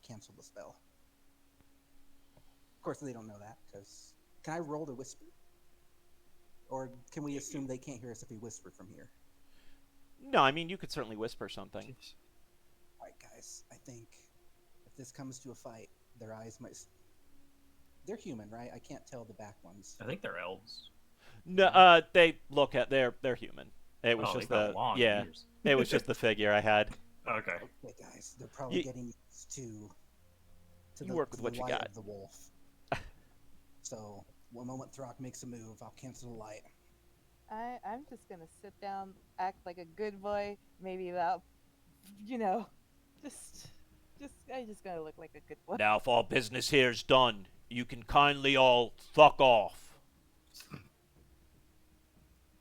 cancel the spell. Of course, they don't know that, because... Can I roll to whisper? Or can we assume they can't hear us if we whisper from here? No, I mean, you could certainly whisper something. Alright, guys. I think if this comes to a fight, their eyes might... They're human, right? I can't tell the back ones. I think they're elves. No, they look at they're human. It was Oh, just they've got the long yeah. ears. It was just the figure I had. Okay. Okay, guys. They're probably Ye- getting used to You the, work with to what the you light got. of the wolf. So, one moment Throck makes a move, I'll cancel the light. I'm just gonna sit down, act like a good boy, maybe without, I just gotta look like a good boy. Now, if all business here's done, you can kindly all fuck off.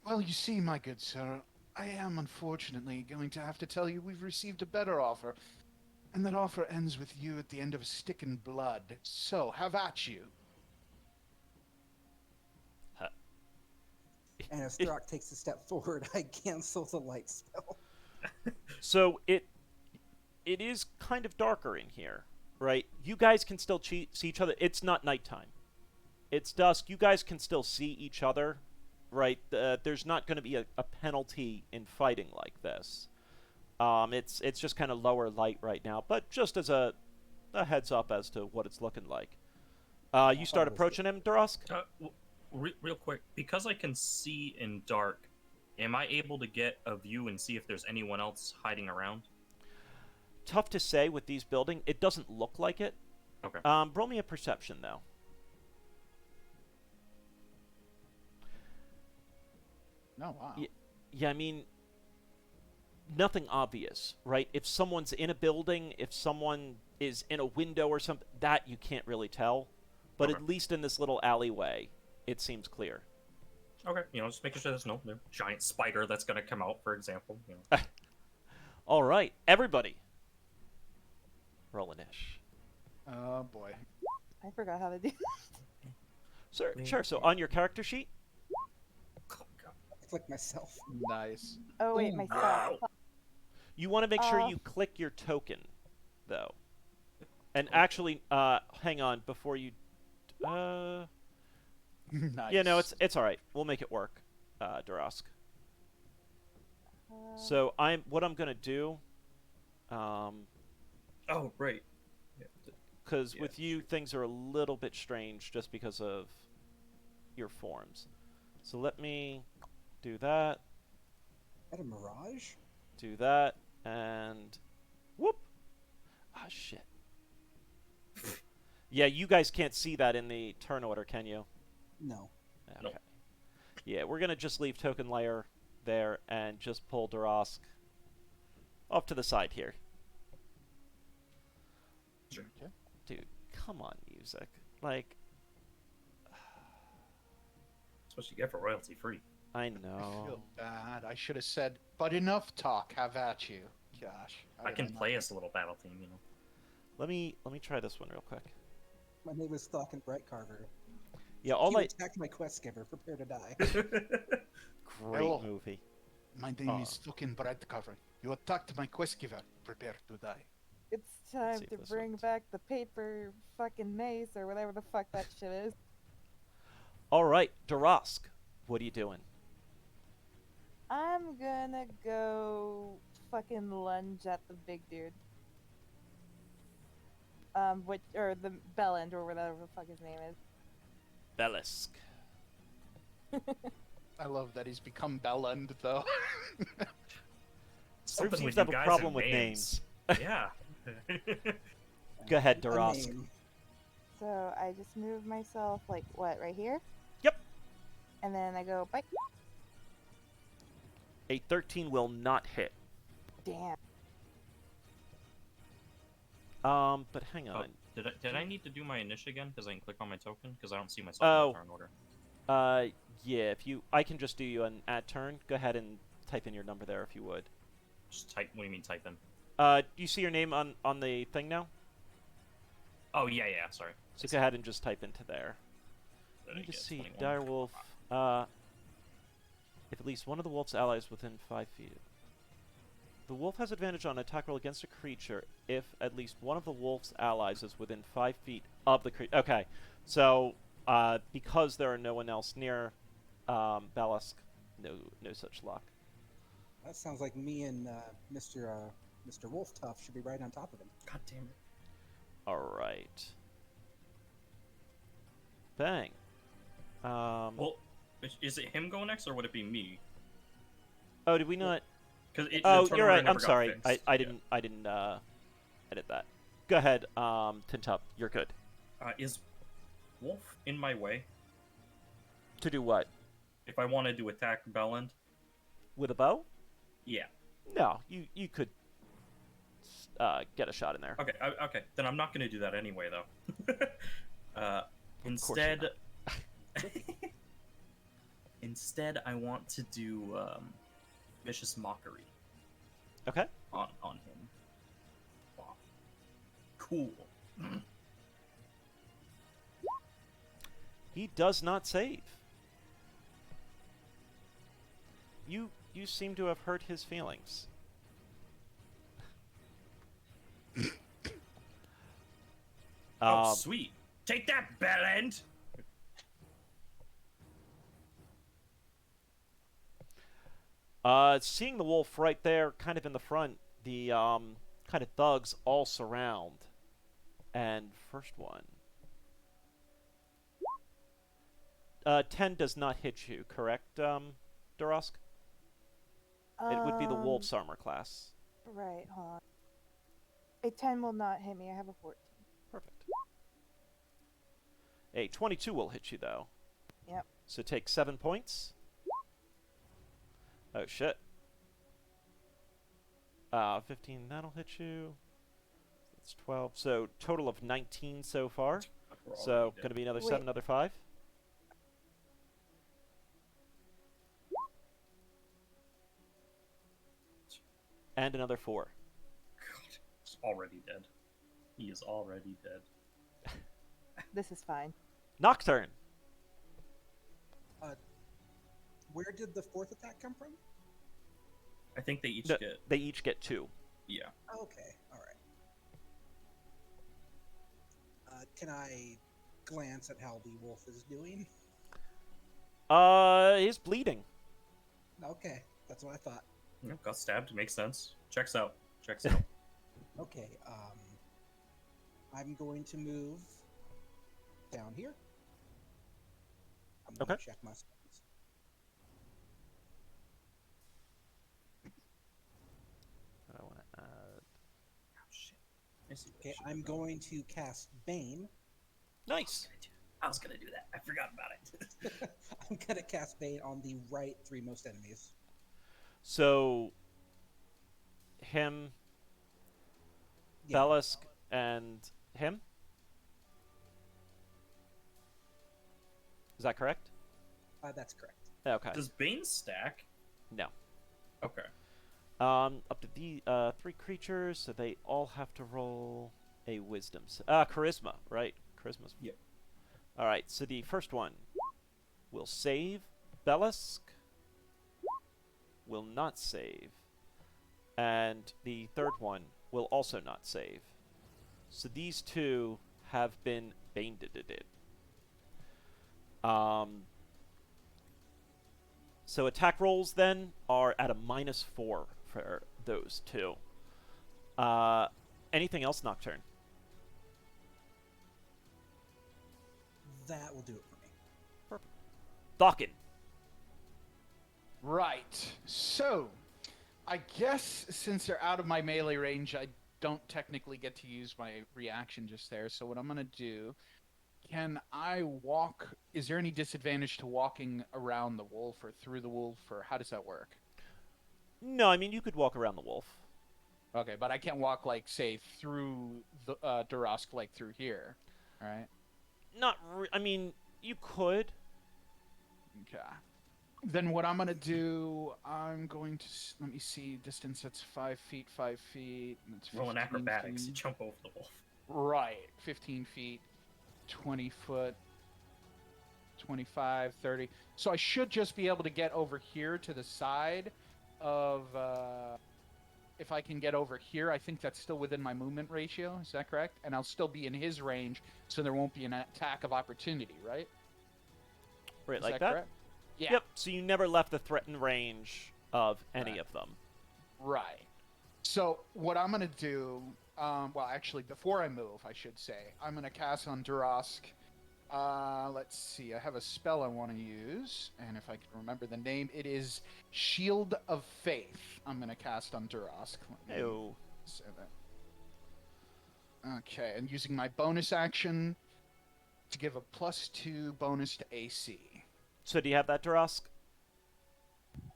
Well, you see, my good sir, I am unfortunately going to have to tell you we've received a better offer, and that offer ends with you at the end of a stick and blood. So, have at you. And as Throck takes a step forward, I cancel the light spell. So it is kind of darker in here, right? You guys can still see each other. It's not nighttime. It's dusk. You guys can still see each other, right? There's not going to be a penalty in fighting like this. It's just kind of lower light right now, but just as a heads up as to what it's looking like. You start approaching him, Durusk? Real quick, because I can see in dark, am I able to get a view and see if there's anyone else hiding around? Tough to say with these buildings. It doesn't look like it. Okay. Roll me a perception, though. No, wow. Yeah, I mean, nothing obvious, right? If someone's in a building, if someone is in a window or something, that you can't really tell. But Okay. at least in this little alleyway, it seems clear. Okay, just making sure there's no giant spider that's gonna come out, for example. All right, everybody. Roll an ish. Oh, boy. I forgot how to do. Sure. So on your character sheet, Oh, God. I click myself. Nice. Oh wait, Ooh. my Ow. son. you want to make sure you click your token, though. And actually, hang on before you. Nice. Yeah, no, it's all right. We'll make it work, Durusk. So what I'm gonna do, Oh, right. because Yeah, with you things are a little bit strange just because of your forms. So let me do that, Is that a mirage? do that, and whoop! Ah, shit. Yeah, you guys can't see that in the turn order, can you? No. Okay. Nope. Yeah, we're gonna just leave token layer there and just pull Durusk. off to the side here. Sure. Okay. Dude, come on, music. Like, That's what you get for royalty free. I I know. feel bad. I should have said, but enough talk. Have at you. Gosh. how I did can not- play as a little battle team, you know. Let me try this one real quick. My name is Thok and Bright Carver. Yeah, all You I attacked my quest giver. Prepare to die. great Hello. movie. My name Aw. is fucking Bright Cover. You attacked my quest giver. Prepare to die. It's time see if to this bring works. back the paper fucking mace or whatever the fuck that shit is. All right, Darask, what are you doing? I'm gonna go fucking lunge at the big dude. Which or the Bellend or whatever the fuck his name is. Bellisk. I love that he's become Bellend, though. Group Something seems with to have you a guys problem and with names. Yeah. Go ahead, A Darask. name. So I just move myself like what, right here? Yep. And then I go bite. A 13 will not hit. Damn. But hang Oh, on. did I need to do my initiative again? Because I can click on my token? Because I don't see myself in Oh. the turn order. Yeah, I can just do you an at turn. Go ahead and type in your number there if you would. Just type. What do you mean type in? Do you see your name on the thing now? Oh yeah, sorry. So go ahead and just type into there. Did Let me I just get see. 21? Direwolf. If at least one of the wolf's allies within 5 feet. The wolf has advantage on attack roll against a creature if at least one of the wolf's allies is within 5 feet of the creature. Okay, so because there are no one else near Bellisk, no such luck. That sounds like me and Mr. Wolf Tough should be right on top of him. God damn it. All right. Bang. Well, is it him going next or would it be me? Oh, did we not? Because Oh, you're right. I'm sorry. I didn't edit that. Go ahead, Tintup. You're good. Is Wolf in my way To do what? if I wanted to attack Bellend? With a bow? Yeah. No, you could get a shot in there. Okay. Okay. Then I'm not going to do that anyway, though. course you're Instead, not. instead, I want to do vicious mockery Okay. on him. Wow. Cool. He does not save. You seem to have hurt his feelings. Oh, sweet. Take that, Bellend. Seeing the wolf right there, kind of in the front, the kind of thugs all surround. And first one. 10 does not hit you, correct, Darask? It would be the wolf's armor class. Right, hold on. A 10 will not hit me. I have a 14. Perfect. A 22 will hit you, though. Yep. So take 7 points. Oh, shit. 15, that'll hit you. That's 12. So total of 19 so far. We're So already going to dead. be another Wait. 7, another 5. And another 4. God, he's already dead. He is already dead. This is fine. Nocturne. Where did the fourth attack come from? I think they each No, get. they each get 2. Yeah. Okay, all right. Can I glance at how the wolf is doing? He's bleeding. Okay, that's what I thought. Yeah, got stabbed. Makes sense. Checks out. Checks out. Okay, I'm going to move down here. I'm going Okay. to check my spells. I want to add. Oh, shit. I see what I Okay, should I'm have done. going to cast Bane. Nice. I was gonna do that. I forgot about it. I'm going to cast Bane on the right 3 most enemies. So him, Yeah. Bellisk, and him. Is that correct? That's correct. Okay. Does Bane stack? No. Okay. Up to the 3 creatures, so they all have to roll a wisdom. Charisma, right? Charisma's. Yep. All right. So the first one will save. Bellisk will not save, and the third one will also not save. So these two have been banded. So attack rolls then are at a -4 for those two. Anything else, Nocturne? That will do it for me. Perfect. Dawkin. Right. So, I guess since they're out of my melee range, I don't technically get to use my reaction just there. So what I'm going to do, can I walk? Is there any disadvantage to walking around the wolf or through the wolf, or how does that work? No, I mean, you could walk around the wolf. Okay, but I can't walk, like, say, through the Durask, like, through here, right? I mean, you could. Okay. Then what I'm going to do, I'm going to, let me see, distance, that's 5 feet, 5 feet. That's Rolling 15 acrobatics, you feet. jump over the wolf. Right, 15 feet, 20 foot, 25, 30. So I should just be able to get over here to the side of, if I can get over here, I think that's still within my movement ratio. Is that correct? And I'll still be in his range, so there won't be an attack of opportunity, right? Right, Is like that correct? Yeah. Yep, so you never left the threatened range of any Right. of them. Right. So what I'm going to do, well, actually, before I move, I should say, I'm going to cast on Durask. Let's see, I have a spell I want to use, and if I can remember the name, it is Shield of Faith. I'm going to cast on Durask. Let me Ew. say that. Okay, and using my bonus action to give a +2 bonus to AC. So do you have that, Durask?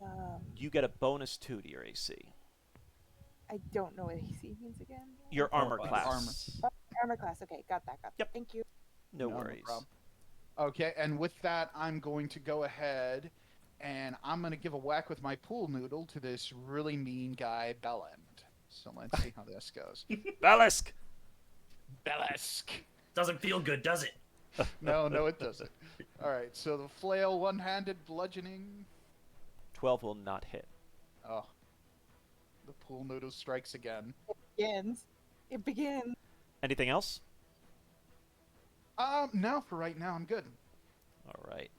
Um, You get a -2 to your AC. I don't know what AC means again. Your armor Armor class. Armor class. Okay, got that. Yep. Thank you. No No worries. problem. Okay, and with that, I'm going to go ahead and I'm going to give a whack with my pool noodle to this really mean guy, Bellend. So let's see how this goes. Bellisk! Bellisk! Doesn't feel good, does it? No, it doesn't. All right, so the flail, one-handed bludgeoning. 12 will not hit. Oh, the pool noodle strikes again. Begins. It begins. Anything else? No, for right now, I'm good. All right.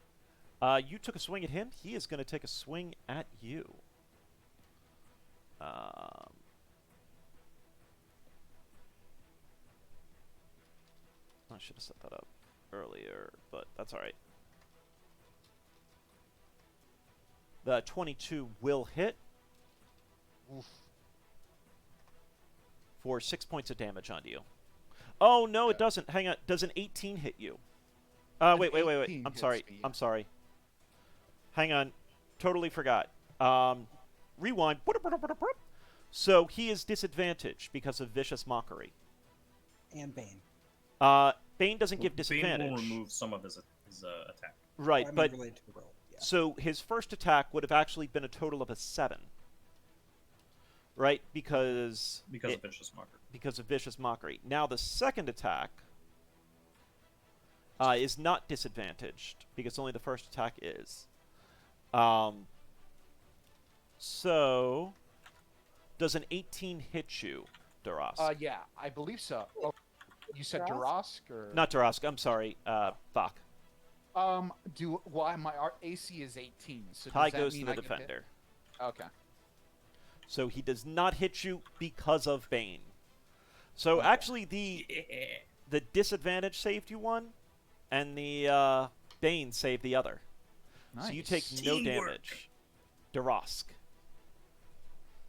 You took a swing at him. He is going to take a swing at you. I should have set that up earlier, but that's all right. The 22 will hit Oof. for 6 points of damage on you. Oh, no, it Okay. doesn't. Hang on. Does an 18 hit you? Wait. 18 I'm hits sorry. me, yeah. I'm sorry. Hang on. Totally forgot. Rewind. So he is disadvantaged because of Vicious Mockery. And Bane. Bane doesn't give Bane disadvantage. will remove some of his attack. Right, I mean, but related to the roll. Yeah. so his first attack would have actually been a total of a 7. Right? Because Because of Vicious Mockery. because of Vicious Mockery. Now the second attack is not disadvantaged because only the first attack is. So does an 18 hit you, Durask? Yeah, I believe so. Oh, you said Durask? Durask or Not Durask. I'm sorry. Thok. my AC is 18. So Tie does that goes to mean the I can hit? defender. Okay. So he does not hit you because of Bane. So Okay. actually, the disadvantage saved you one, and the Bane saved the other. Nice. So you take no Teamwork. damage. Durask.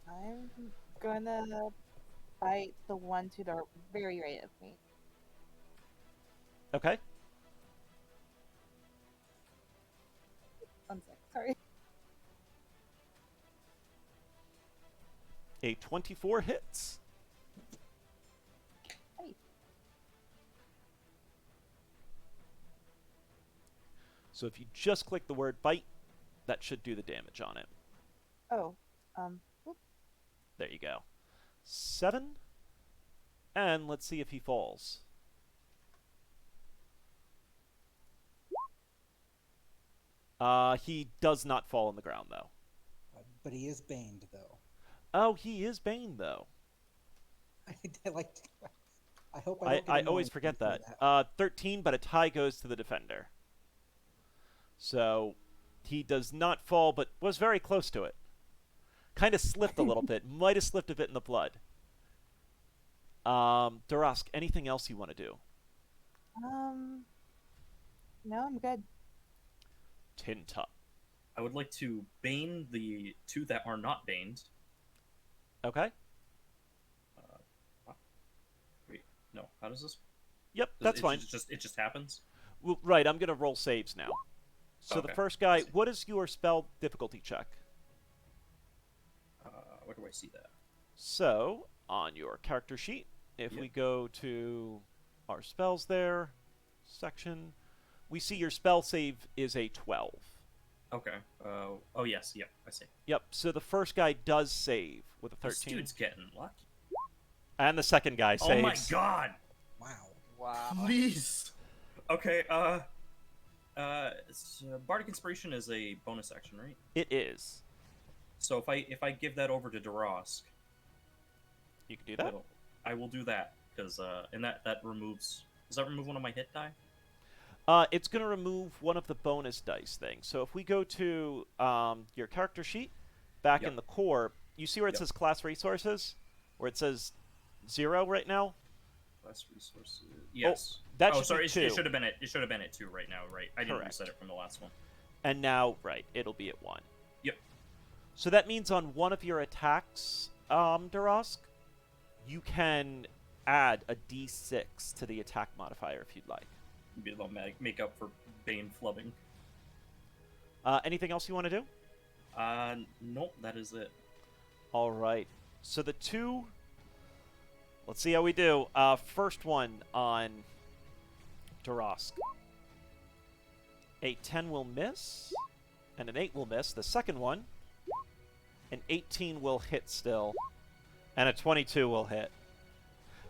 I'm gonna bite the one to the very right of me. Okay. One sec. Sorry. A 24 hits. Hey. So if you just click the word bite, that should do the damage on it. Oh, whoop. There you go. 7. And let's see if he falls. He does not fall on the ground, though. But he is baned, though. Oh, he is Bane, though. I hope I don't get I annoyed always forget before that. 13, but a tie goes to the defender. So he does not fall, but was very close to it. Kind of slipped a little bit. Might have slipped a bit in the blood. Darask, anything else you want to do? No, I'm good. Tintup. I would like to bane the two that are not baned. Okay. Wait, no. How does this? Yep, that's fine. It just happens. Well, right, I'm going to roll saves now. So the Okay. first guy, what is your spell difficulty check? Where do I see that? So, on your character sheet, if Yep. we go to our spells there, section, we see your spell save is a 12. Okay. Oh yes. Yep. I see. Yep, so the first guy does save with a This 13. dude's getting lucky. And the second guy saves. Oh my god! Wow. Wow. Please. Okay. Bardic Inspiration is a bonus action, right? It is. So if I give that over to Darask, You can do that. I will do that because and that removes. Does that remove one of my hit die? It's going to remove one of the bonus dice things. So if we go to your character sheet, back Yep. in the core, you see where it Yep. says class resources? Where it says 0 right now? Class resources. Yes. that oh, should sorry. be It 2. should have been it should have been at 2 right now, right? I didn't Correct. reset it from the last one. And now, right, it'll be at 1. Yep. So that means on one of your attacks, Darask, you can add a d6 to the attack modifier if you'd like. Maybe they'll make up for Bane flubbing. Anything else you want to do? Nope. That is it. All right. So the two. Let's see how we do. First one on Darask. A 10 will miss, and an 8 will miss. The second one, an 18 will hit still, and a 22 will hit.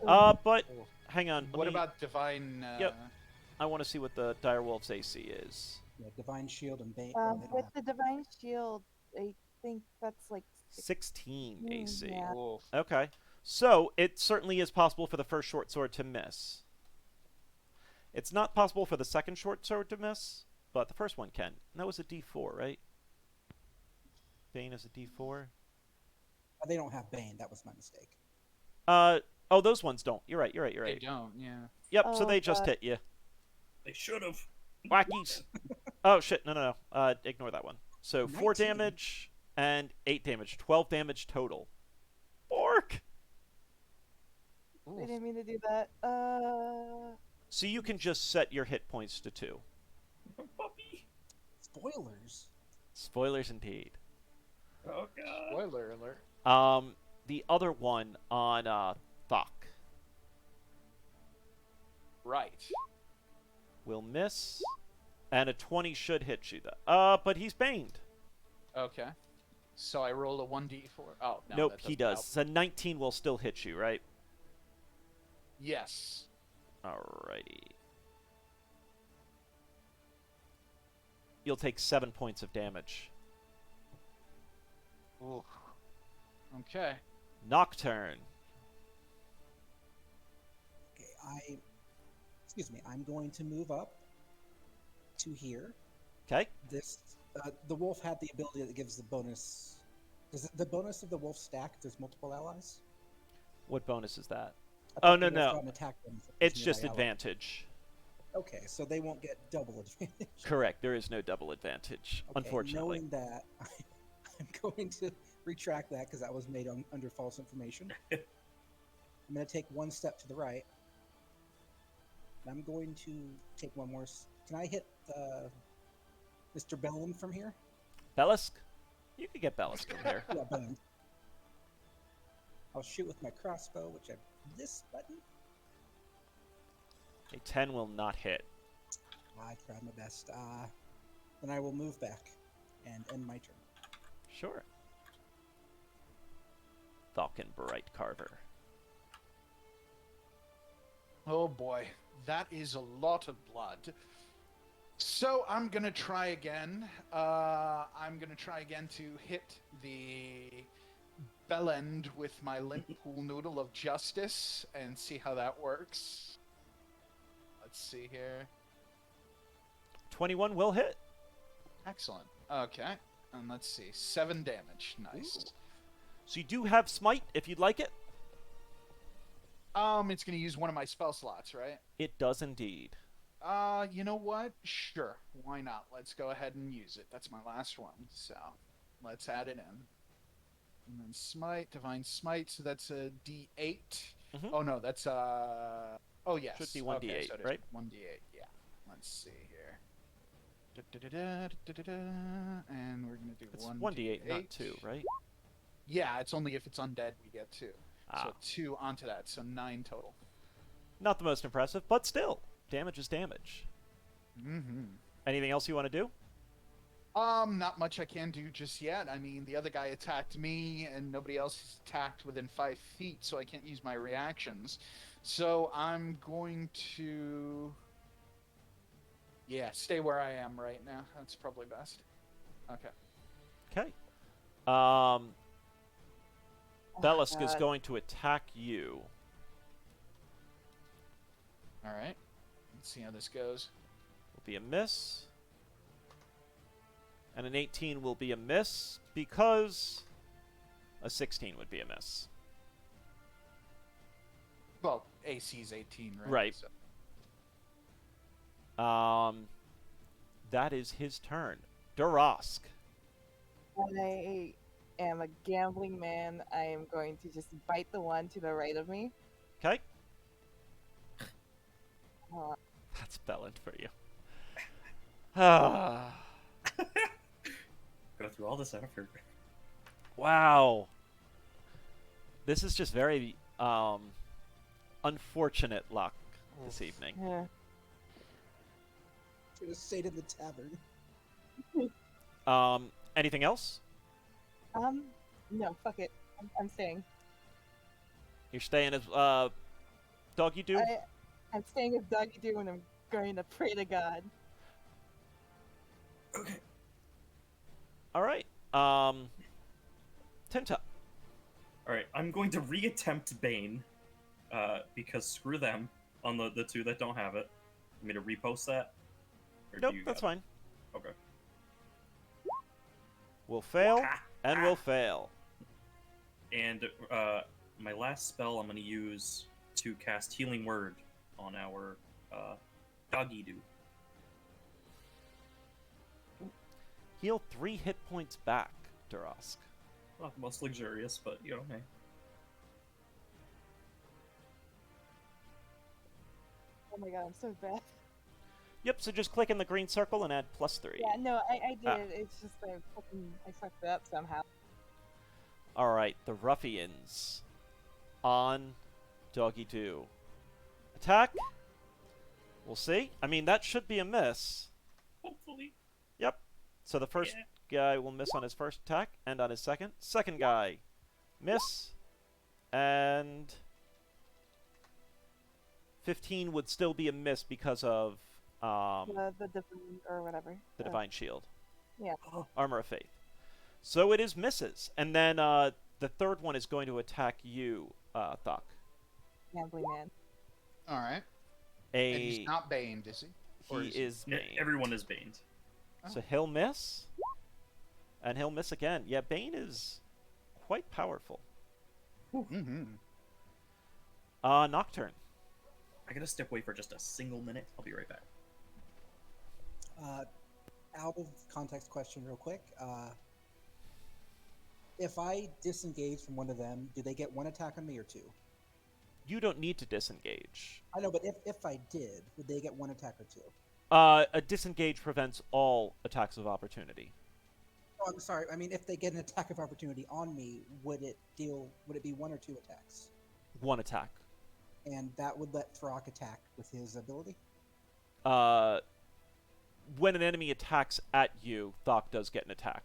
But Ooh. hang on. What about divine? Yep. I want to see what the Direwolf's AC is. Yeah, Divine Shield and Bane. With the Divine Shield, I think that's like 16 AC. Yeah. Wolf. Okay. So, it certainly is possible for the first short sword to miss. It's not possible for the second short sword to miss, but the first one can. And that was a D4, right? Bane is a D4. They don't have Bane. That was my mistake. Oh, those ones don't. You're right. They don't. Yeah. Yep, so Oh, they just God. hit you. They should have. Wackies. Oh, shit. No. Ignore that one. So, 4 19. damage and 8 damage. 12 damage total. Orc! I didn't mean to do that. So you can just set your hit points to 2. Puppy. Spoilers. Spoilers indeed. Oh god. Spoiler alert. The other one on Thok Right. will miss, and a 20 should hit you though. But he's baned. Okay. So I roll a 1d4. Oh no. Nope, that he doesn't does. So 19 will still hit you, right? help. Yes. Alrighty. You'll take 7 points of damage. Ooh. Okay. Nocturne. Okay, excuse me. I'm going to move up to here. Okay. This the wolf had the ability that gives the bonus. Does the bonus of the wolf stack if there's multiple allies? What bonus is that? I Oh, thought no, the wolf no. got an attack bonus if It's there's just nearby ally. advantage. Okay, so they won't get double advantage. Correct. There is no double advantage, Okay, unfortunately. Knowing that, I'm going to retract that because that was made under false information. I'm going to take one step to the right. And I'm going to take one more. Can I hit Mr. Bellum from here? Bellisk? You could get Bellisk from here. Yeah, Bellum. I'll shoot with my crossbow, which I have this button. A 10 will not hit. I tried my best. Then I will move back and end my turn. Sure. Falcon Bright Carver. Oh boy, that is a lot of blood. So I'm gonna try again. I'm gonna try again to hit the bell end with my limp pool noodle of justice and see how that works. Let's see here. 21 will hit. Excellent. Okay, and let's see, 7 damage. Nice. Ooh. So you do have Smite, if you'd like it. It's gonna use one of my spell slots, right? It does indeed. You know what? Sure. Why not? Let's go ahead and use it. That's my last one, so let's add it in. And then Smite, Divine Smite, so that's a D8. Mhm. Oh no, that's oh yes. Should be 1d8, okay, so it is right? 1d8, yeah. Let's see here. And we're gonna do It's 1d8. 1d8, not 2, right? Yeah, it's only if it's undead we get 2. Ah. So 2 onto that, so 9 total. Not the most impressive, but still. Damage is damage. Mm-hmm. Anything else you want to do? Not much I can do just yet. I mean, the other guy attacked me, and nobody else is attacked within 5 feet, so I can't use my reactions. So I'm going to... Yeah, stay where I am right now. That's probably best. Okay. Okay. Bellisk is God. going to attack you. Alright. Let's see how this goes. Will be a miss. And an 18 will be a miss because a 16 would be a miss. Well, AC's 18, right? Right. So... That is his turn. Durask. I am a gambling man. I am going to just bite the one to the right of me. Okay. Uh, That's Belland for you. Ah. Go through all this effort. Wow. This is just very unfortunate luck this evening. yeah. Should have stayed in the tavern. Anything else? No, fuck it. I'm staying. You're staying as Doggy Do? I'm staying with Doggy Doo and I'm going to pray to God. Okay. All right. Tinta. Alright, I'm going to reattempt Bane, because screw them on the 2 that don't have it. Want me to repost that? Or do Nope, you that's got fine. it? Okay. We'll fail, and we'll fail. And my last spell I'm going to use to cast Healing Word on our Doggy Doo. Heal 3 hit points back, Durask. Not the most luxurious, but you know, hey. Oh my god, I'm so bad. Yep, so just click in the green circle and add +3. Yeah, no, I did. Ah. It's just I fucked it up somehow. All right, the ruffians on Doggy Doo. Attack. We'll see. I mean, that should be a miss. Hopefully. Yep. So the first guy will miss on his first attack and on his second. Second guy, miss. And 15 would still be a miss because of The divine or whatever. the Divine Shield. Yeah. Armor of Faith. So it is misses. And then the third one is going to attack you, Thok. Gambling man. Alright. And he's not baned, is he? Or He is Yeah, Bane. everyone is Baned. So he'll miss. And he'll miss again. Yeah, Bane is quite powerful. Mm-hmm. Nocturne. I gotta step away for just a single minute. I'll be right back. Out of context question real quick. If I disengage from one of them, do they get 1 attack on me or 2? You don't need to disengage. I know, but if I did, would they get 1 attack or 2? A disengage prevents all attacks of opportunity. Oh, I'm sorry. I mean, if they get an attack of opportunity on me, would it be 1 or 2 attacks? 1 attack. And that would let Throck attack with his ability? When an enemy attacks at you, Thok does get an attack.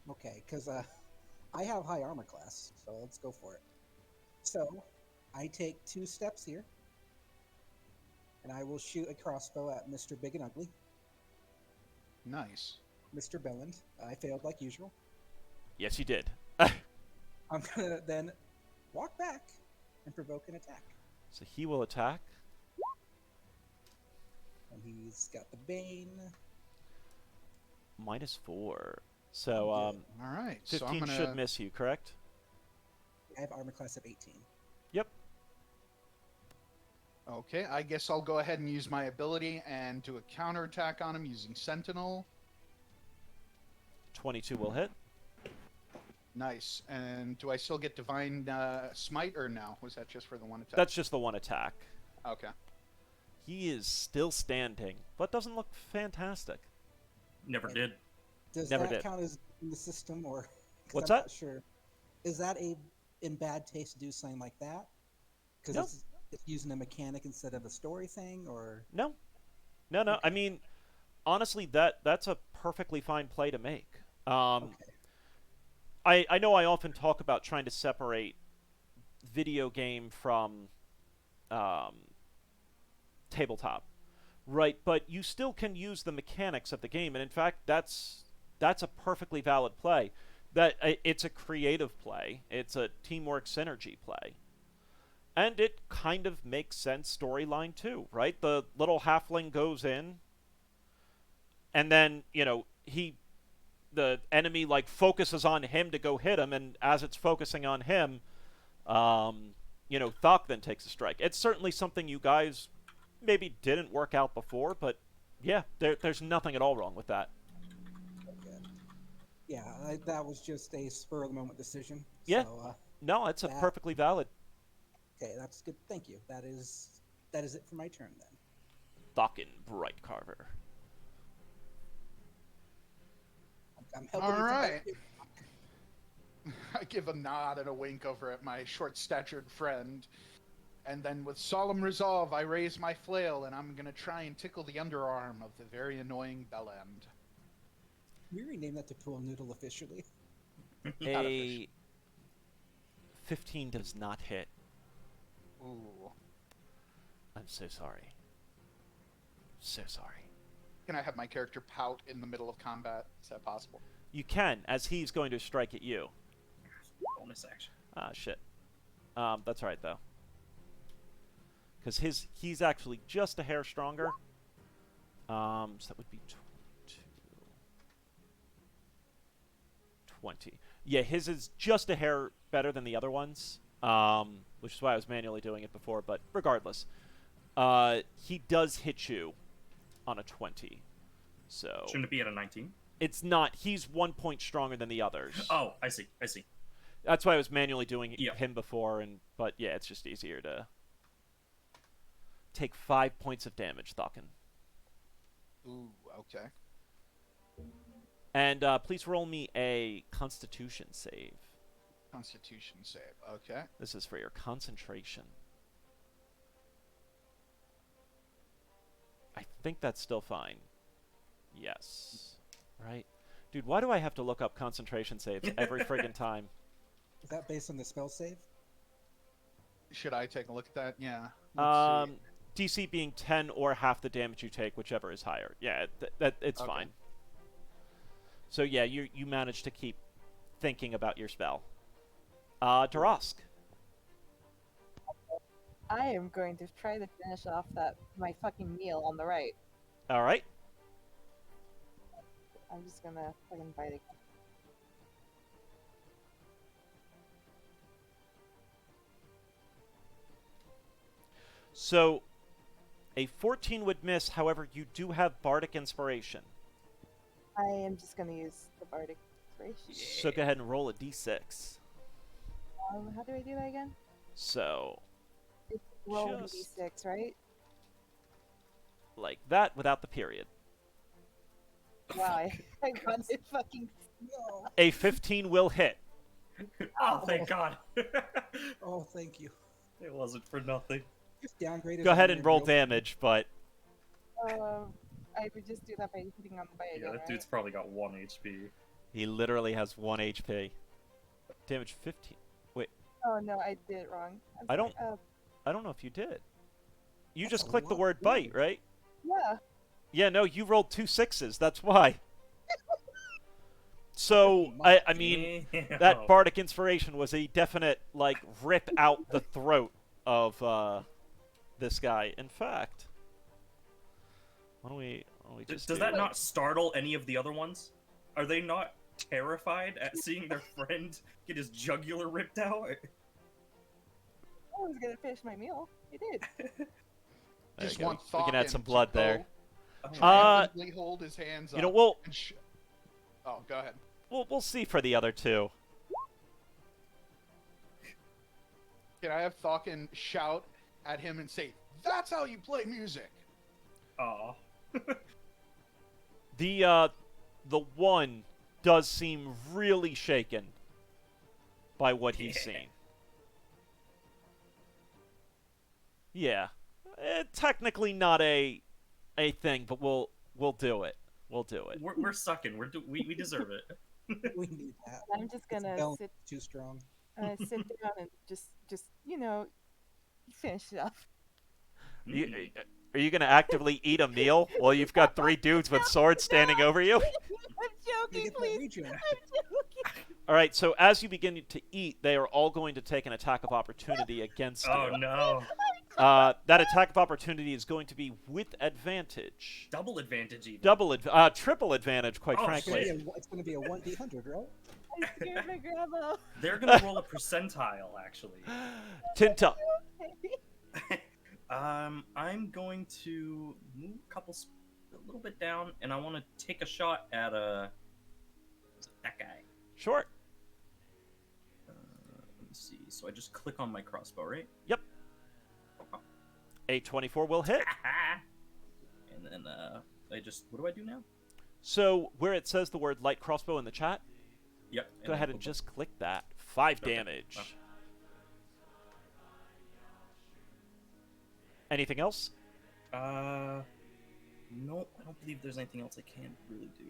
Okay, because I have high armor class, so let's go for it. So, I take 2 steps here, and I will shoot a crossbow at Mr. Big and Ugly. Nice. Mr. Belland. I failed like usual. Yes, you did. I'm gonna then walk back and provoke an attack. So he will attack. And he's got the Bane. -4. So, Good. All right. 15 so I'm gonna... should miss you, correct? I have armor class of 18. Yep. Okay, I guess I'll go ahead and use my ability and do a counterattack on him using Sentinel. 22 will hit. Nice. And do I still get Divine Smite or no? Was that just for the 1 attack? That's just the 1 attack. Okay. He is still standing, but doesn't look fantastic. Never did. Does Never that did. count as in the system, or 'cause What's I'm that? Not sure. Is that in bad taste to do something like that? Because No. it's using a mechanic instead of a story thing, or No. No. Okay. I mean, honestly, that's a perfectly fine play to make. okay. I know I often talk about trying to separate video game from tabletop, right? But you still can use the mechanics of the game, and in fact, that's a perfectly valid play. It's a creative play. It's a teamwork synergy play. And it kind of makes sense storyline too, right? The little halfling goes in, and then, the enemy like focuses on him to go hit him, and as it's focusing on him, Thok then takes a strike. It's certainly something you guys maybe didn't work out before, but yeah, there's nothing at all wrong with that. Okay. Yeah, that was just a spur of the moment decision. Yeah. So, No, it's a That- perfectly valid. okay, that's good. Thank you. That is it for my turn then. Thokin Bright Carver. I'm helping All you. right. I give a nod and a wink over at my short-statured friend. And then with solemn resolve, I raise my flail, and I'm going to try and tickle the underarm of the very annoying Bellend. Can we rename that to Pool Noodle officially? Not A 15 does not hit. Ooh. I'm so sorry. So sorry. Can I have my character pout in the middle of combat? Is that possible? You can, as he's going to strike at you. Bonus action. Ah, shit. That's right, though. Because he's actually just a hair stronger. So that would be 20. Yeah, his is just a hair better than the other ones, which is why I was manually doing it before, but regardless. He does hit you on a 20. So Shouldn't it be at a 19? it's not. He's 1 point stronger than the others. Oh, I see. That's why I was manually doing Yeah. him before, but yeah, it's just easier to take 5 points of damage, Thokin. Ooh, okay. And please roll me a Constitution save. Constitution save. Okay. This is for your concentration. I think that's still fine. Yes. Right? Dude, why do I have to look up concentration saves every friggin' time? Is that based on the spell save? Should I take a look at that? Yeah. Let's see. DC being 10 or half the damage you take, whichever is higher. Yeah, it's Okay. fine. So yeah, you managed to keep thinking about your spell. Darask. I am going to try to finish off my fucking meal on the right. All right. I'm just gonna fucking bite it. So, a 14 would miss. However, you do have Bardic Inspiration. I am just gonna use the bardic inspiration. So go ahead and roll a d6. How do I do that again? So, It's roll Just- d6, right? like that without the period. Wow, I got it fucking No. A 15 will hit. Oh, thank God. Oh, thank you. It wasn't for nothing. Just downgraded. Go ahead from and roll real- damage, but I would just do that by hitting on the bite Yeah, again, that right? dude's probably got 1 HP. he literally has 1 HP. Damage 15. Wait, Oh no, I did it wrong. I'm I sorry. don't- I don't know if you did. You That's just a clicked the lot word of bite, damage. right? Yeah. Yeah, no, you rolled 2 6s. That's why. So, I mean, Damn. that bardic inspiration was a definite, like, rip out the throat of this guy. In fact, why don't we just Does do that not startle any of the other ones? Are they not terrified at seeing their friend get his jugular ripped out? I was gonna finish my meal. I did. There Just you go. want We can add Thawkin some to blood there. go Oh, triumphantly hold his hands You know, up and oh, go ahead. we'll see for the other two. Can I have Thawkin shout at him and say, "That's how you play music"? Aw. The one does seem really shaken by what he's Yeah. seen. Yeah, technically not a thing, but we'll do it. We'll do it. We're sucking. We deserve it. We need that. I'm just Its gonna balance sit is too strong. sit down and just finish it off. You, are you gonna actively eat a meal while you've got 3 dudes with swords standing over you? I'm You joking, get that please. regen. I'm joking. All right. So as you begin to eat, they are all going to take an attack of opportunity against Oh you. no. That attack of opportunity is going to be with advantage. Double advantage even. Triple advantage, quite Oh, frankly. shit. It's gonna be a 1d100, right? I scared my grandma. They're gonna roll a percentile actually. Tinta. I'm going to move a little bit down, and I want to take a shot at that guy. Sure. Let me see. So I just click on my crossbow, right? Yep. A 24 will hit. And then what do I do now? So where it says the word light crossbow in the chat, Yep. go ahead and just click that. 5 Okay. damage. Oh. Anything else? No, I don't believe there's anything else I can really do.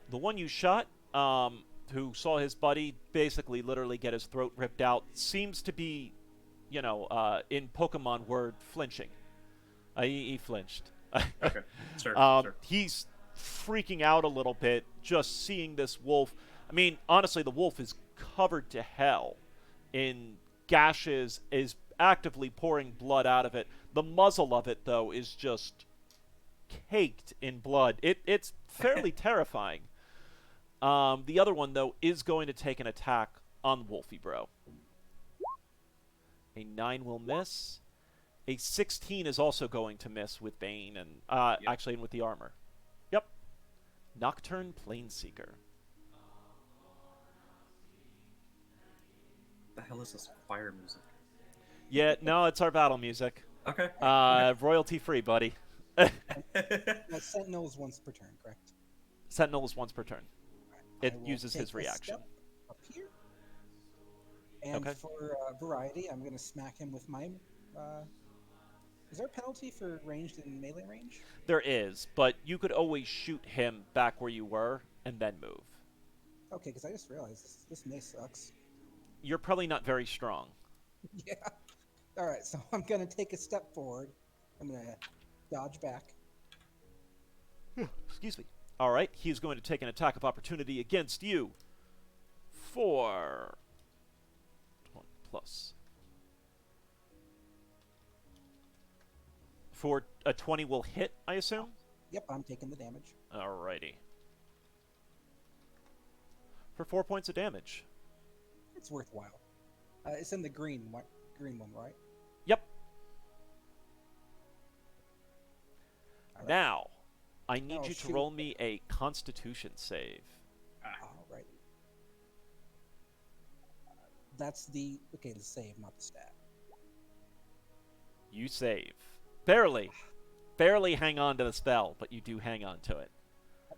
The one you shot, who saw his buddy basically literally get his throat ripped out, seems to be, in Pokemon word, flinching. He flinched. Okay, sure. He's freaking out a little bit just seeing this wolf. I mean, honestly, the wolf is covered to hell in gashes, is actively pouring blood out of it. The muzzle of it, though, is just caked in blood. It's fairly terrifying. The other one, though, is going to take an attack on Wolfie Bro. A 9 will miss. A 16 is also going to miss with Bane and actually and with the armor. Yep. Nocturne Planeseeker. The hell is this choir music? Yeah, no, it's our battle music. Okay. Royalty free, buddy. Sentinel is once per turn, correct? Sentinel is once per turn. It I will uses his take a reaction. step up here. And Okay. for variety, I'm going to smack him with my. Is there a penalty for ranged and melee range? There is, but you could always shoot him back where you were and then move. Okay, because I just realized this mace sucks. You're probably not very strong. Yeah. All right, so I'm going to take a step forward. I'm going to dodge back. Excuse me. All right, he's going to take an attack of opportunity against you for 20 plus. For a 20 will hit, I assume? Yep, I'm taking the damage. Alrighty. For 4 points of damage. It's worthwhile. It's in the green one, right? Yep. All right. Now, I need Oh, you to shoot. roll me a Constitution save. All right. That's the save, not the stat. You save. Barely. Barely hang on to the spell, but you do hang on to it.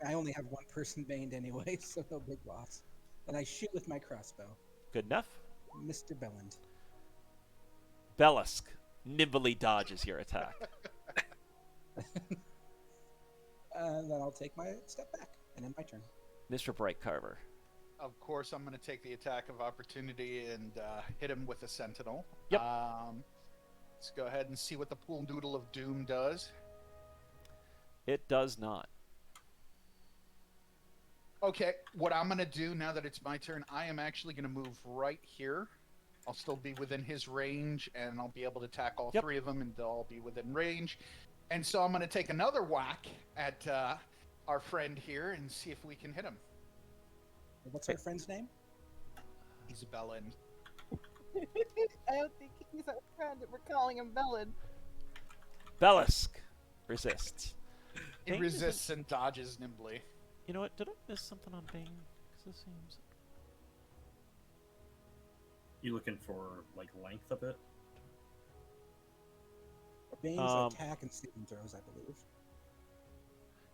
I only have one person baned anyway, so no big loss. And I shoot with my crossbow. Good enough. Mr. Belland. Bellusk nimbly dodges your attack. And then I'll take my step back and end my turn. Mr. Brightcarver. Of course, I'm going to take the attack of opportunity and hit him with a sentinel. Yep. Let's go ahead and see what the pool noodle of doom does. It does not. Okay, what I'm going to do now that it's my turn, I am actually going to move right here. I'll still be within his range, and I'll be able to attack all three of them, and they'll all be within range. And so I'm going to take another whack at our friend here and see if we can hit him. What's our friend's name? He's Belland. I don't think he's our friend. We're calling him Bellin. Bellusk resists. He Bane resists and dodges nimbly. You know what? Did I miss something on Bane? Because this seems... You looking for like length of it? Bane's attack and saving throws, I believe.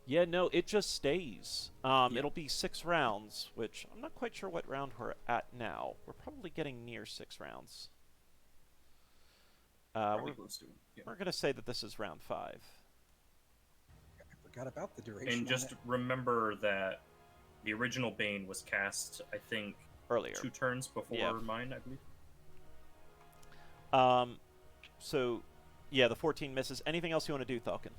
Yeah, no, it just stays. It'll be 6 rounds, which I'm not quite sure what round we're at now. We're probably getting near 6 rounds. Probably close to it. Yeah. We're going to say that this is round 5. I forgot about the duration. And just remember that the original Bane was cast, I think, Earlier. 2 turns before mine, I believe. So, yeah, the 14 misses. Anything else you want to do, Falcon?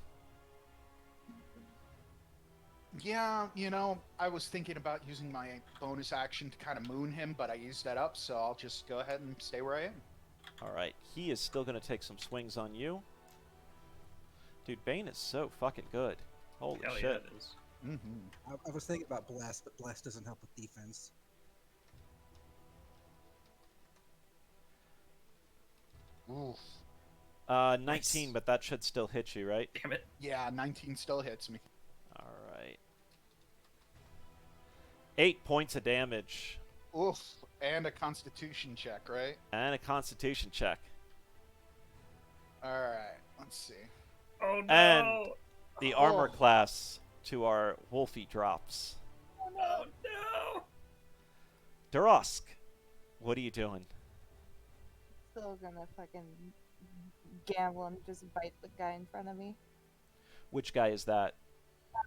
Yeah, you know, I was thinking about using my bonus action to kind of moon him, but I used that up, so I'll just go ahead and stay where I am. All right, he is still going to take some swings on you. Dude, Bane is so fucking good. Holy Hell shit. yeah, it is. Mm-hmm. I was thinking about Blast, but Blast doesn't help with defense. Oof. 19, Nice. but that should still hit you, right? Damn it. Yeah, 19 still hits me. All right. 8 points of damage. Oof. And a constitution check, right? And a constitution check. Alright, let's see. Oh no! And the armor Oh. class to our Wolfie drops. Oh no! Durosk, what are you doing? Still gonna fucking gamble and just bite the guy in front of me. Which guy is that?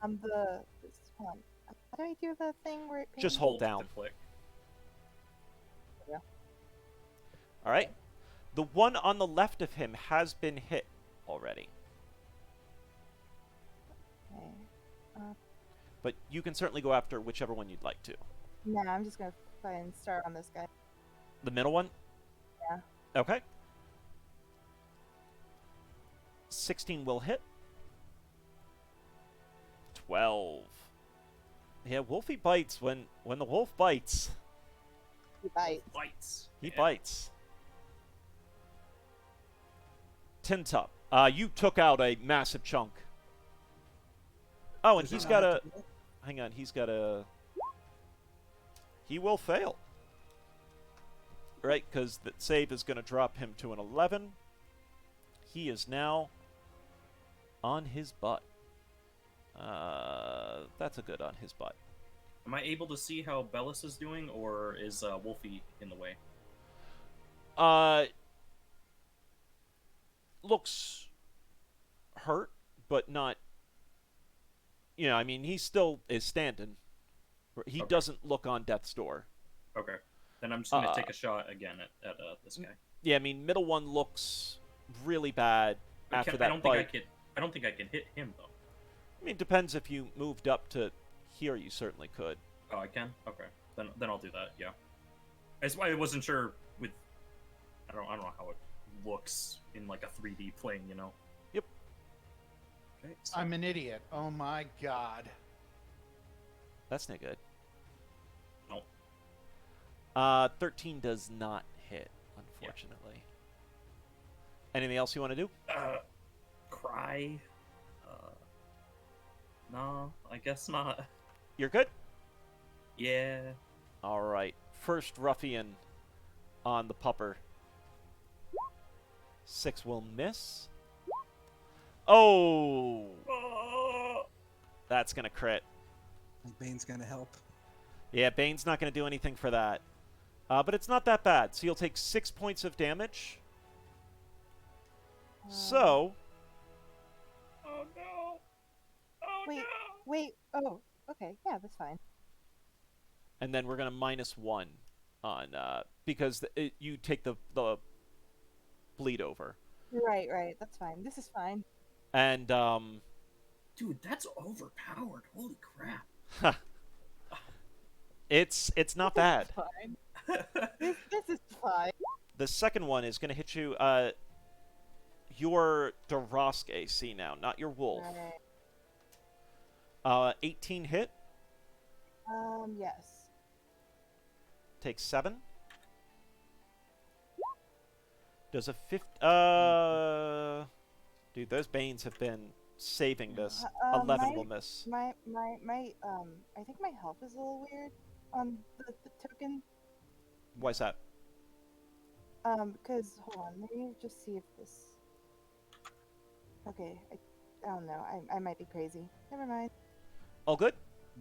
This one. How do I do the thing where it Just paints? hold down. to click. Yeah. All right. The one on the left of him has been hit already. Okay. But you can certainly go after whichever one you'd like to. No, I'm just gonna try and start on this guy. The middle one? Yeah. Okay. 16 will hit. 12. Yeah, Wolfie bites when the wolf bites. He bites. Bites. He Yeah. bites. Tintup, you took out a massive chunk. Oh, and Does he's it got not a... have to do Hang on, he's got a... He will fail. Right, because the save is going to drop him to an 11. He is now on his butt. That's a good on his butt. Am I able to see how Bellis is doing, or is Wolfie in the way? Looks hurt, but not... You know, I mean, he still is standing. He Okay. doesn't look on death's door. Okay. Then I'm just gonna take a shot again at this guy. Yeah, I mean, middle one looks really bad But after I that don't bite. think I don't think I can hit him though. I mean, depends if you moved up to here, you certainly could. Oh, I can. Okay. Then I'll do that. Yeah. That's why I wasn't sure with. I don't know how it looks in like a 3D plane. You know. Yep. Okay. So I'm an idiot. Oh my god. That's not good. No. 13 does not hit, unfortunately. Anything else you want to do? Cry. No, I guess not. You're good? Yeah. All right. First ruffian on the pupper. 6 will miss. Oh! Oh, That's going to crit. Like Bane's gonna help. Yeah, Bane's not going to do anything for that. But it's not that bad. So you'll take 6 points of damage. So, Oh no! Oh Wait, no! wait. Oh, okay. Yeah, that's fine. and then we're going to -1 on, because you take the bleed over. Right. That's fine. This is fine. And, Dude, that's overpowered. Holy crap. it's not bad. Fine. This is fine. The second one is going to hit you, your Dorosk AC now, not your wolf. Right. 18 hit, Yes. takes 7. Does a 50... Dude, those Banes have been saving this. 11 will miss. My, I think my health is a little weird on the token. Why's that? Because, hold on, let me just see if this... Okay, I don't know, I might be crazy. Never mind. All good?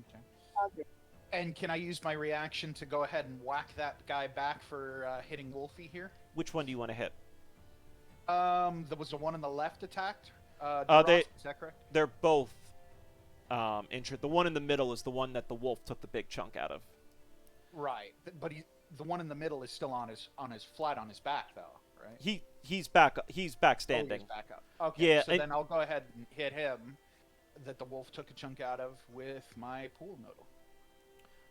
Okay. All good. And can I use my reaction to go ahead and whack that guy back for hitting Wolfie here? Which one do you want to hit? There was the one on the left attacked. They- Is that correct? They're both injured. The one in the middle is the one that the wolf took the big chunk out of. Right, but the one in the middle is still on his flat on his back though, right? He's back Oh, standing. he's back up. Okay, Yeah, so and- then I'll go ahead and hit him that the wolf took a chunk out of with my pool noodle.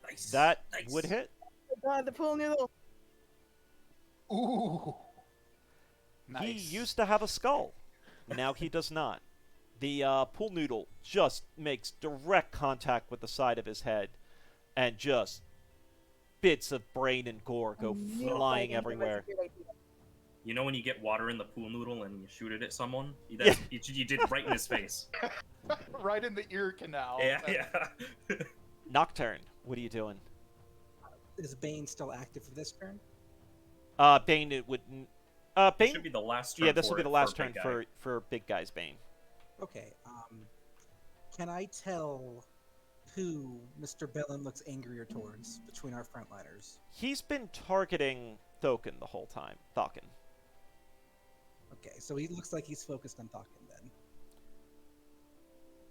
Nice. That nice. would hit. Oh god, the pool noodle! Ooh. Nice. He used to have a skull. Now he does not. The pool noodle just makes direct contact with the side of his head, and just bits of brain and gore go flying everywhere. You know when you get water in the pool noodle and you shoot it at someone? That's, you did right in his face. Right in the ear canal. Yeah. Nocturne, what are you doing? Is Bane still active for this turn? Bane, it would. It Bane. should be the last turn. Yeah, this will for be it the last for turn Big Guy. for Big Guy's Bane. Okay. Can I tell who Mr. Bellin looks angrier towards between our frontliners? He's been targeting Thokin the whole time. Thokin. Okay, so he looks like he's focused on Thokin then.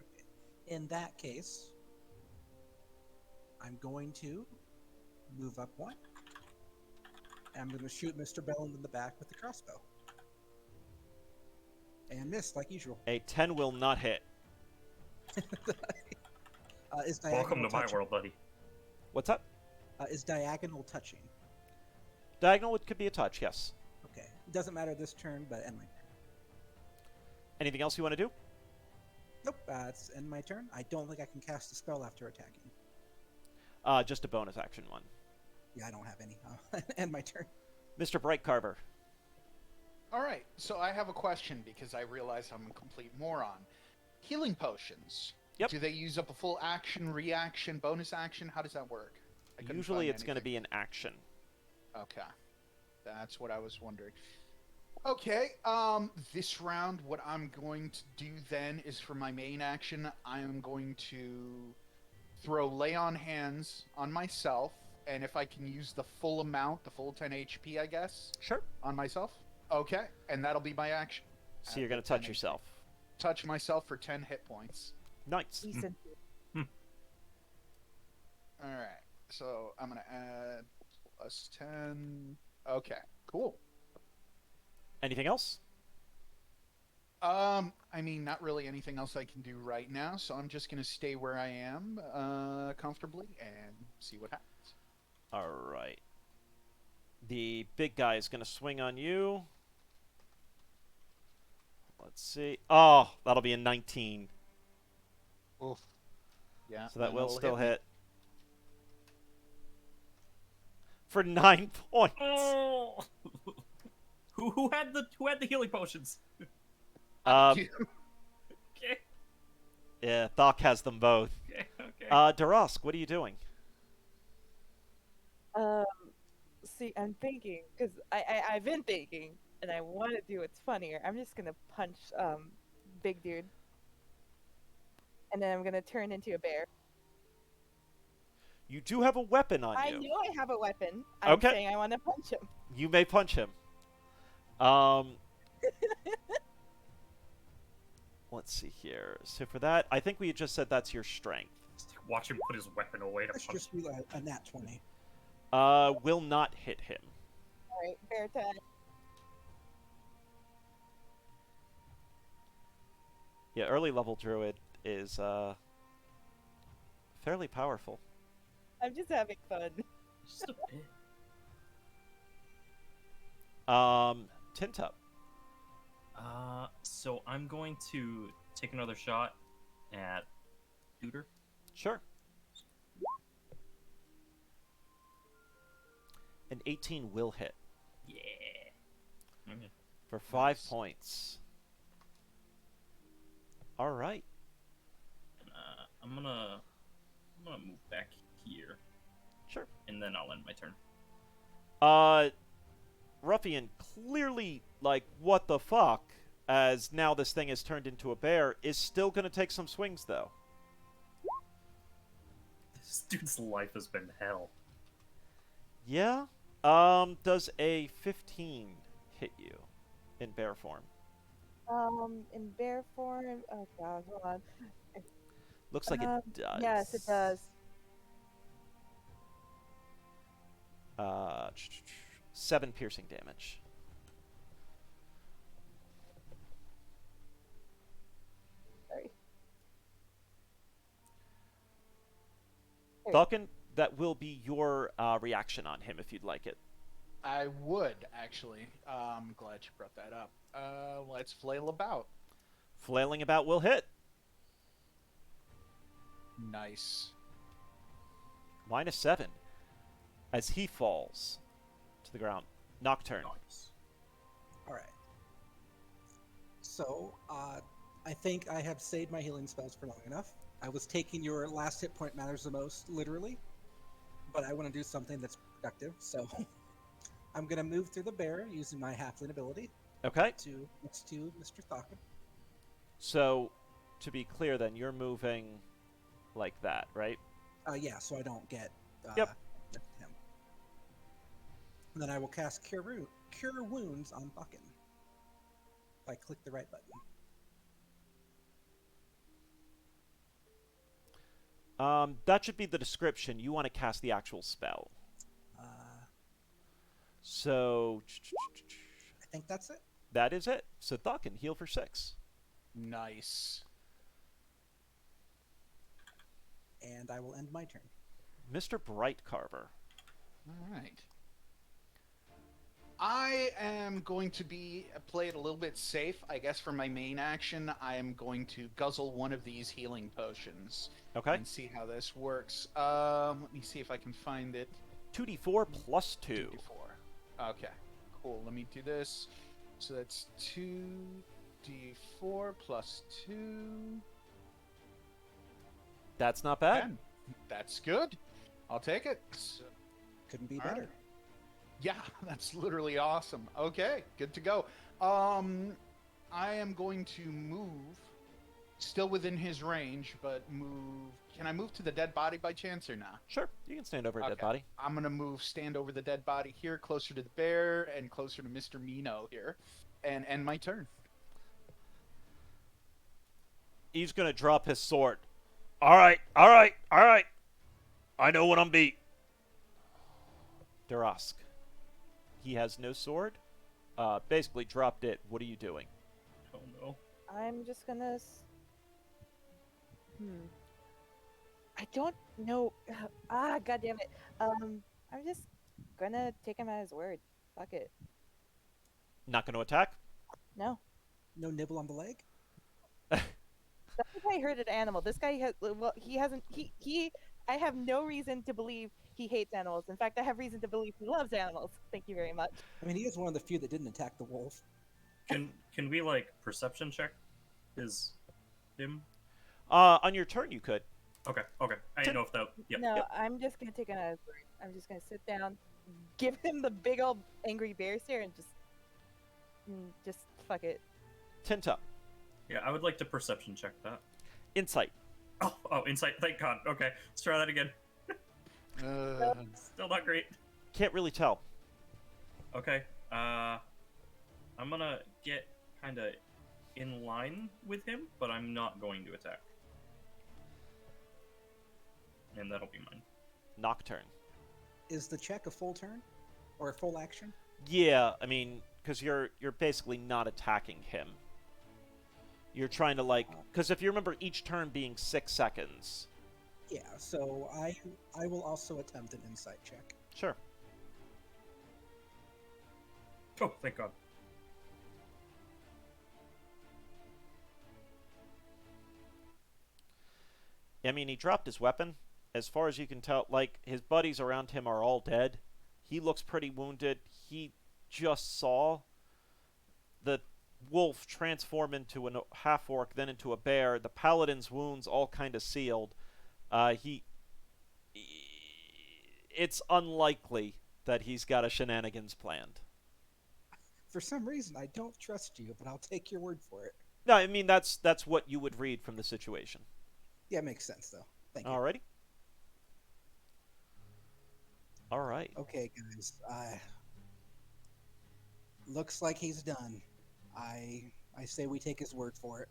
Okay. In that case, I'm going to move up 1. And I'm going to shoot Mr. Bellin in the back with the crossbow. And miss, like usual. A 10 will not hit. Is diagonal Welcome to my touching? world, buddy. What's up? Is diagonal touching? Diagonal could be a touch, yes. Okay. It doesn't matter this turn, but end my turn. Anything else you want to do? Nope, it's end my turn. I don't think I can cast a spell after attacking. Just a bonus action one. Yeah, I don't have any. End my turn. Mr. Brightcarver. All right, so I have a question because I realize I'm a complete moron. Healing potions. Yep. Do they use up a full action, reaction, bonus action? How does that work? I couldn't Usually find it's going to anything. be an action. Okay. That's what I was wondering. Okay, this round, what I'm going to do then is for my main action, I am going to throw Lay on Hands on myself, and if I can use the full amount, the full 10 HP, I guess, Sure. on myself. Okay, and that'll be my action. So you're going to touch yourself. Touch myself for 10 hit points. Nice. Decent. Alright, so I'm going to add plus 10. Okay, cool. Anything else? I mean, not really anything else I can do right now, so I'm just gonna stay where I am, comfortably, and see what happens. All right. The big guy is going to swing on you. Let's see. Oh, that'll be a 19. Oof. Yeah. So that then will it'll still me. hit. For 9 points. Oh! who had the healing potions? Okay. Okay. Yeah, Thok has them both. Okay. Dorosk, what are you doing? See, I'm thinking, because I've been thinking, and I want to do what's funnier. I'm just gonna punch, big dude. And then I'm gonna turn into a bear. You do have a weapon on I you. know I have a weapon. I'm Okay. saying I want to punch him. You may punch him. Let's see here. So for that, I think we had just said that's your strength. Watch him put his weapon away to Let's punch. just do a nat 20. Will not hit him. All right, bear tag. Yeah, early level druid is fairly powerful. I'm just having fun. Just a bit. Tintup. So I'm going to take another shot at Duder. Sure. An 18 will hit Yeah. Okay. for 5 Nice. points. All right. And, I'm gonna move back here, Sure. and then I'll end my turn. Ruffian, clearly, like, what the fuck, as now this thing has turned into a bear, is still going to take some swings, though. This dude's life has been hell. Yeah? Does a 15 hit you in bear form? In bear form. Oh god, hold on. Looks like it does. Yes, it does. 7 piercing damage. Sorry. Falcon, that will be your reaction on him if you'd like it. I would, actually. I'm glad you brought that up. Let's flail about. Flailing about will hit. Nice. -7 as he falls to the ground. Nocturne. Nice. All right. So, I think I have saved my healing spells for long enough. I was taking your last hit point matters the most, literally, but I want to do something that's productive. So, I'm gonna move through the bear using my halfling ability Okay. to next to Mr. Thaka. So, to be clear, then you're moving like that, right? Yeah, so I don't get Yep. him. And then I will cast Cure Wounds on Buckin. If I click the right button. That should be the description. You want to cast the actual spell. So, I think that's it. that is it. So, Thucken, heal for 6. Nice. And I will end my turn. Mr. Brightcarver. All right. I am going to play it a little bit safe. I guess for my main action, I am going to guzzle one of these healing potions Okay. and see how this works. Let me see if I can find it. 2d4 plus 2. 2d4. Okay, cool. Let me do this. So that's 2d4 plus 2. That's not bad. 10. That's good. I'll take it. So, Couldn't be all better. right. Yeah, that's literally awesome. Okay, good to go. I am going to move, still within his range, but move. Can I move to the dead body by chance or not? Sure, you can stand over a dead Okay. body. I'm gonna stand over the dead body here, closer to the bear and closer to Mr. Mino here, and end my turn. He's going to drop his sword. All right. I know what I'm beat. Darask. He has no sword. Basically dropped it. What are you doing? Oh no. I'm just gonna. I don't know. God damn it. I'm just gonna take him at his word. Fuck it. Not going to attack? No. No nibble on the leg? That guy hurt an animal. This guy has. Well, he hasn't. I have no reason to believe he hates animals. In fact, I have reason to believe he loves animals. Thank you very much. I mean, he is one of the few that didn't attack the wolf. Can we like perception check him? On your turn, you could. Okay. I didn't know if that. Yep. No, Yep. I'm just gonna take him at his word. I'm just gonna sit down, give him the big old angry bear stare, and just fuck it. Tintup. Yeah, I would like to perception check that. Insight. Oh, insight. Thank God. Okay, let's try that again. Still not great. Can't really tell. Okay. I'm gonna get kind of in line with him, but I'm not going to attack. And that'll be mine. Nocturne. Is the check a full turn? Or a full action? Yeah, I mean, because you're basically not attacking him. You're trying to because if you remember each turn being 6 seconds. Yeah, so I will also attempt an insight check. Sure. Oh, thank God. I mean, he dropped his weapon. As far as you can tell, his buddies around him are all dead. He looks pretty wounded. He just saw the wolf transform into a half-orc, then into a bear. The paladin's wounds all kind of sealed. It's unlikely that he's got a shenanigans planned. For some reason, I don't trust you, but I'll take your word for it. No, I mean, that's what you would read from the situation. Yeah, makes sense, though. Thank you. Alrighty. Alright. Okay, guys. Looks like he's done. I say we take his word for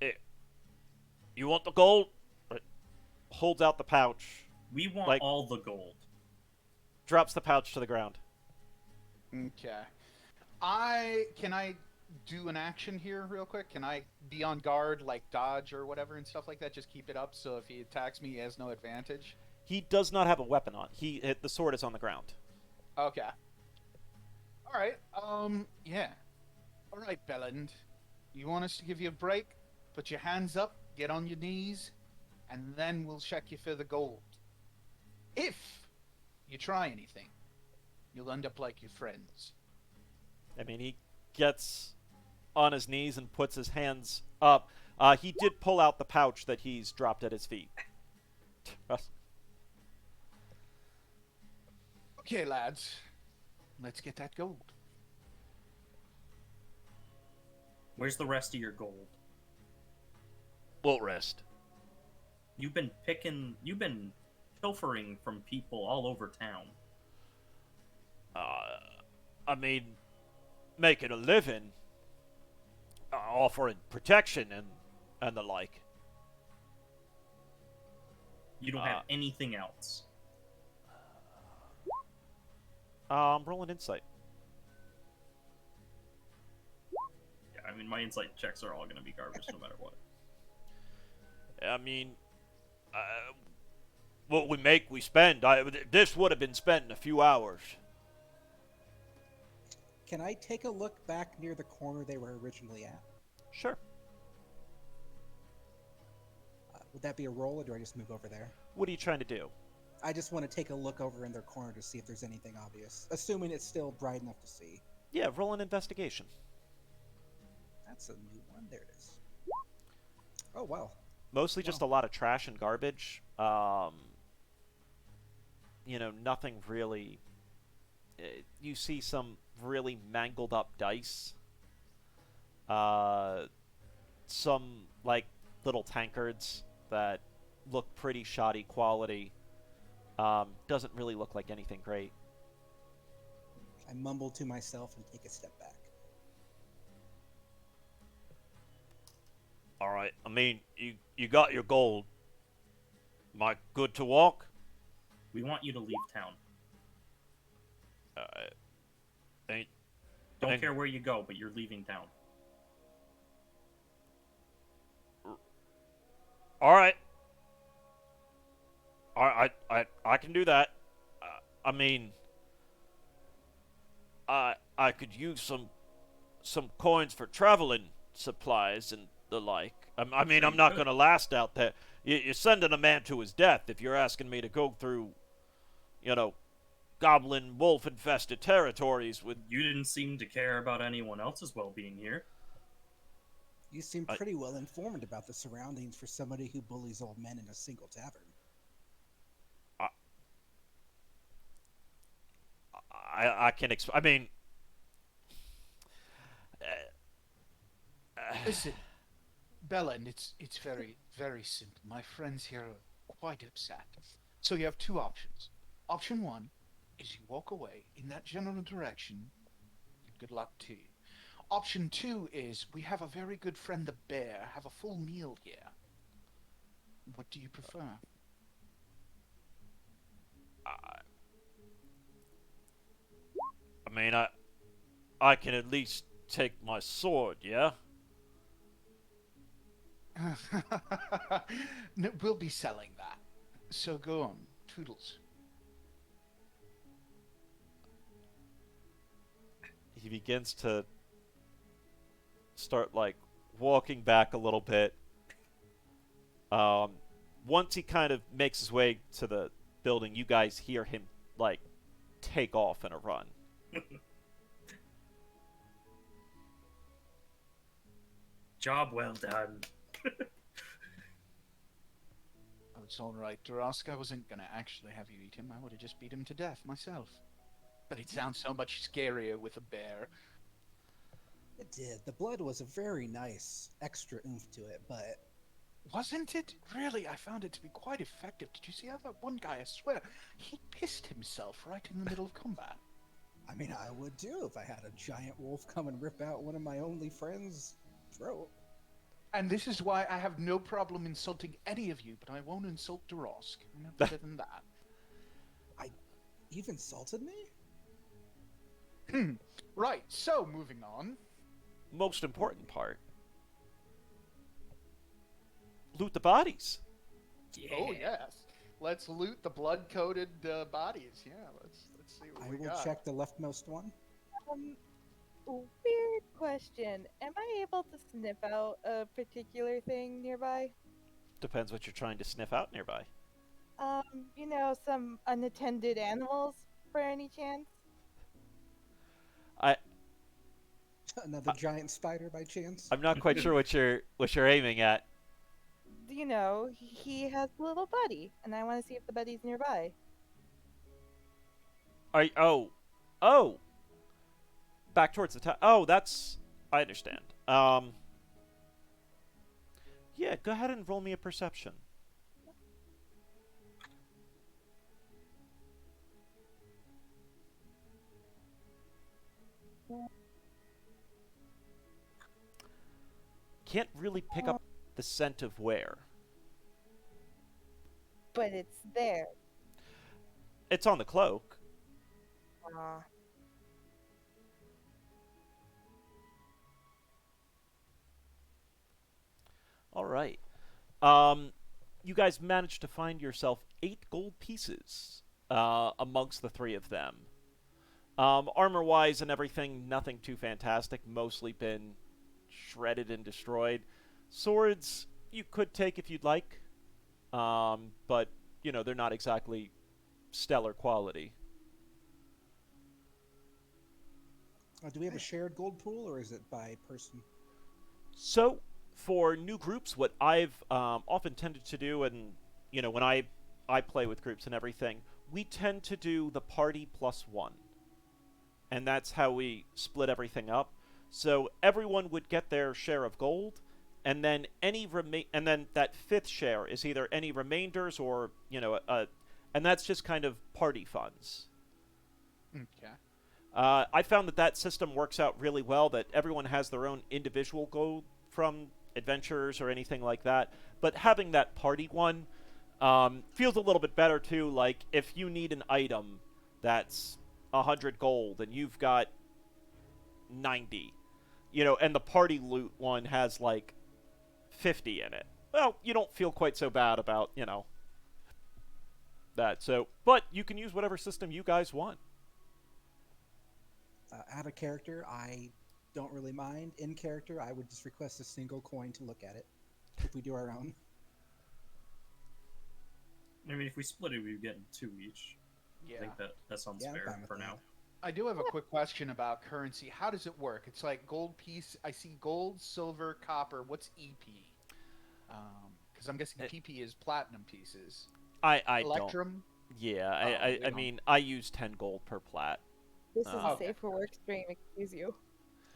it. You want the gold? Holds out the pouch. We want all the gold. Drops the pouch to the ground. Okay. Can I do an action here real quick? Can I be on guard, like dodge or whatever and stuff like that? Just keep it up so if he attacks me, he has no advantage? He does not have a weapon on. The sword is on the ground. Okay. Alright, yeah. Alright, Belland. You want us to give you a break? Put your hands up, get on your knees, and then we'll check you for the gold. If you try anything, you'll end up like your friends. I mean, he gets on his knees and puts his hands up. He did pull out the pouch that he's dropped at his feet. Okay, lads. Let's get that gold. Where's the rest of your gold? What rest? You've been pilfering from people all over town. I mean, making a living, offering protection and the like. You don't have anything else. I'm rolling insight. Yeah, I mean, my insight checks are all going to be garbage no matter what. I mean, what we make, we spend. This would have been spent in a few hours. Can I take a look back near the corner they were originally at? Sure. Would that be a roll, or do I just move over there? What are you trying to do? I just want to take a look over in their corner to see if there's anything obvious, assuming it's still bright enough to see. Yeah, roll an investigation. That's a new one. There it is. Oh, wow. Mostly just a lot of trash and garbage. Nothing really. You see some really mangled up dice. Some, little tankards that look pretty shoddy quality. Doesn't really look like anything great. I mumble to myself and take a step back. All right. I mean, you got your gold. Am I good to walk? We want you to leave town. Ain't. Don't care where you go, but you're leaving town. All right. I can do that. I mean, I could use some coins for traveling supplies and the like. I mean, I'm not going to last out there. You're sending a man to his death if you're asking me to go through, goblin, wolf-infested territories with... You didn't seem to care about anyone else's well-being here. You seem pretty well informed about the surroundings for somebody who bullies old men in a single tavern. I can I mean... Listen, Belland, it's very, very simple. My friends here are quite upset. So you have two options. Option one is you walk away in that general direction. Good luck to you. Option two is we have a very good friend, the bear, have a full meal here. What do you prefer? I mean, I can at least take my sword, yeah? No, we'll be selling that. So go on, Toodles. He begins to start, like, walking back a little bit. Once he kind of makes his way to the building, you guys hear him, like, take off in a run. Job well done. Oh, it's all right, Durask. I wasn't gonna actually have you eat him. I would have just beat him to death myself. But it sounds so much scarier with a bear. It did. The blood was a very nice extra oomph to it, but Wasn't it? Really, I found it to be quite effective. Did you see how that one guy, I swear, he pissed himself right in the middle of combat? I mean, I would too if I had a giant wolf come and rip out one of my only friends' throat. And this is why I have no problem insulting any of you, but I won't insult Durask. I'm not better than that. You've insulted me? Right, so moving on. Most important part. Loot the bodies. Yeah. Oh yes, let's loot the blood-coated bodies. Yeah, let's see what I we will got. check the leftmost one. Weird question. Am I able to sniff out a particular thing nearby? Depends what you're trying to sniff out nearby. Some unattended animals, for any chance? Another giant spider by chance? I'm not quite sure what you're aiming at. He has a little buddy, and I want to see if the buddy's nearby. Oh, back towards the top. Oh, I understand. Yeah, go ahead and roll me a perception. Can't really pick up the scent of where. But it's there. It's on the cloak. All right. You guys managed to find yourself 8 gold pieces amongst the 3 of them. Armor-wise and everything, nothing too fantastic. Mostly been shredded and destroyed. Swords, you could take if you'd like. But, they're not exactly stellar quality. Do we have a shared gold pool, or is it by person? So, for new groups, what I've often tended to do, and, when I play with groups and everything, we tend to do the party +1. And that's how we split everything up. So everyone would get their share of gold, and then and then that 5th share is either any remainders or and that's just kind of party funds. Okay. I found that system works out really well. That everyone has their own individual gold from adventures or anything like that, but having that party one feels a little bit better too. Like if you need an item that's 100 gold and you've got 90, and the party loot one has like 50 in it. Well, you don't feel quite so bad about, that. So, but you can use whatever system you guys want. Out of character, I don't really mind. In character, I would just request a single coin to look at it if we do our own. I mean, if we split it, we'd get 2 each. Yeah. I think that sounds Yeah, I'm fair fine with for that. now. I do have a quick question about currency. How does it work? It's like gold piece. I see gold, silver, copper. What's EP? Because I'm guessing PP is platinum pieces. I don't. Electrum. Yeah, we I don't. mean, I use 10 gold per plat. This is a Okay. safe for work stream, excuse you.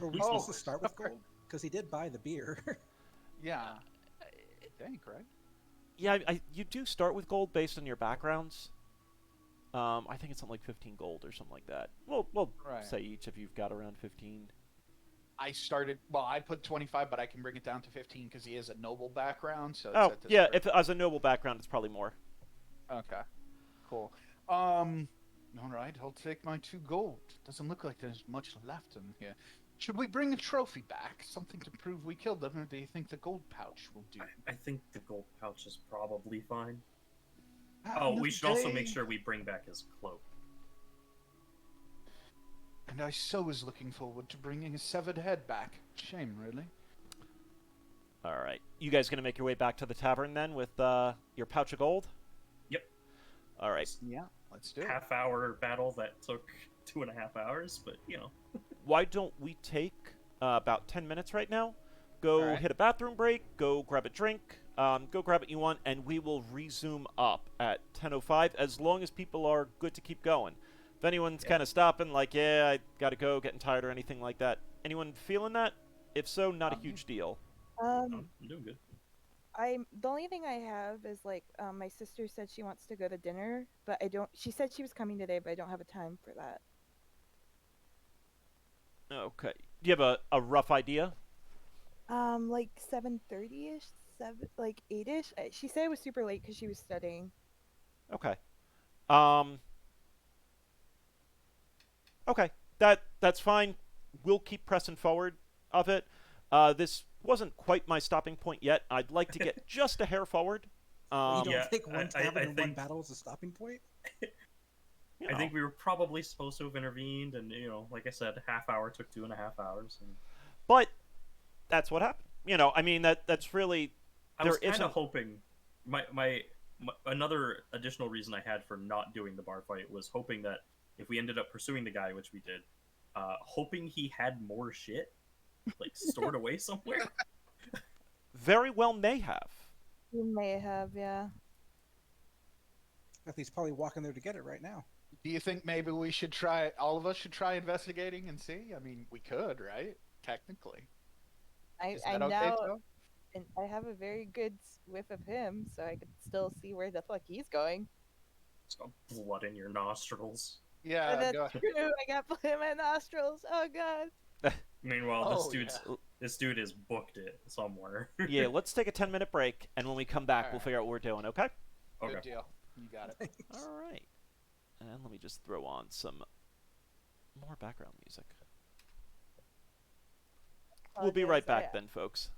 Are we Oh, supposed to start with sorry. gold? Because he did buy the beer. Yeah. I think right. Yeah, you do start with gold based on your backgrounds. I think it's something like 15 gold or something like that. We'll Right. say each of you've got around 15. I started. Well, I put 25, but I can bring it down to 15 because he has a noble background. So it's Oh, at this yeah, rate. if as a noble background, it's probably more. Okay. Cool. All right. I'll take my 2 gold. Doesn't look like there's much left in here. Should we bring a trophy back? Something to prove we killed them, or do you think the gold pouch will do? I think the gold pouch is probably fine. At Oh, end we of should the also make day- sure we bring back his cloak. And I so was looking forward to bringing a severed head back. Shame, really. All right. You guys gonna make your way back to the tavern then with your pouch of gold? Yep. All right. Yeah, let's do it. Half-hour battle that took 2.5 hours, but you know. Why don't we take about 10 minutes right now? Go All right. hit a bathroom break, go grab a drink, go grab what you want, and we will resume up at 10:05 as long as people are good to keep going. If anyone's kind of stopping, like, yeah, I gotta go, getting tired or anything like that, anyone feeling that? If so, not a huge deal. I'm doing good. The only thing I have is like my sister said she wants to go to dinner, but I don't. She said she was coming today, but I don't have a time for that. Okay. Do you have a rough idea? Like 7:30ish, 8ish. She said it was super late because she was studying. Okay. Okay. That's fine. We'll keep pressing forward of it. This wasn't quite my stopping point yet. I'd like to get just a hair forward. You don't Yeah, think one I tavern and one think- battle is a stopping point? You I know. think we were probably supposed to have intervened, and you know, like I said, half hour took 2.5 hours. And But that's what happened. You know, I mean that's really I was there kind of isn't. hoping my another additional reason I had for not doing the bar fight was hoping that if we ended up pursuing the guy, which we did, hoping he had more shit like stored away somewhere. Very well may have. You may have, yeah. I think he's probably walking there to get it right now. Do you think maybe we should try? All of us should try investigating and see. I mean, we could, right? Technically. Is I that okay, now Joe? and I have a very good whiff of him, so I could still see where the fuck he's going. It's got blood in your nostrils. Yeah. That's Go. true. I got blood in my nostrils. Oh god. Meanwhile, Oh, this dude has booked it somewhere. Yeah, let's take a 10-minute break, and when we come back, we'll Alright. figure out what we're doing. Okay. Okay. Good deal. You got it. All right. And let me just throw on some more background music. We'll be right Apologize, back then, folks.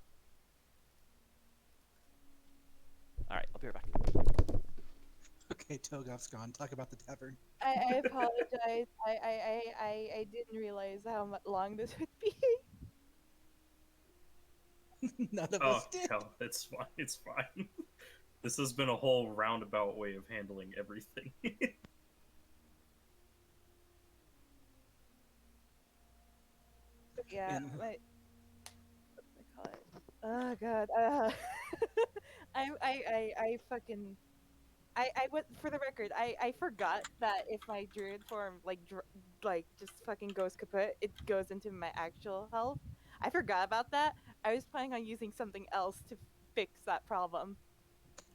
All right, I'll be right back. Okay, Toegoff's gone. Talk about the tavern. I apologize. I didn't realize how long this would be. None of Oh, us did. hell, it's fine. It's fine. This has been a whole roundabout way of handling everything. Yeah, And- my what do I call it? Oh god. I fucking I went for the record. I forgot that if my druid form like just fucking goes kaput, it goes into my actual health. I forgot about that. I was planning on using something else to fix that problem.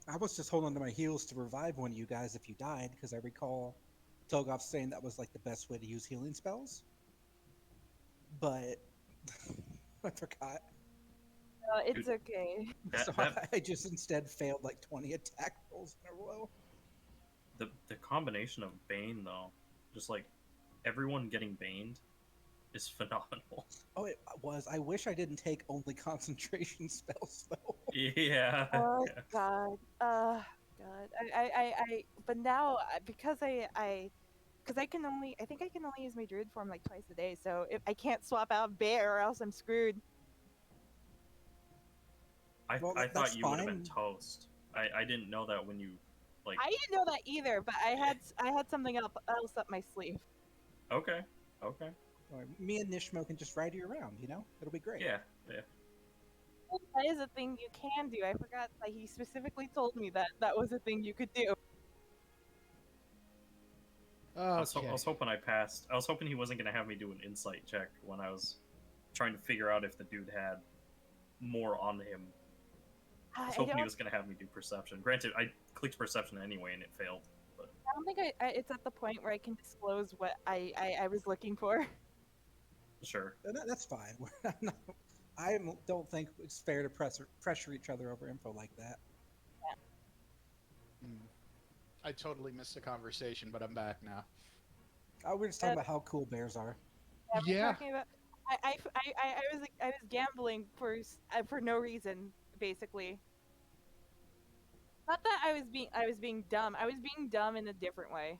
I was just holding to my heels to revive one of you guys if you died, because I recall Togoff saying that was like the best way to use healing spells. But I forgot. It's okay. So I just instead failed like 20 attack rolls in a row. The combination of Bane though, just like everyone getting baned, is phenomenal. Oh, it was. I wish I didn't take only concentration spells though. Yeah. Oh yeah. god. God. But now because because I can only, I think I can only use my druid form like twice a day. So if I can't swap out bear, or else I'm screwed. Well, I that's thought you would have been fine. toast. I didn't know that when you like. I didn't know that either, but I had something else up my sleeve. Okay. Okay. Or me and Nishmo can just ride you around. You know, it'll be great. Yeah. Yeah. That is a thing you can do. I forgot that he specifically told me that that was a thing you could do. I was Okay. hoping I passed. I was hoping he wasn't gonna have me do an insight check when I was trying to figure out if the dude had more on him. I was I hoping he don't, was going to have me do perception. Granted, I clicked perception anyway and it failed. But I don't think it's at the point where I can disclose what I was looking for. sure. That's fine. Don't think it's fair to pressure each other over info like that. I totally missed the conversation, but I'm back now. We're just talking about how cool bears are. We're Yeah. talking about. I was gambling for no reason, basically. Not that I was being dumb. I was being dumb in a different way.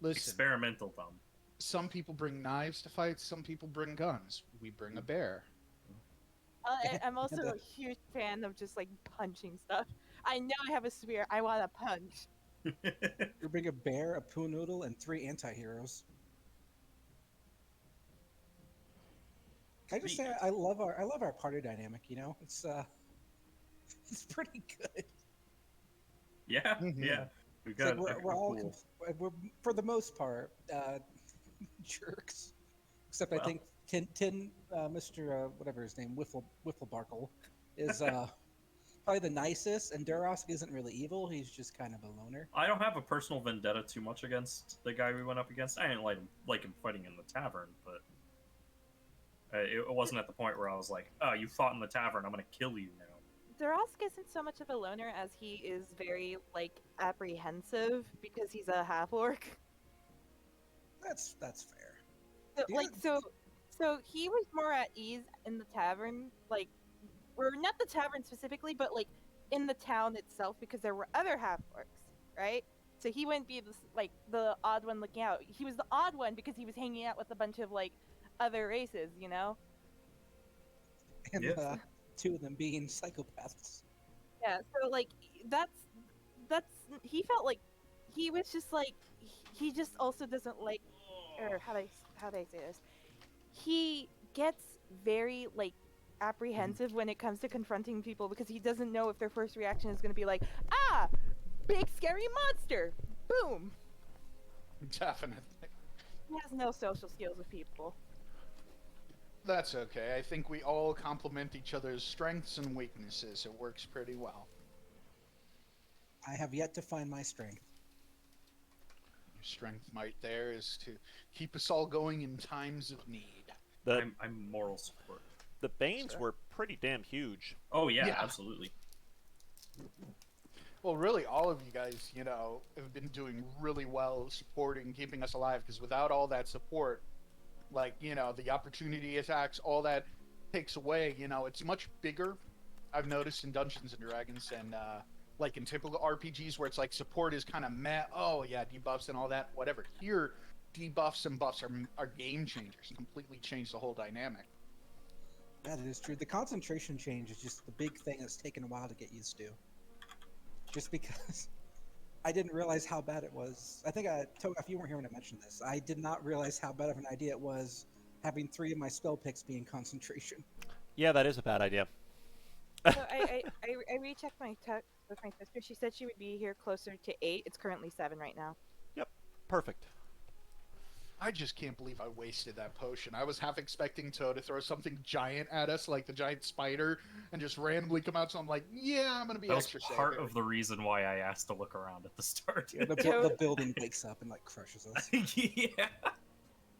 Listen, Experimental dumb. some people bring knives to fight, some people bring guns. We bring a bear. I'm also a huge fan of just like punching stuff. I know I have a spear. I want to punch. You bring a bear, a poo noodle, and 3 anti-heroes. Can I just say I love our party dynamic. You know, it's pretty good. Yeah, Mhm. yeah. We've It's like got we're all cool. we're for the most part jerks, except I Well. think Mr. Whatever his name, Wifflebarkle, is probably the nicest, and Durosk isn't really evil. He's just kind of a loner. I don't have a personal vendetta too much against the guy we went up against. I didn't like him fighting in the tavern, but it wasn't at the point where I was like, "Oh, you fought in the tavern. I'm gonna kill you now." Durosk isn't so much of a loner as he is very like apprehensive because he's a half orc. That's fair. So, Yeah. like so he was more at ease in the tavern, like, or not the tavern specifically, but like in the town itself because there were other half orcs, right? So he wouldn't be the odd one looking out. He was the odd one because he was hanging out with a bunch of like other races, you know? And Yeah. 2 of them being psychopaths. Yeah. So like that's he felt like he was just like he just also doesn't like, or how do I say this? He gets very like apprehensive when it comes to confronting people because he doesn't know if their first reaction is going to be like, ah, big scary monster, boom. Definitely. He has no social skills with people. That's okay. I think we all complement each other's strengths and weaknesses. It works pretty well. I have yet to find my strength. Your strength might there is to keep us all going in times of need. The I'm moral support. the Banes Sure. were pretty damn huge. Oh yeah, Yeah. absolutely. Well, really, all of you guys, have been doing really well supporting, keeping us alive, because without all that support, like, the opportunity attacks, all that takes away, it's much bigger, I've noticed in Dungeons & Dragons and, like, in typical RPGs where it's like support is kind of meh, oh, yeah, debuffs and all that, whatever. Here, debuffs and buffs are game changers, completely change the whole dynamic. That is true. The concentration change is just the big thing that's taken a while to get used to. Just because I didn't realize how bad it was. I think, Toegoff, you weren't here when I mentioned this. I did not realize how bad of an idea it was having 3 of my spell picks being concentration. Yeah, that is a bad idea. So I rechecked my text with my sister. She said she would be here closer to 8. It's currently 7 right now. Yep, perfect. I just can't believe I wasted that potion. I was half expecting Toe to throw something giant at us, like the giant spider, and just randomly come out. So I'm like, yeah, I'm gonna be That was extra part safe. of the reason why I asked to look around at the start. Yeah, the building wakes up and like crushes us. Yeah.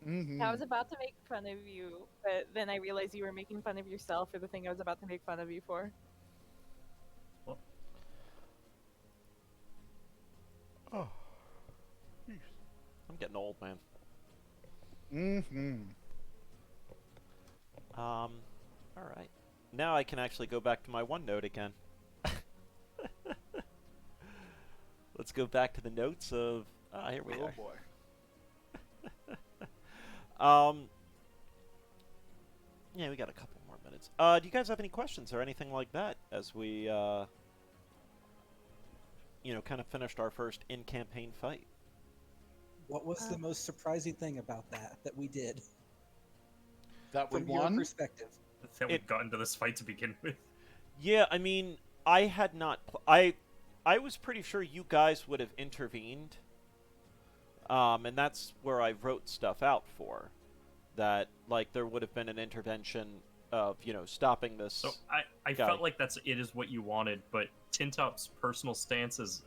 Mhm. I was about to make fun of you, but then I realized you were making fun of yourself for the thing I was about to make fun of you for. Oh, I'm getting old, man. Mhm. All right. Now I can actually go back to my OneNote again. Let's go back to the notes of. Here we Oh are. boy. Yeah, we got a couple more minutes. Do you guys have any questions or anything like that as we, kind of finished our first in-campaign fight? What was the most surprising thing about that we did That we from your won? perspective? That we've gotten to this fight to begin with. Yeah, I mean, I had not. I was pretty sure you guys would have intervened. And that's where I wrote stuff out for. That, like, there would have been an intervention of stopping this. So I guy. felt like it is what you wanted, but Tintop's personal stance is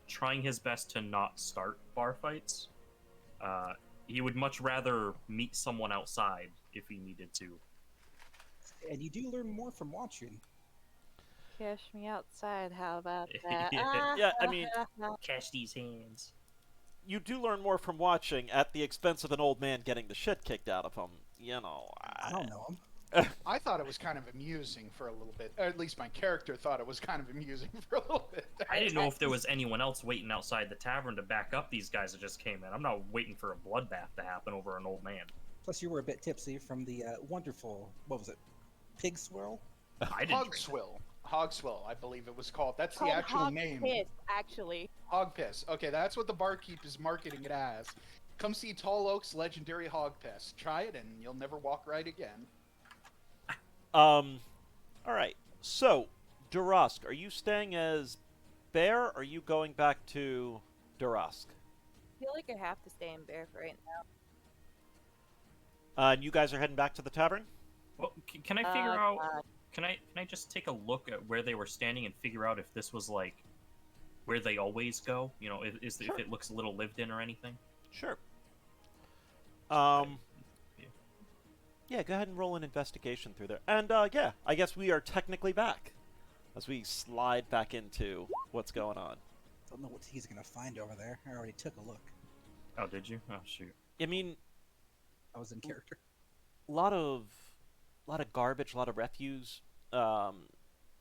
trying his best to not start bar fights. He would much rather meet someone outside if he needed to. And you do learn more from watching. Cash me outside. How about Yeah. that? Yeah, I mean, Cash these hands. you do learn more from watching at the expense of an old man getting the shit kicked out of him. I don't know him. I thought it was kind of amusing for a little bit, or at least my character thought it was kind of amusing for a little bit. I didn't know if there was anyone else waiting outside the tavern to back up these guys that just came in. I'm not waiting for a bloodbath to happen over an old man. Plus, you were a bit tipsy from the wonderful, what was it, pig swirl? I didn't drink. Hogswill, I believe it was called. That's the Called actual hog name. piss, actually. Hog piss. Okay, that's what the barkeep is marketing it as. Come see Tall Oak's legendary hog piss. Try it and you'll never walk right again. All right. So, Durusk, are you staying as Bear, or are you going back to Durusk? I feel like I have to stay in Bear for right now. And you guys are heading back to the tavern? Well, can I figure out? God. Can I just take a look at where they were standing and figure out if this was like where they always go? Sure. If it looks a little lived in or anything. Sure. Yeah. Yeah, go ahead and roll an investigation through there. And, yeah, I guess we are technically back as we slide back into what's going on. Don't know what he's gonna find over there. I already took a look. Oh, did you? Oh, shoot. I mean, I was in character. a lot of garbage, a lot of refuse.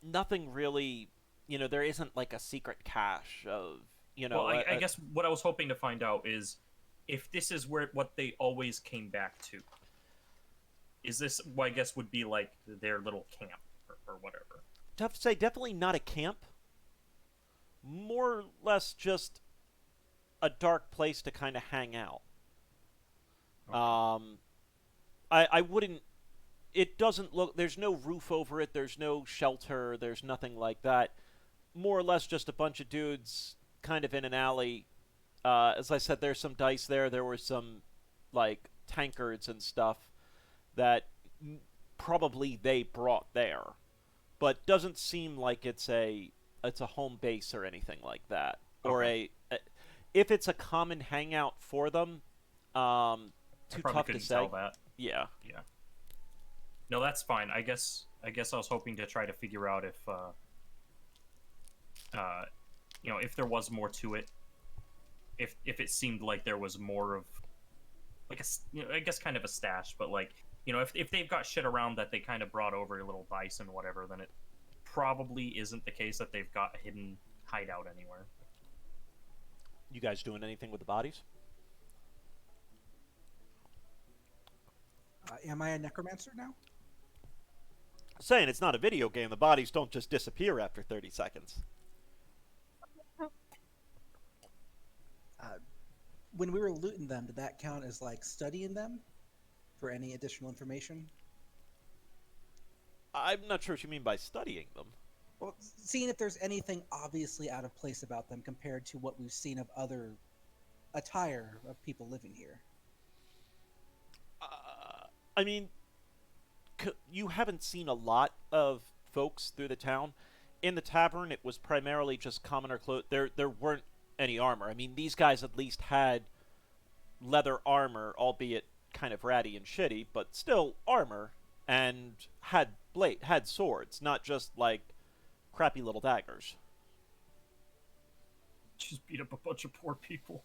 Nothing really, there isn't like a secret cache of, Well, I guess what I was hoping to find out is if this is what they always came back to. Is this what I guess would be like their little camp or whatever? Tough to say, definitely not a camp. More or less just a dark place to kind of hang out. Okay. I wouldn't. It doesn't look. There's no roof over it. There's no shelter. There's nothing like that. More or less just a bunch of dudes kind of in an alley. As I said, there's some dice there. There were some like tankards and stuff that probably they brought there, but doesn't seem like it's a home base or anything like that, or Okay. if it's a common hangout for them. I Too probably tough to couldn't say. tell that. Yeah. Yeah. No, that's fine. I guess I was hoping to try to figure out if if there was more to it. If it seemed like there was more of like I guess kind of a stash, but like, if they've got shit around that they kind of brought over, a little dice and whatever, then it probably isn't the case that they've got a hidden hideout anywhere. You guys doing anything with the bodies? Am I a necromancer now? Saying it's not a video game. The bodies don't just disappear after 30 seconds. When we were looting them, did that count as like studying them for any additional information? I'm not sure what you mean by studying them. Well, seeing if there's anything obviously out of place about them compared to what we've seen of other attire of people living here. I mean, you haven't seen a lot of folks through the town. In the tavern, it was primarily just commoner clothes. There weren't any armor. I mean, these guys at least had leather armor, albeit kind of ratty and shitty, but still armor, and had swords, not just like crappy little daggers. Just beat up a bunch of poor people.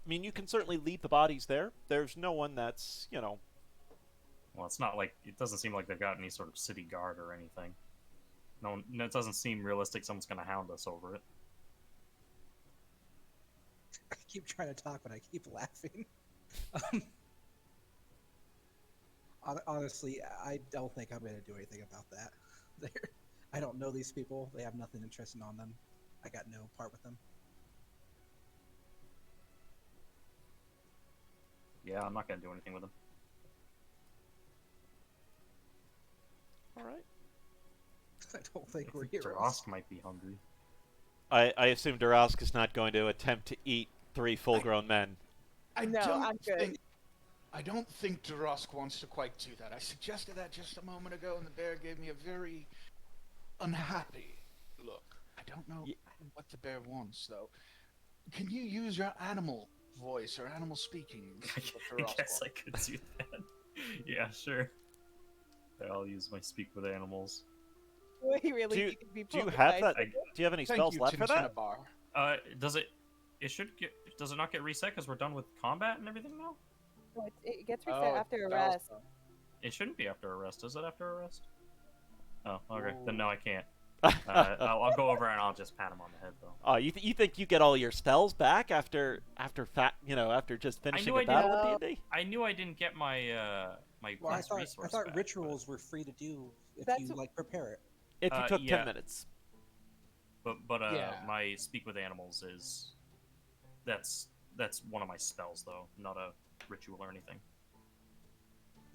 I mean, you can certainly leave the bodies there. There's no one that's, Well, it's not like it doesn't seem like they've got any sort of city guard or anything. No, it doesn't seem realistic. Someone's going to hound us over it. I keep trying to talk, but I keep laughing. Honestly, I don't think I'm going to do anything about that. I don't know these people. They have nothing interesting on them. I got no part with them. Yeah, I'm not going to do anything with them. all right. I don't think we're heroes. Drosk might be hungry. I assume Darask is not going to attempt to eat 3 full-grown men. No, I'm good. I don't think Durosk wants to quite do that. I suggested that just a moment ago, and the bear gave me a very unhappy look. I don't know what the bear wants, though. Can you use your animal voice or animal speaking? I guess I could do that. Yeah, sure. I'll use my speak with animals. We really Do you- need to be Do you polite. have that? I- Do you have any Thank spells you, left for that? Tintinnabar. Does it? It should get. Does it not get reset because we're done with combat and everything now? No, it gets reset after a it rest. does, It shouldn't be after a rest. Is it after a rest? Oh, okay. Then Ooh. no, I can't. I'll go over and I'll just pat him on the head though. Oh, you think you get all your spells back after just finishing a battle with D&D? I knew I didn't get my my Well, class I resource thought back, rituals were free to do if That's you what- like prepare it. If you took yeah. 10 minutes. But Yeah. my speak with animals is that's one of my spells though, not a ritual or anything.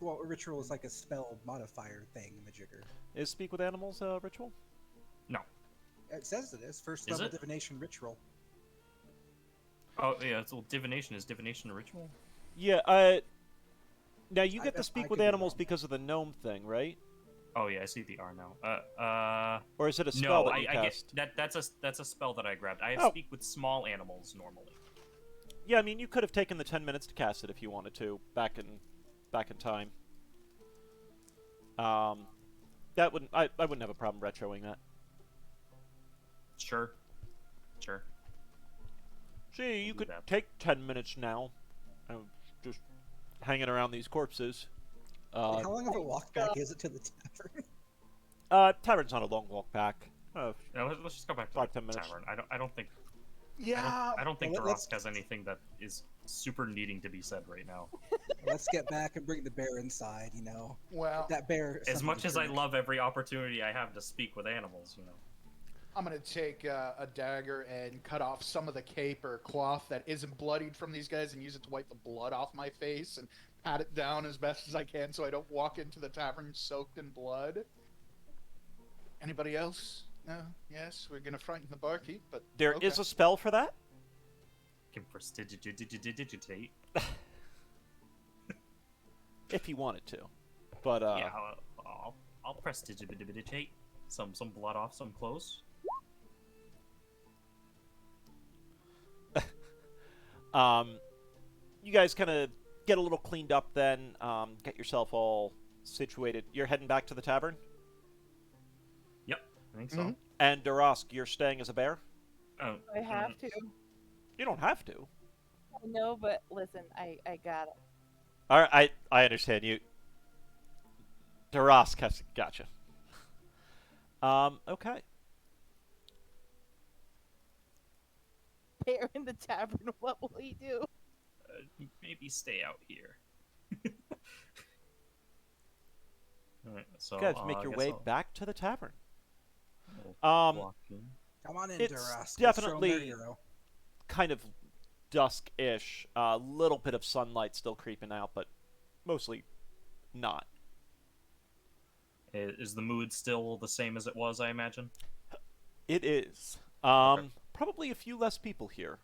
Well, a ritual is like a spell modifier thing in the Jigger. Is Speak with Animals a ritual? No. It says it is. First Is level it? divination ritual. Oh yeah, it's divination. Is divination a ritual? Yeah, now you get I to speak could with be animals wrong. because of the gnome thing, right? Oh yeah, I see the R now. Or is it a spell No, that you I get cast? that's a spell that I grabbed. I Oh. speak with small animals normally. Yeah, I mean, you could have taken the 10 minutes to cast it if you wanted to, back in time. That wouldn't I wouldn't have a problem retroing that. Sure. Gee, you do could that. take 10 minutes now, just hanging around these corpses. How long of a walk back is it to the tavern? Tavern's not a long walk back. Yeah, let's just go back to 5, the 10 minutes. tavern. I don't think Yeah, I don't think Well, let's- Darask has anything that is super needing to be said right now. Let's get back and bring the bear inside, you know. well, That bear. As something much to as I drink. love every opportunity I have to speak with animals, you know. I'm gonna take a dagger and cut off some of the cape or cloth that isn't bloodied from these guys and use it to wipe the blood off my face and pat it down as best as I can so I don't walk into the tavern soaked in blood. Anybody else? No? Yes, we're gonna frighten the barkeep, but There is okay. a spell for that? Can prestidigitate. If you wanted to. But, Yeah, I'll prestidigitate some blood off some clothes. You guys kind of get a little cleaned up then, get yourself all situated. You're heading back to the tavern? Yep, I think so. Mhm. And Darask, you're staying as a bear? Oh, I have to. You don't have to. I know, but listen, I got it. All right, I understand you. Darask has gotcha. Okay. Bear in the tavern. What will he do? maybe stay out here. Alright, so You guys make I your guess way I'll- back to the tavern. I'll Um, walk in. Come on in, It's Darask. Let's show 'em their definitely- hero. Kind of dusk-ish. A little bit of sunlight still creeping out, but mostly not. Is the mood still the same as it was, I imagine? It is. Okay. Probably a few less people here.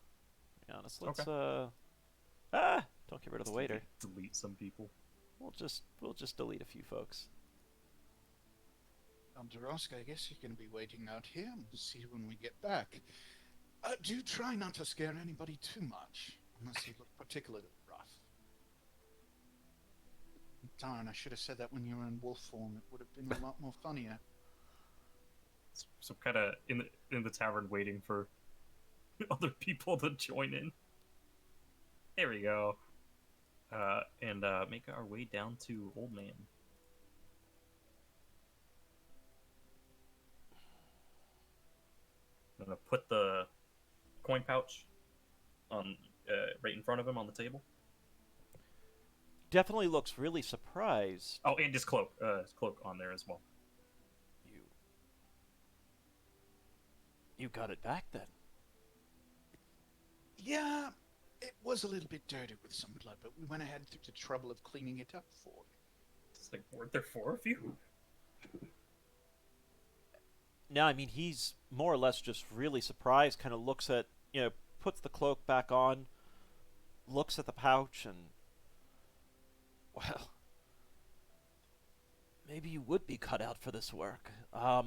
To be honest, let's don't get rid of the waiter. Delete some people. We'll just delete a few folks. Durosk, I guess you're going to be waiting out here. We'll see you when we get back. Do try not to scare anybody too much, unless you look particularly rough. Darn, I should have said that when you were in wolf form. It would have been a lot more funnier. So kind of in the tavern waiting for other people to join in. There we go. And make our way down to Old Man. I'm gonna put the coin pouch on right in front of him on the table. Definitely looks really surprised. Oh, and his cloak on there as well. You got it back then. Yeah, it was a little bit dirty with some blood, but we went ahead and took the trouble of cleaning it up for you. It's like, weren't there 4 of you? No, I mean, he's more or less just really surprised, kind of looks at, puts the cloak back on, looks at the pouch, and, well, maybe you would be cut out for this work. How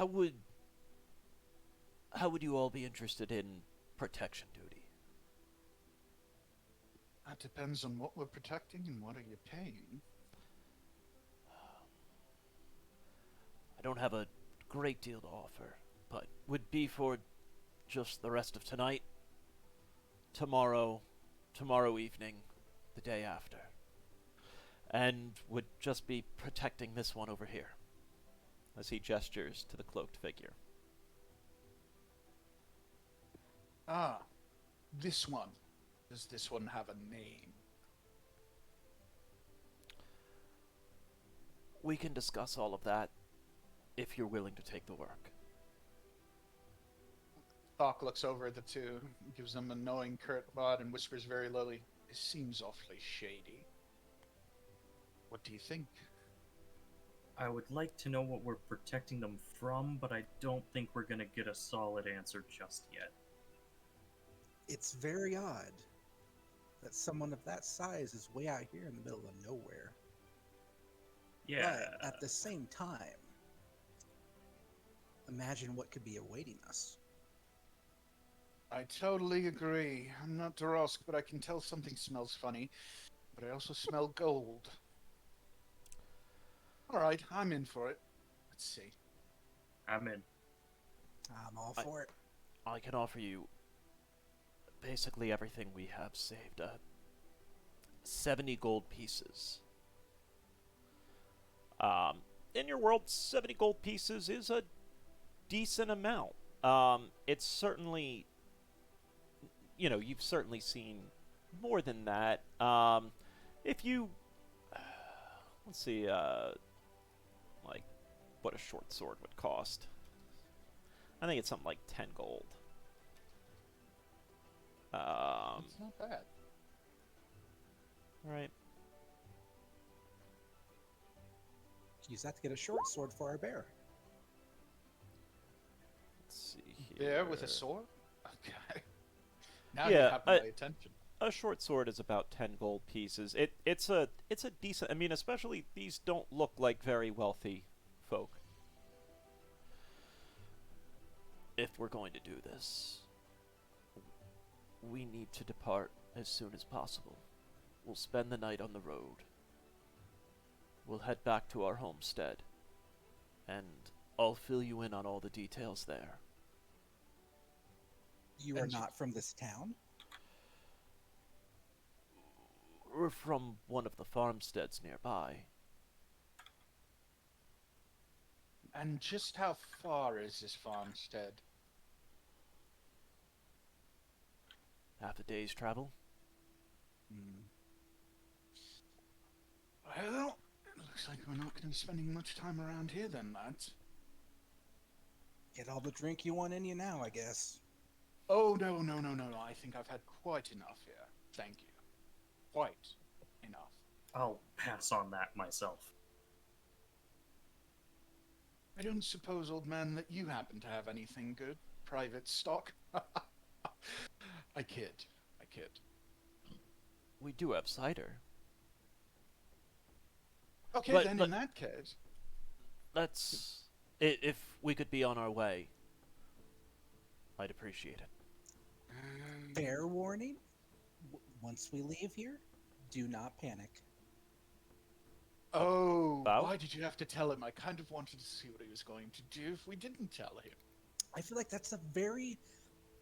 would you all be interested in protection duty? That depends on what we're protecting and what are you paying. I don't have a great deal to offer, but would be for just the rest of tonight, tomorrow evening, the day after. And would just be protecting this one over here, as he gestures to the cloaked figure. Ah, this one. Does this one have a name? We can discuss all of that if you're willing to take the work. Thok looks over at the two, gives them a knowing curt nod, and whispers very lowly, "This seems awfully shady. What do you think?" I would like to know what we're protecting them from, but I don't think we're going to get a solid answer just yet. It's very odd that someone of that size is way out here in the middle of nowhere. Yeah. But at the same time, imagine what could be awaiting us. I totally agree. I'm not Dorosk, but I can tell something smells funny. But I also smell gold. Alright, I'm in for it. Let's see. I'm in. I'm all for it. I can offer you basically everything we have saved. 70 gold pieces. In your world, 70 gold pieces is a decent amount. It's certainly, you've certainly seen more than that. If you, let's see, like, what a short sword would cost. I think it's something like 10 gold. It's not bad. Right. Use that to get a short sword for our bear. Let's see here. Bear with a sword? Okay. Now Yeah, you have my attention. A short sword is about 10 gold pieces. It's a decent. I mean, especially these don't look like very wealthy folk. If we're going to do this, we need to depart as soon as possible. We'll spend the night on the road. We'll head back to our homestead, and I'll fill you in on all the details there. You are not from this town? We're from one of the farmsteads nearby. And just how far is this farmstead? Half a day's travel? Well, it looks like we're not going to be spending much time around here then, lads. Get all the drink you want in you now, I guess. Oh, no. I think I've had quite enough here. Thank you. Quite enough. I'll pass on that myself. I don't suppose, old man, that you happen to have anything good? Private stock? I kid. We do have cider. Okay, But- then but- in that case. Let's... If we could be on our way, I'd appreciate it. Fair warning, once we leave here, do not panic. Oh, Bow? why did you have to tell him? I kind of wanted to see what he was going to do if we didn't tell him. I feel like that's a very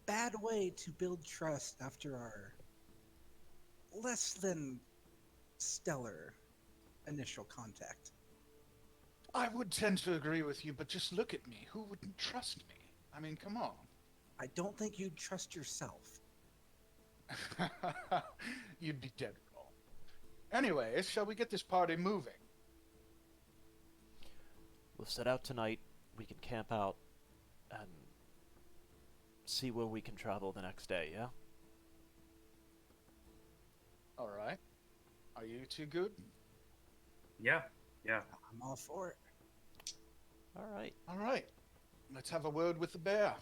bad way to build trust after our less than stellar initial contact. I would tend to agree with you, but just look at me. Who wouldn't trust me? I mean, come on. I don't think you'd trust yourself. You'd be dead wrong. Anyways, shall we get this party moving? We'll set out tonight, we can camp out, and see where we can travel the next day, yeah? All right. Are you two good? Yeah, yeah. I'm all for it. All right. All right. Let's have a word with the bear.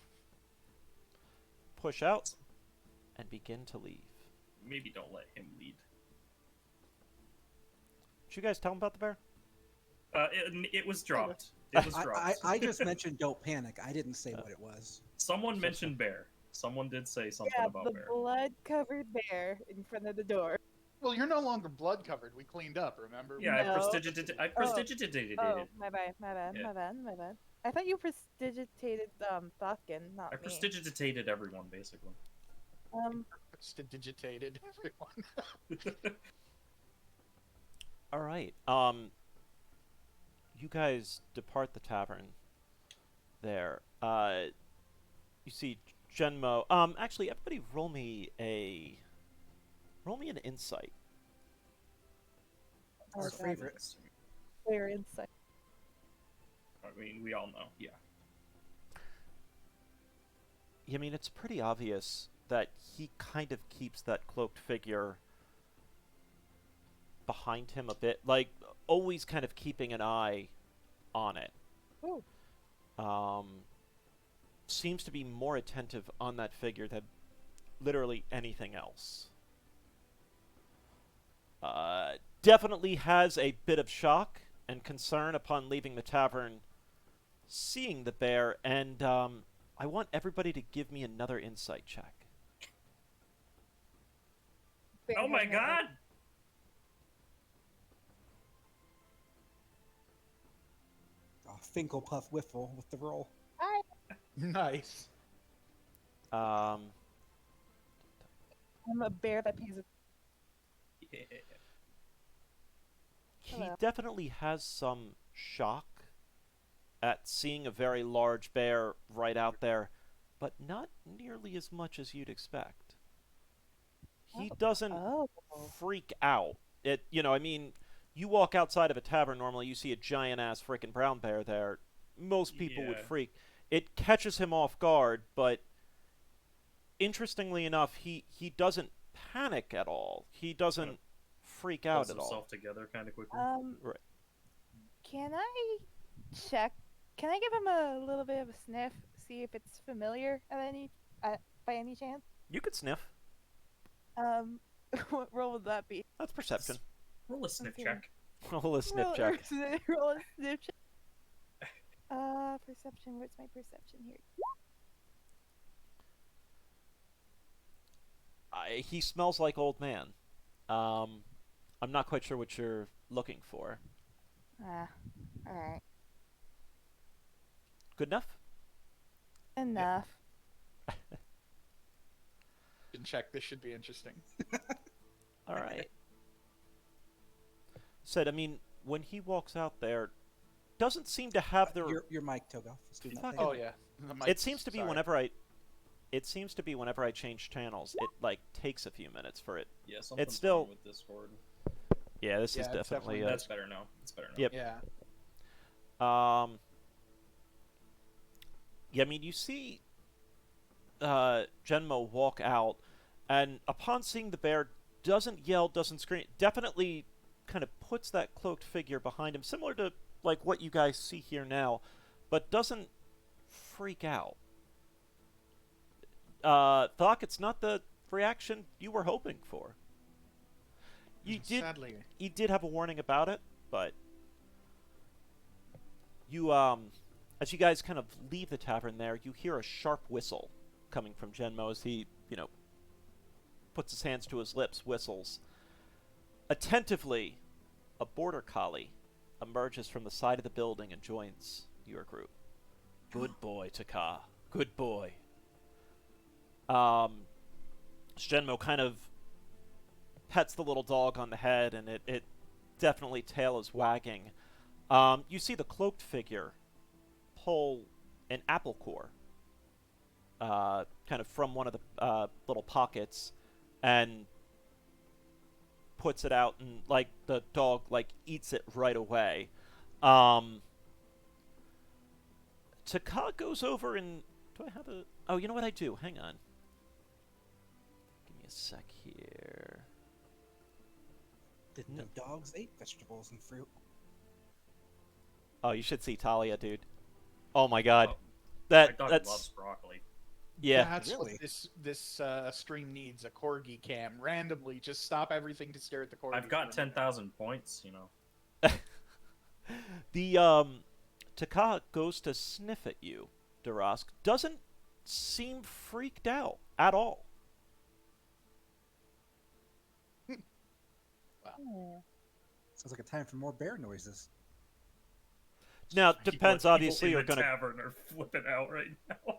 Push out and begin to leave. Maybe don't let him lead. Did you guys tell him about the bear? It was dropped. It was dropped. I just mentioned don't panic. I didn't say what it was. Someone mentioned bear. Someone did say something Yeah, about the bear. blood-covered bear in front of the door. Well, you're no longer blood covered. We cleaned up, remember? Yeah, No. I prestidigitated Oh, it. my bad, my bad, Yeah. my bad, my bad. I thought you prestidigitated Falcon, not I me. prestidigitated everyone, basically. Prestidigitated everyone. All right. You guys depart the tavern. There. You see Genmo. Actually, everybody, roll me an insight. Our Okay. favorite. Clear insight. I mean, we all know. Yeah. I mean, it's pretty obvious that he kind of keeps that cloaked figure behind him a bit, like always kind of keeping an eye on it. Ooh. Seems to be more attentive on that figure than literally anything else. Definitely has a bit of shock and concern upon leaving the tavern, seeing the bear, and I want everybody to give me another insight check. Bear Oh my having a- god! Oh, Finkelpuff Whiffle with the roll. Nice. Um, I'm a bear that pays. Yeah. he Hello. definitely has some shock at seeing a very large bear right out there, but not nearly as much as you'd expect. He doesn't Oh. freak out. I mean, you walk outside of a tavern normally, you see a giant ass freaking brown bear there. Most people would Yeah. freak. It catches him off guard, but interestingly enough, he doesn't panic at all. He doesn't freak out Pulls at all. himself together kind of quickly. Right. Can I check? Can I give him a little bit of a sniff, see if it's familiar by any chance? You could sniff. What role would that be? That's perception. Roll a sniff Okay. check. Roll a sniff check. Roll a sniff check. Perception. What's my perception here? He smells like old man. I'm not quite sure what you're looking for. All right. Good enough? Enough. Didn't check. This should be interesting. All right. Said, I mean, when he walks out there, doesn't seem to have the. Your mic, Toegoff, is doing that Fucking- thing. Oh yeah. The mic- It seems to be sorry. whenever I. It seems to be whenever I change channels, it like takes a few minutes for it. Yeah, something's still- wrong with Discord. Yeah, this Yeah, is it's definitely. definitely- That's better now. It's better now. Yep. Yeah. Yeah, I mean, you see Genmo walk out, and upon seeing the bear, doesn't yell, doesn't scream, definitely kind of puts that cloaked figure behind him, similar to like what you guys see here now, but doesn't freak out. Thok, it's not the reaction you were hoping for. You Sadly. did have a warning about it, but you as you guys kind of leave the tavern there, you hear a sharp whistle coming from Genmo as he, puts his hands to his lips, whistles. Attentively, a border collie emerges from the side of the building and joins your group. Good boy, Taka. Good boy. Genmo kind of pets the little dog on the head, and it definitely tail is wagging. You see the cloaked figure pull an apple core kind of from one of the little pockets and puts it out, and like the dog like eats it right away. Taka goes over and do I have a? Oh, you know what I do? Hang on. Give me a sec here. Didn't know dogs ate vegetables and fruit. Oh, you should see Talia, dude. Oh my god. Oh, my dog That's loves broccoli. yeah. That's Really? what this stream needs, a corgi cam. Randomly, just stop everything to stare at the corgi. I've got for a minute. 10,000 points, you know. The Taka goes to sniff at you, Darask. Doesn't seem freaked out at all. Hmm. Sounds like a time for more bear noises. Now, it People- depends, people obviously, in you're the gonna... tavern are flipping out right now.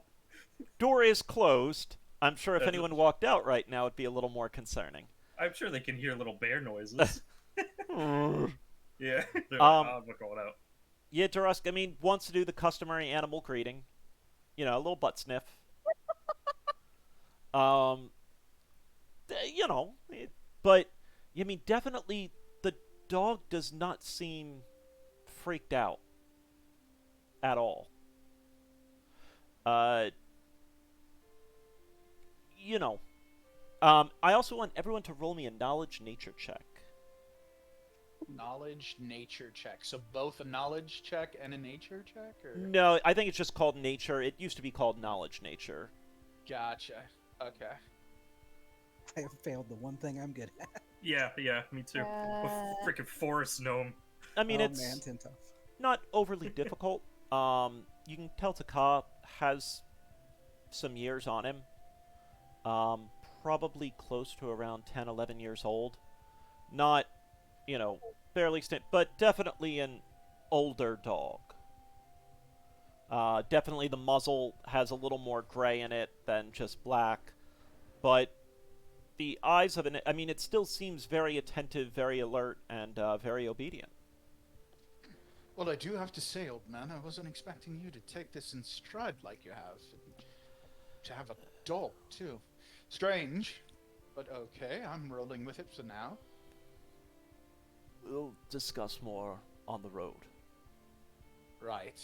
Door is closed. I'm sure if That's- anyone walked out right now, it'd be a little more concerning. I'm sure they can hear little bear noises. Yeah, they're like, I'm not going out. Yeah, Darask, I mean, wants to do the customary animal greeting. You know, a little butt sniff. You know, but, I mean, definitely the dog does not seem freaked out at all. You know, I also want everyone to roll me a knowledge nature check. Knowledge nature check. So both a knowledge check and a nature check, or No, I think it's just called nature. It used to be called knowledge nature. gotcha. Okay. I have failed the one thing I'm good at. Yeah, me too. A freaking forest gnome. I mean, oh it's man, Tintoff. not overly difficult. You can tell Taka has some years on him. Probably close to around 10, 11 years old. Not, you know, barely but definitely an older dog. Definitely the muzzle has a little more gray in it than just black. But the eyes of I mean, it still seems very attentive, very alert, and very obedient. Well, I do have to say, old man, I wasn't expecting you to take this in stride like you have. To have a dog, too. Strange, but okay, I'm rolling with it for now. We'll discuss more on the road. Right.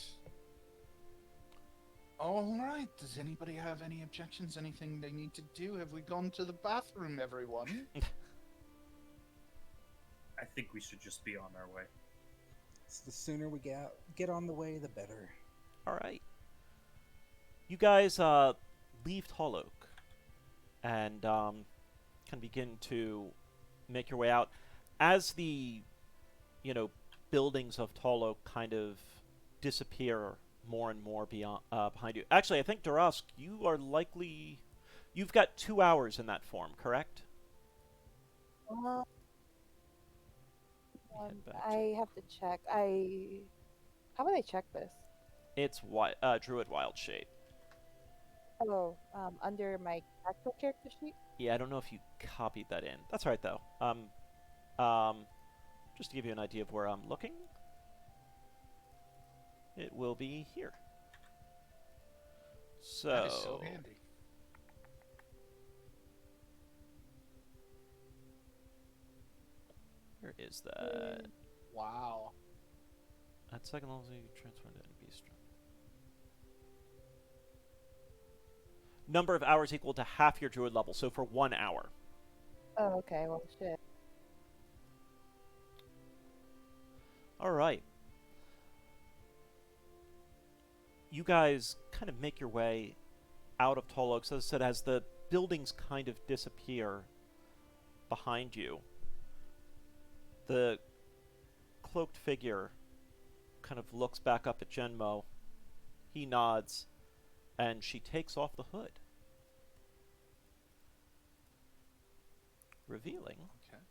All right, does anybody have any objections? Anything they need to do? Have we gone to the bathroom, everyone? I think we should just be on our way. So the sooner we get on the way, the better. All right. You guys leave Tall Oak and can begin to make your way out. As the, you know, buildings of Tall Oak kind of disappear more and more beyond behind you. Actually, I think, Darask, you are likely... You've got 2 hours in that form, correct? Uh, Head back to- I have to check. How would I check this? It's Druid Wild Shade. Oh, under my actual character sheet. Yeah, I don't know if you copied that in. That's right, though. Just to give you an idea of where I'm looking, it will be here. So, That is so handy. where is that? Wow. At second level, you transform into a beast. Number of hours equal to half your druid level, so for 1 hour. Oh, okay. Well, shit. All right. You guys kind of make your way out of Tall Oaks. As I said, as the buildings kind of disappear behind you, the cloaked figure kind of looks back up at Genmo. He nods, and she takes off the hood, revealing Okay.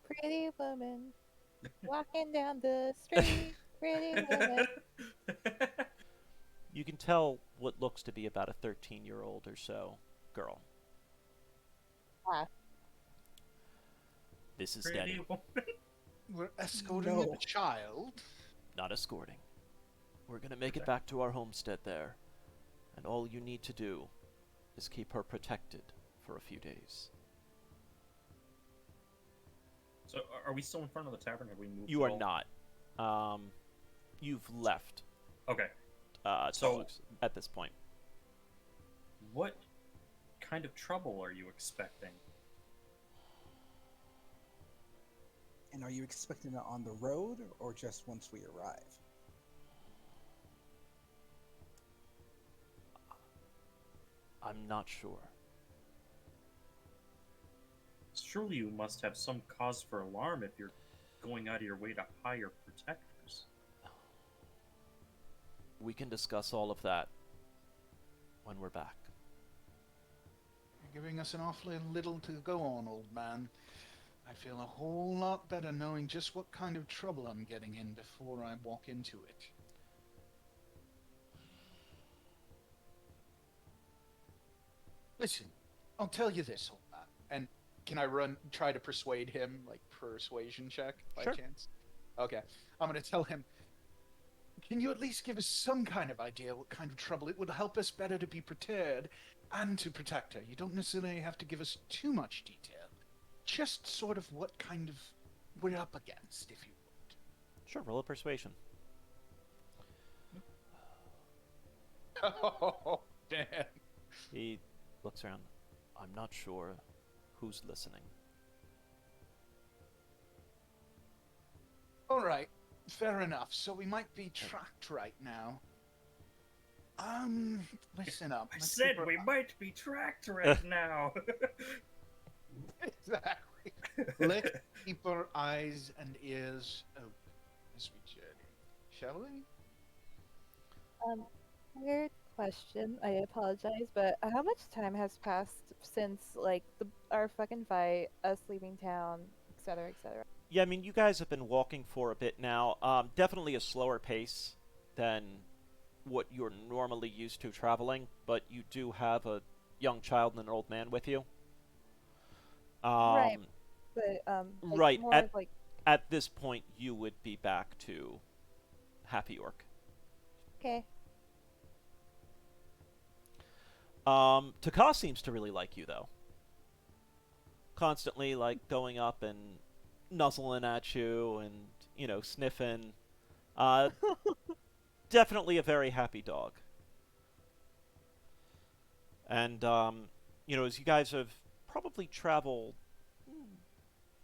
Pretty woman walking down the street. Pretty woman. you can tell what looks to be about a 13-year-old or so girl. Ah, This is Pretty Daddy. woman. We're escorting No. a child. Not escorting. We're gonna make it back to our homestead there, and all you need to do is keep her protected for a few days. So, are we still in front of the tavern? Have we moved? You at are all? not. You've left. Okay. Tall Oaks at this point. What kind of trouble are you expecting? you expecting it on the road or just once we arrive? I'm not sure. Surely you must have some cause for alarm if you're going out of your way to hire protectors. We can discuss all of that when we're back. You're giving us an awfully little to go on, old man. I feel a whole lot better knowing just what kind of trouble I'm getting in before I walk into it. Listen, I'll tell you this, old man. And can I try to persuade him, like persuasion check by Sure. chance? Okay. I'm going to tell him, can you at least give us some kind of idea what kind of trouble? It would help us better to be prepared and to protect her. You don't necessarily have to give us too much detail. Just sort of what kind of we're up against, if you would. Sure, roll a persuasion. Oh, damn. He looks around. I'm not sure who's listening. All right, fair enough. So we might be tracked right now. Listen up. I Let's said keep we our- might be tracked right now. Exactly. Let's keep our eyes and ears open as we journey, shall we? Weird question. I apologize, but how much time has passed since like our fucking fight, us leaving town, etc., etc.? Yeah, I mean, you guys have been walking for a bit now. Definitely a slower pace than what you're normally used to traveling, but you do have a young child and an old man with you. Right. But like, right, more of, like, At this point, you would be back to Happy York. okay. Toegoff seems to really like you, though. Constantly, like, going up and nuzzling at you and, you know, sniffing. Definitely a very happy dog. And, you know, as you guys have probably traveled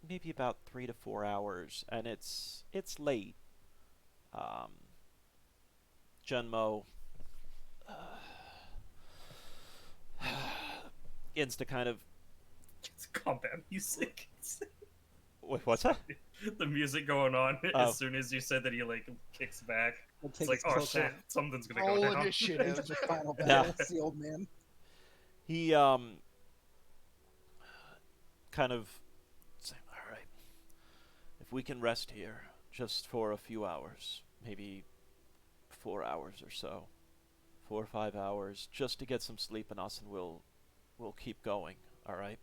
maybe about 3 to 4 hours, and it's late. Junmo begins to kind of... It's combat music. Wait, what's that? The music going on Oh. as soon as you said that he like kicks back. We'll It's take like, his oh cloak shit, off. something's gonna go All down. initiative. Into the final Yeah. battle. It's the old man. He, kind of saying, all right, if we can rest here just for a few hours, maybe 4 hours or so, 4 or 5 hours, just to get some sleep in us, and we'll keep going, all right?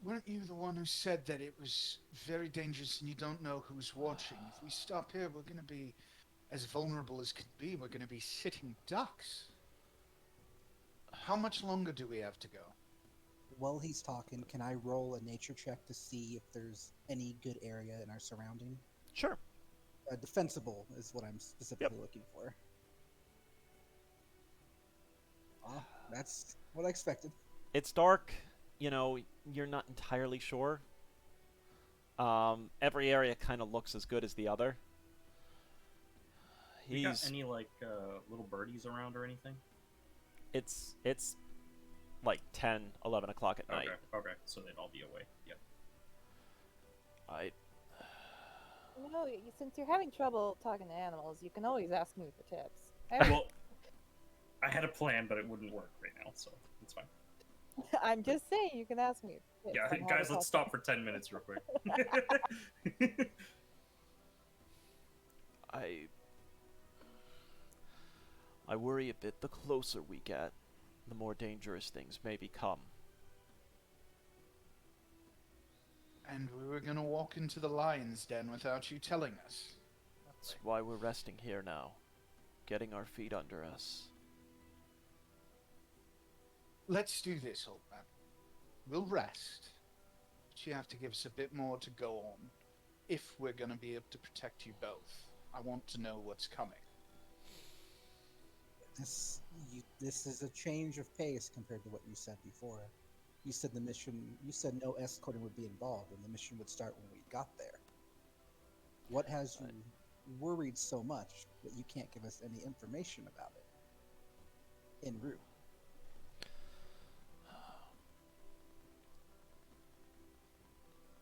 Weren't you the one who said that it was very dangerous and you don't know who's watching? If we stop here, we're going to be as vulnerable as could be. We're going to be sitting ducks. How much longer do we have to go? While he's talking, can I roll a nature check to see if there's any good area in our surrounding? Sure. Defensible is what I'm specifically looking for. Ah, that's what I expected. It's dark, you know, you're not entirely sure. Every area kind of looks as good as the other. You got any like little birdies around or anything? It's like 10, 11 o'clock at night. Okay, so they'd all be awake. Yep. You know, since you're having trouble talking to animals, you can always ask me for tips. Well, I had a plan, but it wouldn't work right now, so it's fine. I'm just saying you can ask me for tips. Yeah, on how guys, to let's talk stop for 10 minutes real quick. I worry a bit. The closer we get, the more dangerous things may become. And we were going to walk into the lion's den without you telling us. That's why we're resting here now, getting our feet under us. Let's do this, old man. We'll rest. But you have to give us a bit more to go on if we're going to be able to protect you both. I want to know what's coming. This is a change of pace compared to what you said before. You said the mission. You said no escorting would be involved, and the mission would start when we got there. What has you worried so much that you can't give us any information about it en route?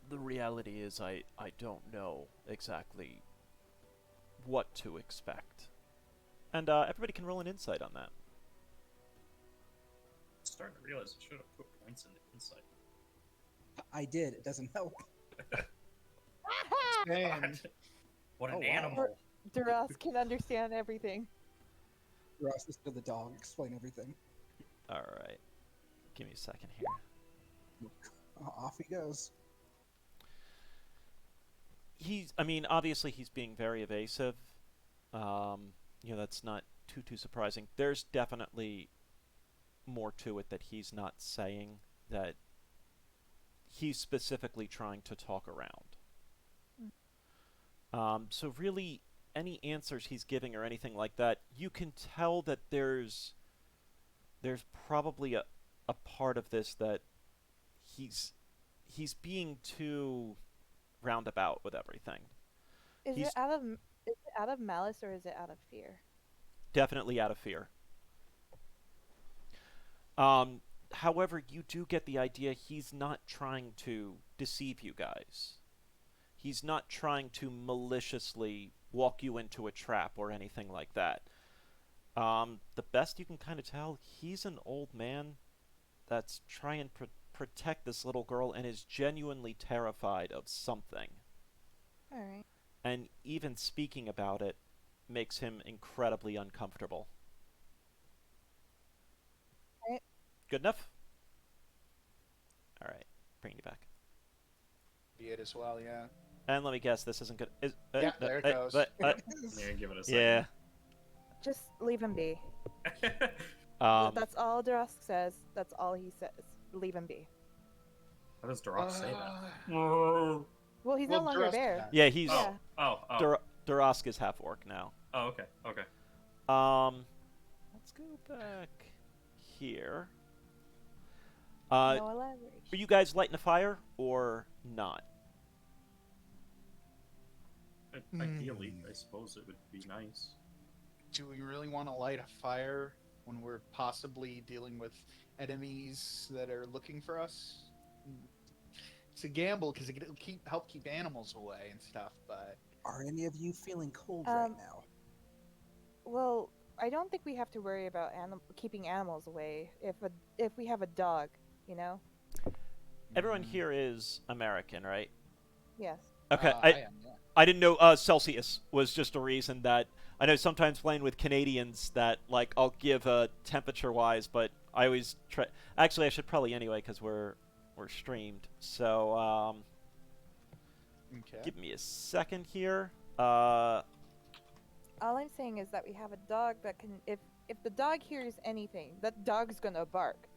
The reality is I don't know exactly what to expect. And everybody can roll an insight on that. Starting to realize I should have put points into insight. I did. It doesn't help. And What an Oh, wow. animal! Duras can understand everything. Ross is to the dog. Explain everything. All right. Give me a second here. Off he goes. I mean, obviously he's being very evasive. That's not too surprising. There's definitely more to it that he's not saying, that he's specifically trying to talk around. So really, any answers he's giving or anything like that, you can tell that there's probably a part of this that he's being too roundabout with everything. Is it out of malice or is it out of fear? Definitely out of fear. However, you do get the idea he's not trying to deceive you guys. He's not trying to maliciously walk you into a trap or anything like that. The best you can kind of tell, he's an old man that's trying to protect this little girl and is genuinely terrified of something. All right. And even speaking about it makes him incredibly uncomfortable. Right. Good enough? Alright, bringing you back. be it as well, yeah. And let me guess, this isn't good. Yeah, there it goes. Yeah, give it a second. Yeah. Just leave him be. That's That's all Duras says. That's all he says. Leave him be. How does Duras say that? Well, he's Well, no longer Duras there. can. yeah, he's Yeah. Durask is half orc now. Oh, okay, okay. Let's go back here. No elaboration. Are you guys lighting a fire or not? Ideally, I suppose it would be nice. Do we really want to light a fire when we're possibly dealing with enemies that are looking for us? It's a gamble because it'll help keep animals away and stuff, but Are any of you feeling cold right now? Well, I don't think we have to worry about keeping animals away if we have a dog, you know? Everyone here is American, right? Yes. Okay, I am, yeah. I didn't know Celsius was just a reason that I know sometimes playing with Canadians that like I'll give temperature wise, but I always try. Actually, I should probably anyway because we're streamed. So Okay. give me a second here. All I'm saying is that we have a dog that can if the dog hears anything, that dog's gonna bark.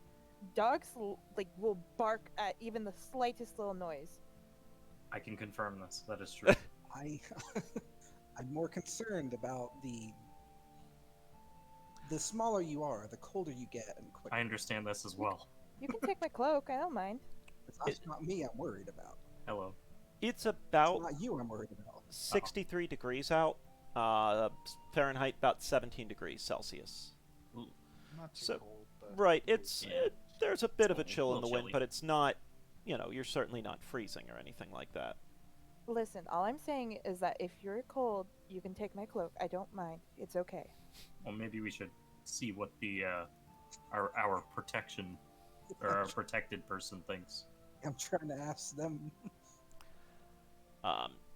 Dogs will bark at even the slightest little noise. I can confirm this. That is true. I'm more concerned about the smaller you are, the colder you get, and quicker. I understand this as well. You can take my cloak. I don't mind. It's not me I'm worried about. Hello. It's It's about not you I'm worried about. 63 degrees out. Fahrenheit about 17 degrees Celsius. Not too So- cold, but Right, Yeah. there's a bit of a It's a chill in the little wind, chilly. but it's not, you're certainly not freezing or anything like that. Listen, all I'm saying is that if you're cold, you can take my cloak. I don't mind. It's okay. Well, maybe we should see what the our protection or our protected person thinks. I'm trying to ask them.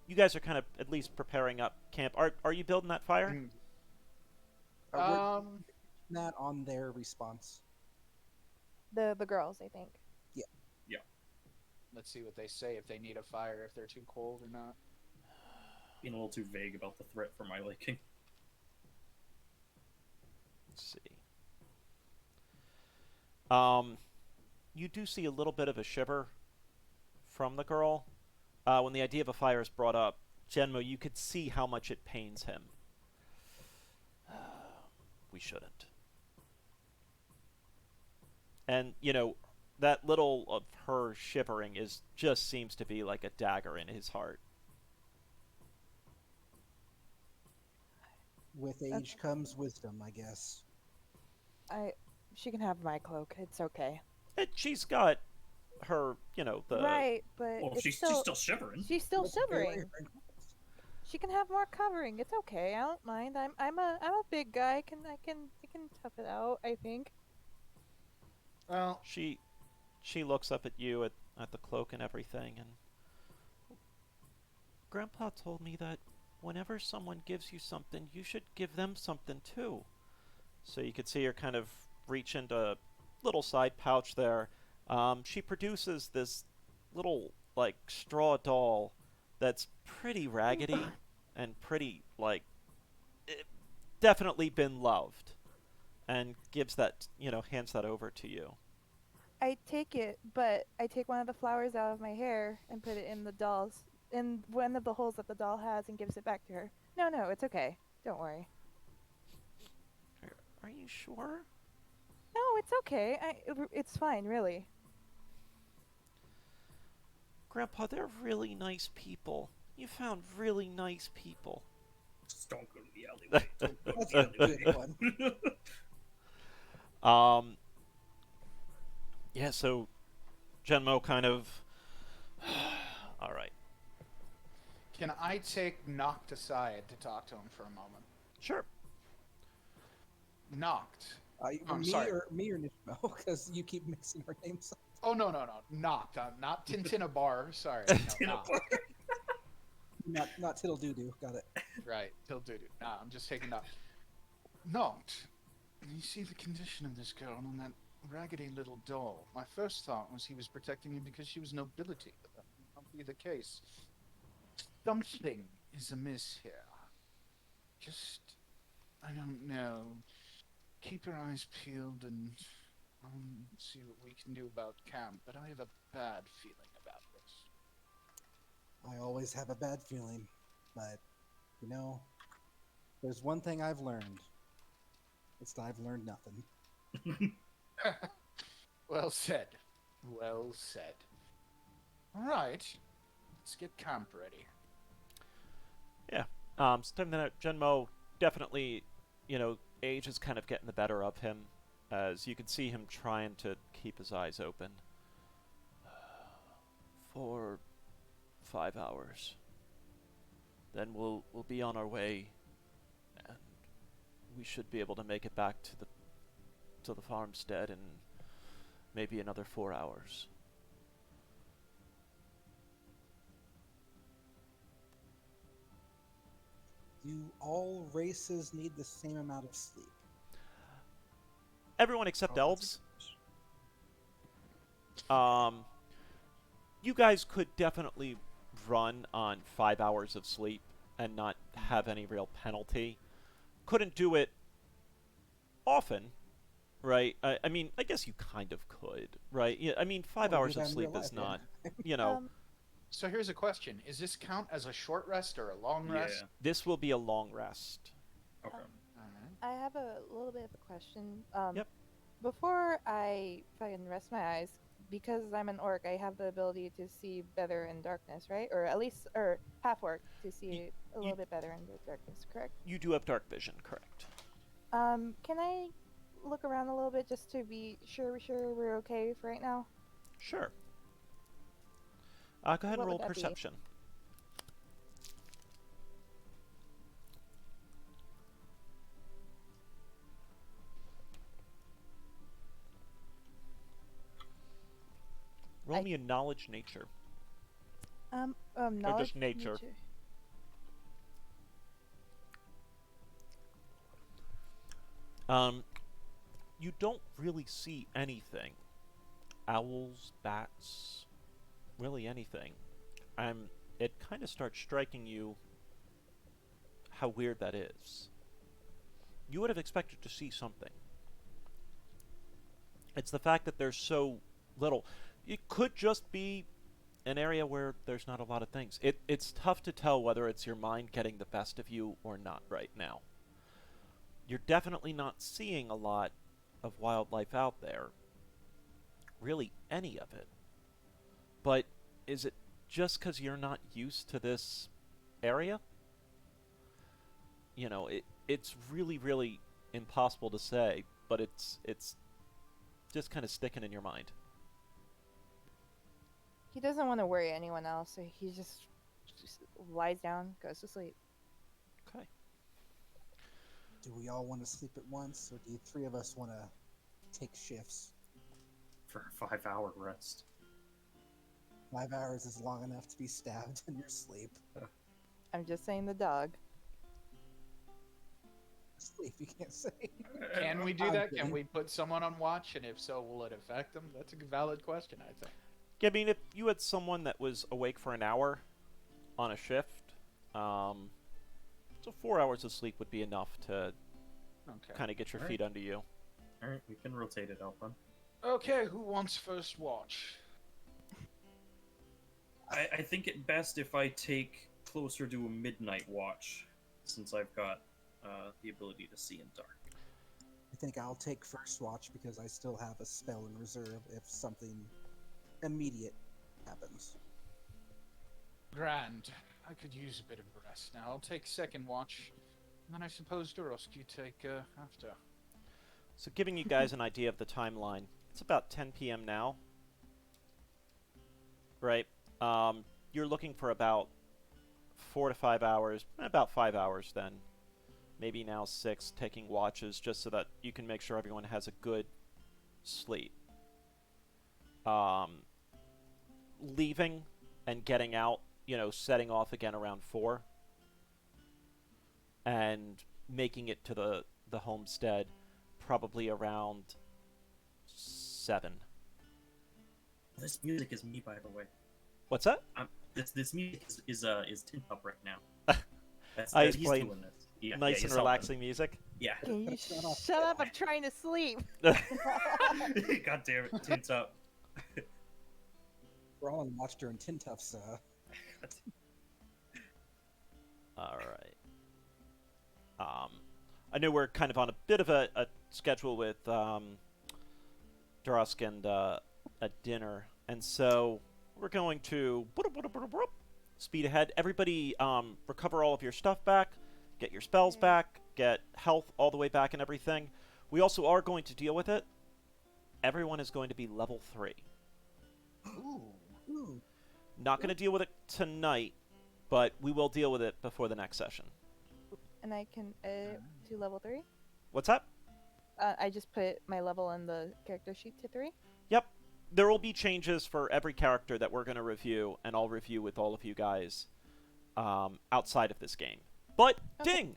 You guys are kind of at least preparing up camp. Are you building that fire? Mm. Are we not on their response? The girls, I think. Let's see what they say, if they need a fire, if they're too cold or not. Being a little too vague about the threat for my liking. Let's see. You do see a little bit of a shiver from the girl. When the idea of a fire is brought up, Genmo, you could see how much it pains him. We shouldn't. And, that little of her shivering just seems to be like a dagger in his heart. With age comes wisdom, I guess. She can have my cloak. It's okay. And she's got her, the Right, but Well, it's she's still still shivering. she's still That's okay, shivering. She can have more covering. It's okay. I don't mind. I'm a big guy. I can tough it out, I think. Well, she looks up at you at the cloak and everything, and Grandpa told me that whenever someone gives you something, you should give them something too. So you could see her kind of reach into a little side pouch there. She produces this little, like, straw doll that's pretty raggedy and pretty, like, definitely been loved. And gives that, hands that over to you. I take it, but I take one of the flowers out of my hair and put it in one of the holes that the doll has and gives it back to her. No, it's okay. Don't worry. Are you sure? No, it's okay. It's fine, really. Grandpa, they're really nice people. You found really nice people. Just don't go to the alleyway. Don't go That's to a the good one. Yeah, so Genmo kind of... All right. can I take Noct aside to talk to him for a moment? Sure. Noct. I'm Me sorry. or Nishmo, because you keep mixing our names up. Oh, no. Noct. Not Tintinabar. Sorry. No, Noct. Not Tittle Doo Doo. Got it. Right. Till doo-doo. Nah, I'm just taking Noct. Noct. You see the condition of this girl and that raggedy little doll. My first thought was he was protecting you because she was nobility, but that would not be the case. Something is amiss here. Just, I don't know. Keep your eyes peeled and see what we can do about camp, but I have a bad feeling about this. I always have a bad feeling, but, there's one thing I've learned. It's that I've learned nothing. Well said. Well said. All right. Let's get camp ready. Yeah. Starting that Genmo definitely, age is kind of getting the better of him, as you can see him trying to keep his eyes open. For 5 hours. Then we'll be on our way, and we should be able to make it back to the farmstead in maybe another 4 hours. Do all races need the same amount of sleep? Everyone except Oh, elves. You guys could definitely run on 5 hours of sleep and not have any real penalty. Couldn't do it often, right? I mean, I guess you kind of could, right? Yeah, I mean, 5 Well, hours do of that in sleep real is life, not, So here's a question. Is this count as a short rest or a long rest? this will be a long rest. Okay. Alright. I have a little bit of a question. Yep. Before I fucking rest my eyes, because I'm an orc, I have the ability to see better in darkness, right? Or at least, or half orc to see a little bit better in the darkness, correct? You do have dark vision, correct? Can I look around a little bit just to be sure we're okay for right now? Sure. Go ahead and What roll would that be? perception. Roll me a knowledge nature. Knowledge, just nature. You don't really see anything. Owls, bats, really anything. It kind of starts striking you how weird that is. You would have expected to see something. It's the fact that there's so little. It could just be an area where there's not a lot of things. It's tough to tell whether it's your mind getting the best of you or not right now. You're definitely not seeing a lot of wildlife out there. really any of it. But is it just because you're not used to this area? You know, it's really, really impossible to say, but it's just kind of sticking in your mind. He doesn't want to worry anyone else, so he just lies down, goes to sleep. Okay. Do we all want to sleep at once, or do the three of us want to take shifts? For a 5-hour rest. 5 hours is long enough to be stabbed in your sleep. I'm just saying the dog. Sleep, you can't say. Can we do I'm that? Can kidding. we put someone on watch? And if so, will it affect them? That's a valid question, I think. Yeah, I mean, if you had someone that was awake for an hour on a shift, so 4 hours of sleep would be enough to Okay. kind of get your Alright. feet under you. Alright, we can rotate it out then. Okay, who wants first watch? I think it best if I take closer to a midnight watch, since I've got the ability to see in dark. I think I'll take first watch because I still have a spell in reserve if something immediate happens. Grand. I could use a bit of rest now. I'll take second watch. And then I suppose, Durosk, you take after. So giving you guys an idea of the timeline, it's about 10 p.m. now. Right? You're looking for about 4 to 5 hours, about 5 hours then. Maybe now 6, taking watches just so that you can make sure everyone has a good sleep. Leaving and getting out, setting off again around 4. And making it to the homestead probably around 7. This music is me, by the way. What's that? This music is Tin Up right now. He's he's playing doing this. Yeah, nice he's and helping. relaxing music. Yeah. Can you Shut up. shut up? I'm trying to sleep. God damn it, Tin's up. We're all on watch during Tintuff's. All right. I know we're kind of on a bit of a schedule with Drusk and a dinner, and so we're going to speed ahead. Everybody, recover all of your stuff back, get your spells back, get health all the way back, and everything. We also are going to deal with it. Everyone is going to be level 3. Ooh. Not going to deal with it tonight, but we will deal with it before the next session. And I can do level 3. What's that? I just put my level in the character sheet to 3. Yep. There will be changes for every character that we're going to review, and I'll review with all of you guys outside of this game. But, Okay. ding!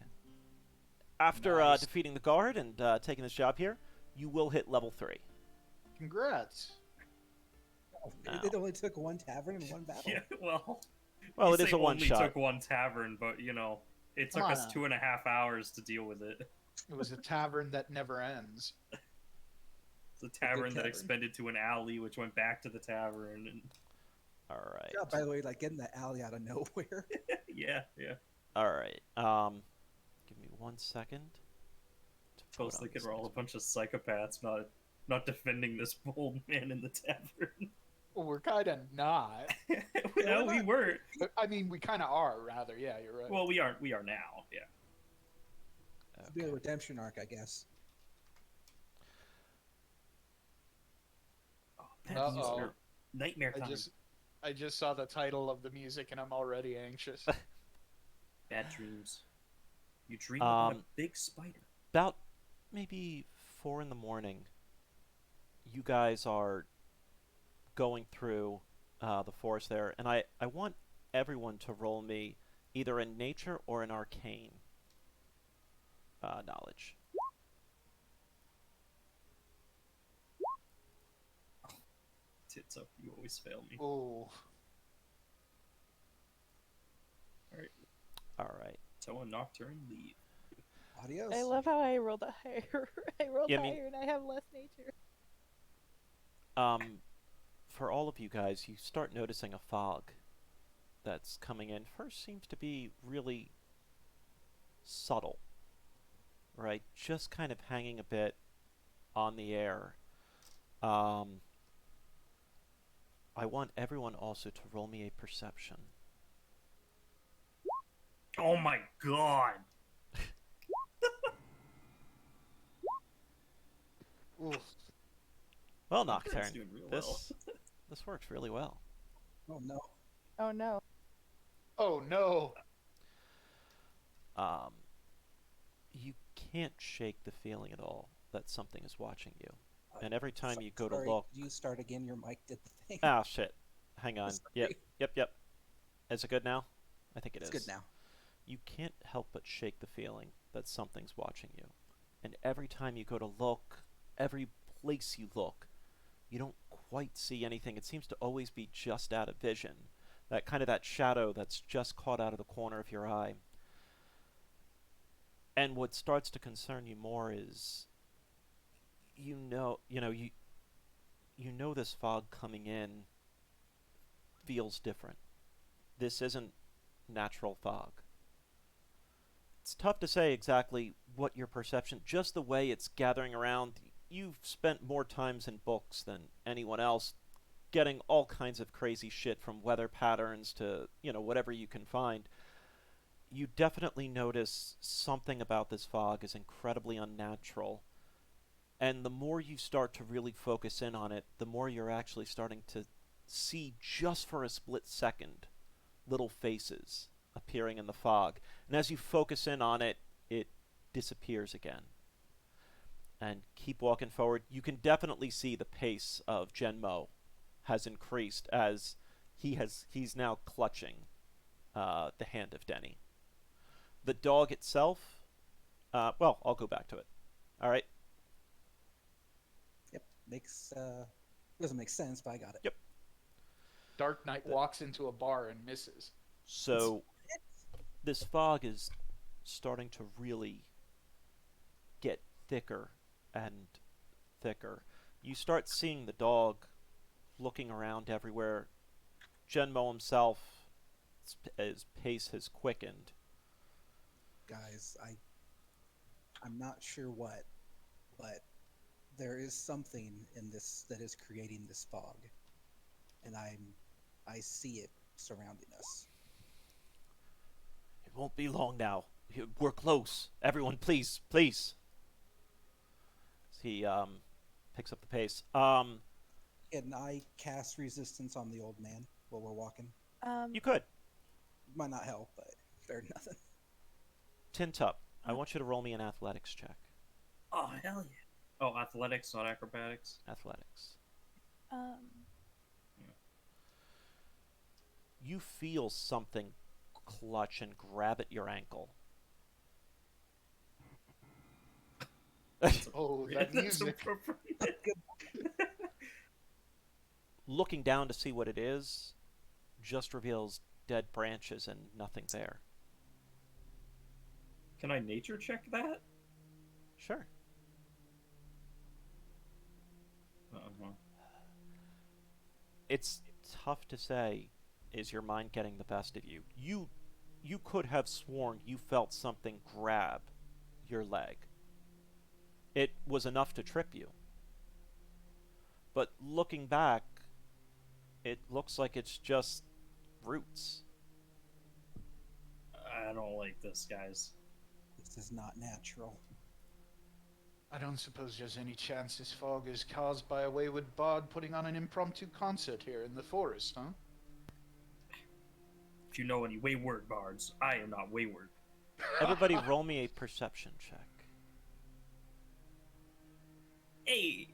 After Nice. defeating the guard and taking this job here, you will hit level 3. Congrats. It only took one tavern and one battle. Yeah, well. Well, you it is say a one-shot. only took one tavern, but it took Come us on. 2.5 hours to deal with it. It was a tavern that never ends. It's a tavern that tavern. expanded to an alley, which went back to the tavern, and All right. Yeah, by the way, like getting that alley out of nowhere. yeah. All right. Give me 1 second. to I was put on thinking this we're all a next bunch of psychopaths, not defending this bold man in the tavern. Well, we're kind of not. No, we're we not. weren't. I mean, we kind of are, rather. Yeah, you're right. Well, we are now. Yeah. one. It'll be a redemption arc, I guess. Oh, man, these Uh-oh. are nightmare time. I just saw the title of the music and I'm already anxious. Bad dreams. You dream about a Um, big spider. About maybe 4 in the morning, you guys are going through the forest there, and I want everyone to roll me either in nature or in arcane knowledge. Tits up, you always fail me. Oh, All right. So a nocturne leave. Adios. I love how I rolled a higher. I rolled Yeah, I mean- higher and I have less nature. For all of you guys, you start noticing a fog that's coming in. First seems to be really subtle, right? Just kind of hanging a bit on the air. I want everyone also to roll me a perception. Oh my god! Oof. Well, That's Nocturne, doing real well. this works really well. Oh no. Oh no. Oh no. You can't shake the feeling at all that something is watching you. And every time you go to Sorry, look... could you start again? Your mic did the thing. Ah, shit. Hang on. Sorry. Yep. Is it good now? I think it is. It's good now. You can't help but shake the feeling that something's watching you. And every time you go to look, every place you look, you don't quite see anything. It seems to always be just out of vision. That shadow that's just caught out of the corner of your eye. And what starts to concern you more is you know this fog coming in feels different. This isn't natural fog. It's tough to say exactly what your perception, just the way it's gathering around. You've spent more times in books than anyone else getting all kinds of crazy shit from weather patterns to, whatever you can find. You definitely notice something about this fog is incredibly unnatural. And the more you start to really focus in on it, the more you're actually starting to see, just for a split second, little faces appearing in the fog. And as you focus in on it, it disappears again. And keep walking forward. You can definitely see the pace of Genmo has increased as he's now clutching the hand of Denny. The dog itself, I'll go back to it. All right. Yep. Doesn't make sense, but I got it. Yep. Dark Knight walks into a bar and misses. So this fog is starting to really get thicker and thicker. You start seeing the dog looking around everywhere. Genmo himself, his pace has quickened. Guys, I'm not sure what, but there is something in this that is creating this fog, and I see it surrounding us. It won't be long now. We're close. Everyone, please. He picks up the pace. Can I cast resistance on the old man while we're walking? You could. Might not help, but better than nothing. Tintup, I want you to roll me an athletics check. Oh, hell yeah. Oh, athletics, not acrobatics. Athletics. Um. You feel something clutch and grab at your ankle. Oh, that That's music. appropriate. Looking down to see what it is, just reveals dead branches and nothing there. Can I nature check that? Sure. Uh-huh. It's tough to say. Is your mind getting the best of you? You could have sworn you felt something grab your leg. It was enough to trip you. But looking back, it looks like it's just roots. I don't like this, guys. This is not natural. I don't suppose there's any chance this fog is caused by a wayward bard putting on an impromptu concert here in the forest, huh? If you know any wayward bards, I am not wayward. Everybody roll me a perception check. Hey!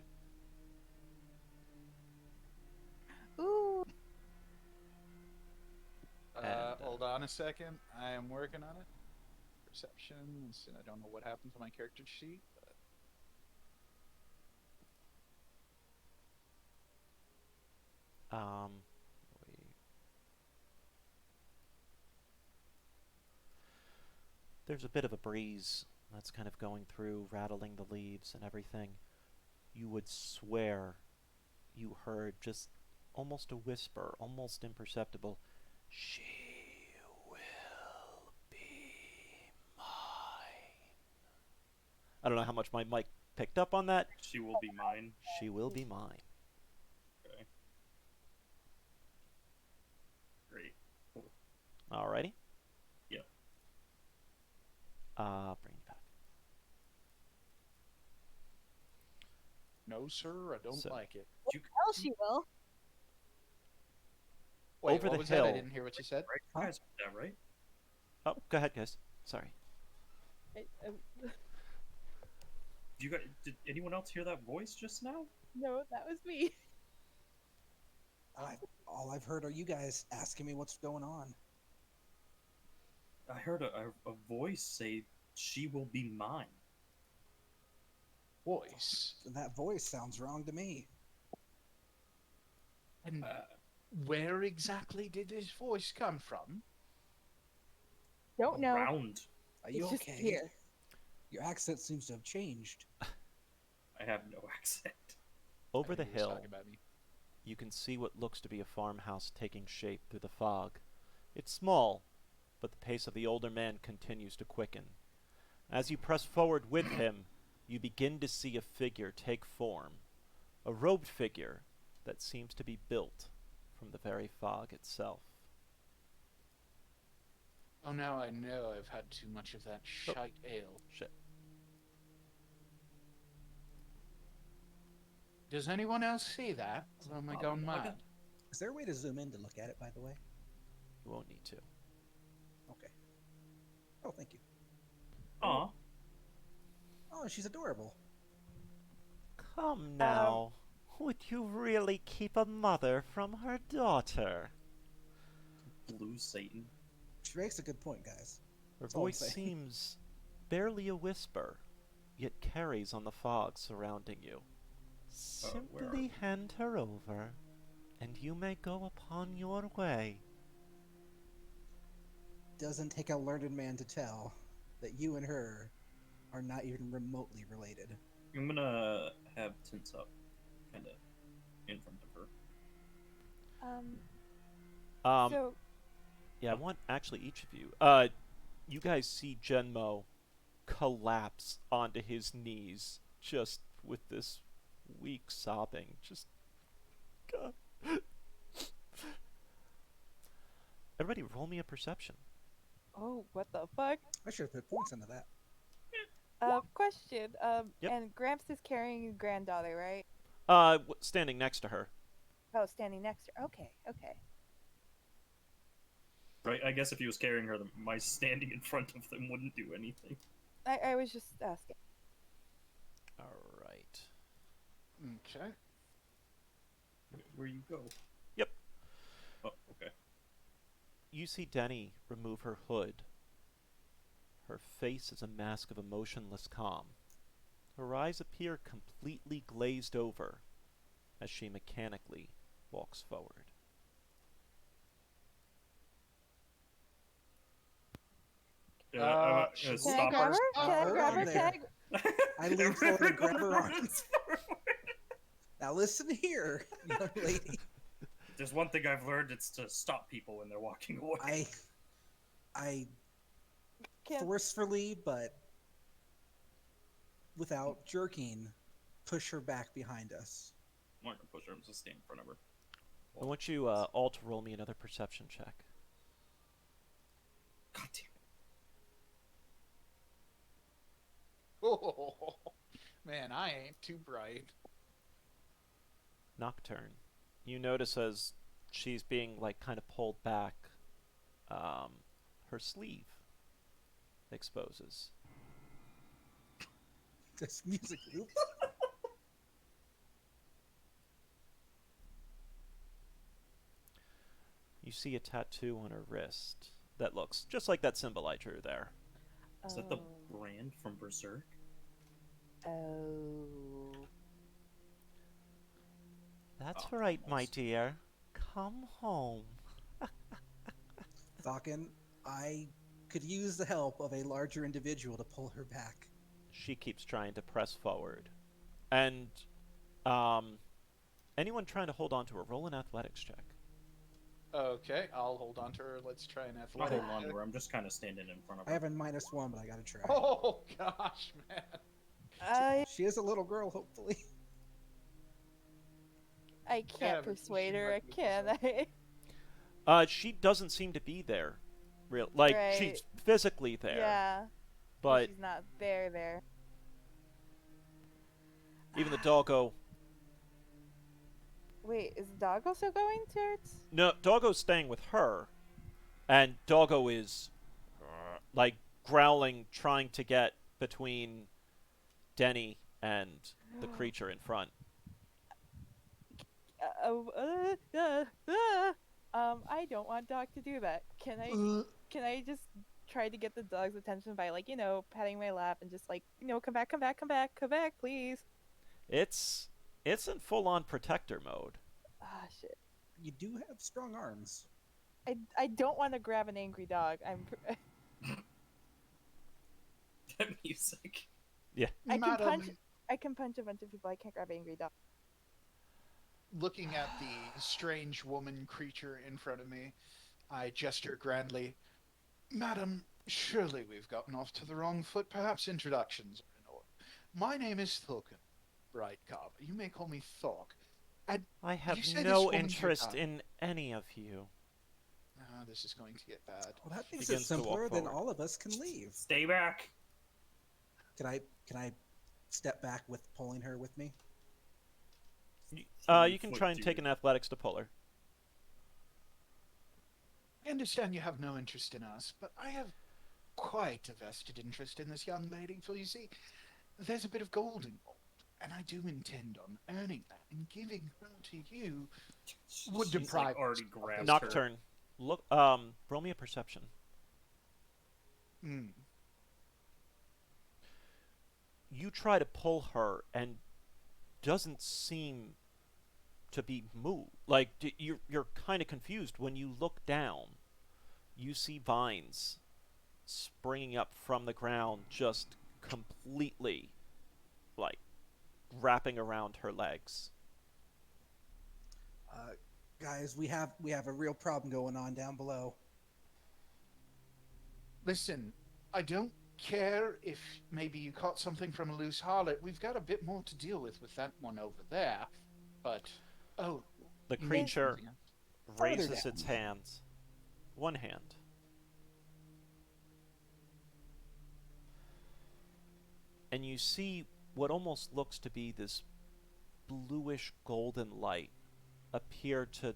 Ooh. Hold on a second. I am working on it. Perception. I don't know what happened to my character sheet. Wait. There's a bit of a breeze that's kind of going through, rattling the leaves and everything. You would swear you heard just almost a whisper, almost imperceptible, "She will be mine." I don't know how much my mic picked up on that. She will be mine. She will be mine. Okay. Alrighty. Yep. Bring it back. No, sir, I don't So- like it. Hell, she will. Wait, Over what the was that? I hill. didn't hear what you said. Right, Huh? guys, yeah, right? Oh, go ahead, guys. Sorry. Did anyone else hear that voice just now? No, that was me. All I've heard are you guys asking me what's going on. I heard a voice say, "She will be mine." Voice. That voice sounds wrong to me. And Uh, where exactly did this voice come from? Don't know. Around. Are you It's just okay? here. Your accent seems to have changed. I have no accent. Over I the knew he was hill, talking about me. you can see what looks to be a farmhouse taking shape through the fog. It's small, but the pace of the older man continues to quicken. As you press forward with him, you begin to see a figure take form. A robed figure that seems to be built from the very fog itself. Oh, now I know I've had too much of that Oh. shite ale. Shit. Does anyone else see that? Or am I gone I mad? got- Is there a way to zoom in to look at it, by the way? You won't need to. Okay. Oh, thank you. Aw. Oh, she's adorable. Come now. Would you really keep a mother from her daughter? Blue Satan. She makes a good point, guys. Her That's all I'm voice saying. seems barely a whisper, yet carries on the fog surrounding you. where are Simply we? hand her over, and you may go upon your way. Doesn't take a learned man to tell that you and her are not even remotely related. I'm gonna have Tints up, kind of in front of her. So Yeah, I want actually each of you. You guys see Genmo collapse onto his knees, just with this weak sobbing. Just, God. Everybody, roll me a perception. oh, what the fuck? I should have put points into that. Question. Yep. And Gramps is carrying a granddaughter, right? Standing next to her. Oh, standing next to her. Okay, okay. Right, I guess if he was carrying her, my standing in front of them wouldn't do anything. I was just asking. All right. Okay. Where you go? Yep. Oh, okay. You see Denny remove her hood. Her face is a mask of emotionless calm. Her eyes appear completely glazed over as she mechanically walks forward. I'm gonna should we Can I stop grab her. her? Can I hold grab on her? there. Can I... I lean forward and grab her Everyone arm. runs forward. Now listen here, young lady. If there's one thing I've learned, it's to stop people when they're walking away. I Can... forcefully, but without jerking, push her back behind us. I'm not gonna push her. I'm just stand in front of her. I want you all to roll me another perception check. God damn it. Oh, man, I ain't too bright. Nocturne. You notice as she's being like kind of pulled back, her sleeve exposes. This music loop. You see a tattoo on her wrist that looks just like that symbol I drew there. Is that the brand from Berserk? Oh. That's Oh, right, my almost. dear. Come home. Falcon, I could use the help of a larger individual to pull her back. She keeps trying to press forward. And, anyone trying to hold on to her, roll an athletics check. Okay, I'll hold on to her. Let's try an I'm athletic. holding on to her. I'm just kind of standing in front of I her. have a -1, but I gotta try. Oh gosh, man. She is a little girl, hopefully. I Yeah, can't but persuade she her, might be can herself. I? She doesn't seem to be there. Real, like Right. she's physically there, Yeah. but she's not there. even the doggo. Wait, is the dog also going towards? No, doggo's staying with her, and doggo is like growling, trying to get between Denny and the creature in front. I don't want dog to do that. Can I just try to get the dog's attention by like, patting my lap and just like, come back, please. It's in full-on protector mode. Ah, shit. You do have strong arms. I don't want to grab an angry dog. That music. Madam, I can punch a bunch of people. I can't grab angry dog. looking at the strange woman creature in front of me, I gesture grandly. Madam, surely we've gotten off to the wrong foot. Perhaps introductions are in order. My name is Thulkin, Bright Carver. You may call me Thork. And I have you say this no woman's your interest daughter? in any of you. Ah, this is going to get bad. Well, that makes Begins it to walk simpler. Then forward. all of us can leave. Stay back. Can I step back with pulling her with me? You can try and take an athletics to pull her. I understand you have no interest in us, but I have quite a vested interest in this young lady. For you see, there's a bit of gold involved, and I do intend on earning that and giving her to you. Would She's, deprive like, already us of grabbed this. Nocturne. Look, roll me a perception. Hmm. You try to pull her and doesn't seem to be moved. Like you're kind of confused when you look down. You see vines springing up from the ground, just completely, like, wrapping around her legs. Guys, we have a real problem going on down below. Listen, I don't care if maybe you caught something from a loose harlot. We've got a bit more to deal with that one over there. But, oh. The you creature something else? Further raises down. its hands. One hand. And you see what almost looks to be this bluish golden light appear to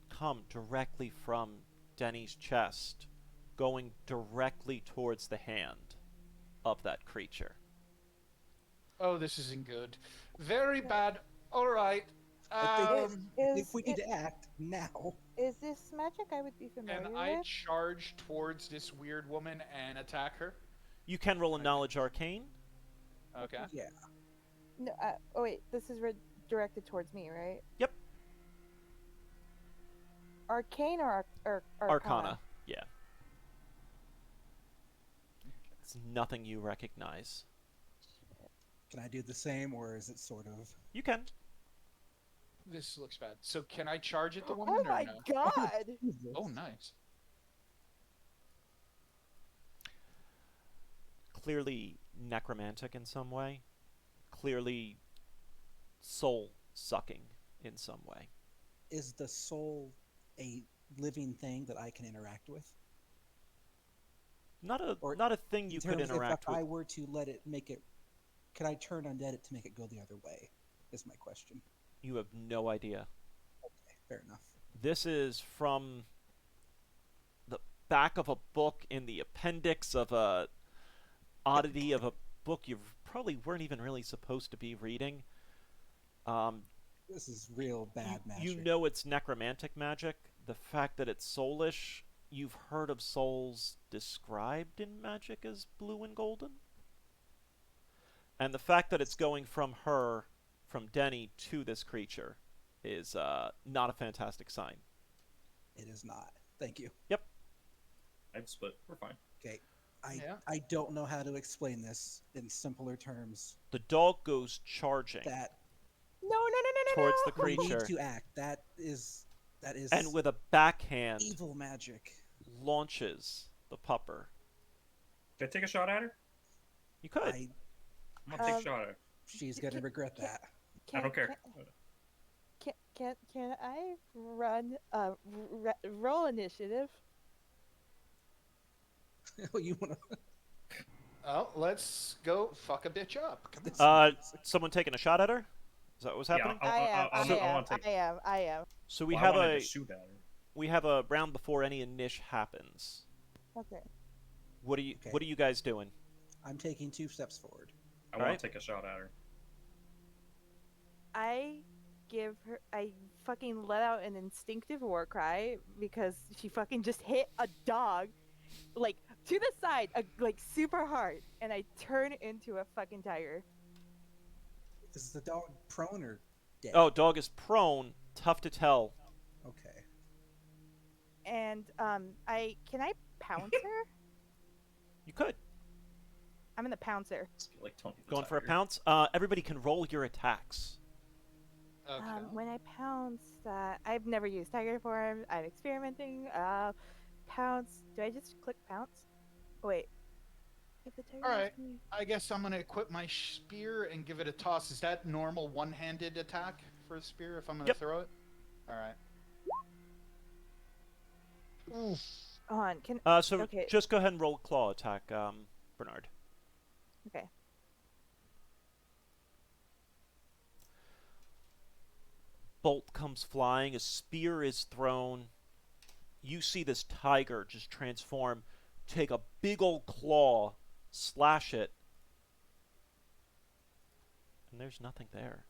come directly from Denny's chest, going directly towards the hand of that creature. Oh, this isn't good. Very bad. All right. I think Is we need to act now. Is this magic I would be familiar Can I with? charge towards this weird woman and attack her? You can roll a knowledge arcane. Okay. Yeah. No. Oh wait, this is directed towards me, right? Yep. Arcane or Arcana. Yeah. It's nothing you recognize. Can I do the same, or is it sort of? You can. This looks bad. So can I charge at the Oh woman my or no? god! Oh, nice. Clearly necromantic in some way. Clearly soul sucking in some way. Is the soul a living thing that I can interact with? Not Or a thing you In could terms, interact if I with. were to let it make it, could I turn undead it to make it go the other way? Is my question. You have no idea. Okay, fair enough. This is from the back of a book in the appendix of a oddity of a book you probably weren't even really supposed to be reading. This is real bad magic. You know it's necromantic magic. The fact that it's soulish, you've heard of souls described in magic as blue and golden. And the fact that it's going from her, from Denny, to this creature is not a fantastic sign. It is not. Thank you. Yep. I've split. We're fine. Okay. Yeah. I don't know how to explain this in simpler terms. The dog goes charging That No! towards the we need creature, to act. That is and with a backhand evil magic. launches the pupper. Can I take a shot at her? You could. I'm gonna take a shot at her. She's gonna regret that. I don't care. Can I run roll initiative? Oh, you want to? Oh, let's go fuck a bitch up. Come on. Someone taking a shot at her? Is that what's happening? Yeah, I am. So we I have wanted a to shoot at her. we have a round before any Nish happens. Okay. What are you Okay. What are you guys doing? I'm taking 2 steps forward. I Alright. want to take a shot at her. I fucking let out an instinctive war cry because she fucking just hit a dog, like, to the side, like, super hard, and I turn into a fucking tiger. Is the dog prone or dead? Oh, dog is prone. Tough to tell. Okay. And, can I pounce her? You could. I'm gonna pounce her. Like Tony the Going for a Tiger. pounce. Everybody can roll your attacks. Okay. When I pounce that, I've never used tiger form. I'm experimenting. Pounce. Do I just click pounce? Wait. If the tiger All is right. me- I guess I'm gonna equip my spear and give it a toss. Is that normal one-handed attack for a spear if I'm gonna Yep. throw it? All right. Oof. Hold on. Can So okay. just go ahead and roll claw attack, Bernard. Okay. Bolt comes flying. A spear is thrown. You see this tiger just transform, take a big old claw, slash it, and there's nothing there.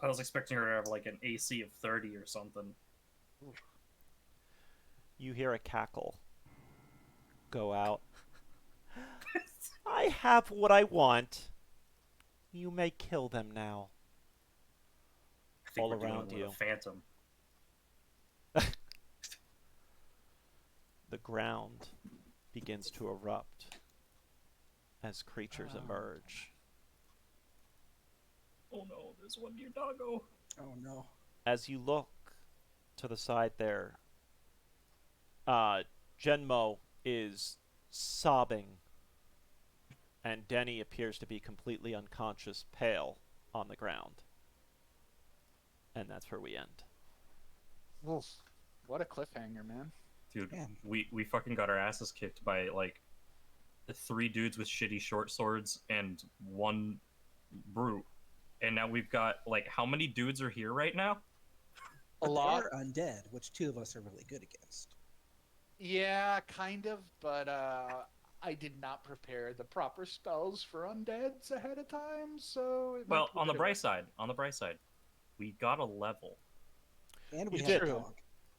I was expecting her to have like an AC of 30 or something. You hear a cackle go out. I have what I want. You may kill them now. I think All we're dealing around with you. a phantom. The ground begins to erupt as creatures emerge. Oh no, there's one near Doggo. Oh no. As you look to the side there, Genmo is sobbing, and Denny appears to be completely unconscious, pale, on the ground. And that's where we end. Oof. What a cliffhanger, man. Dude, Man. we fucking got our asses kicked by like 3 dudes with shitty short swords and 1 brute. And now we've got like how many dudes are here right now? A But lot. they are undead, which 2 of us are really good against. Yeah, kind of, but I did not prepare the proper spells for undeads ahead of time, so it might Well, be a on the bit of bright side, we got a level. And we You have did. a dog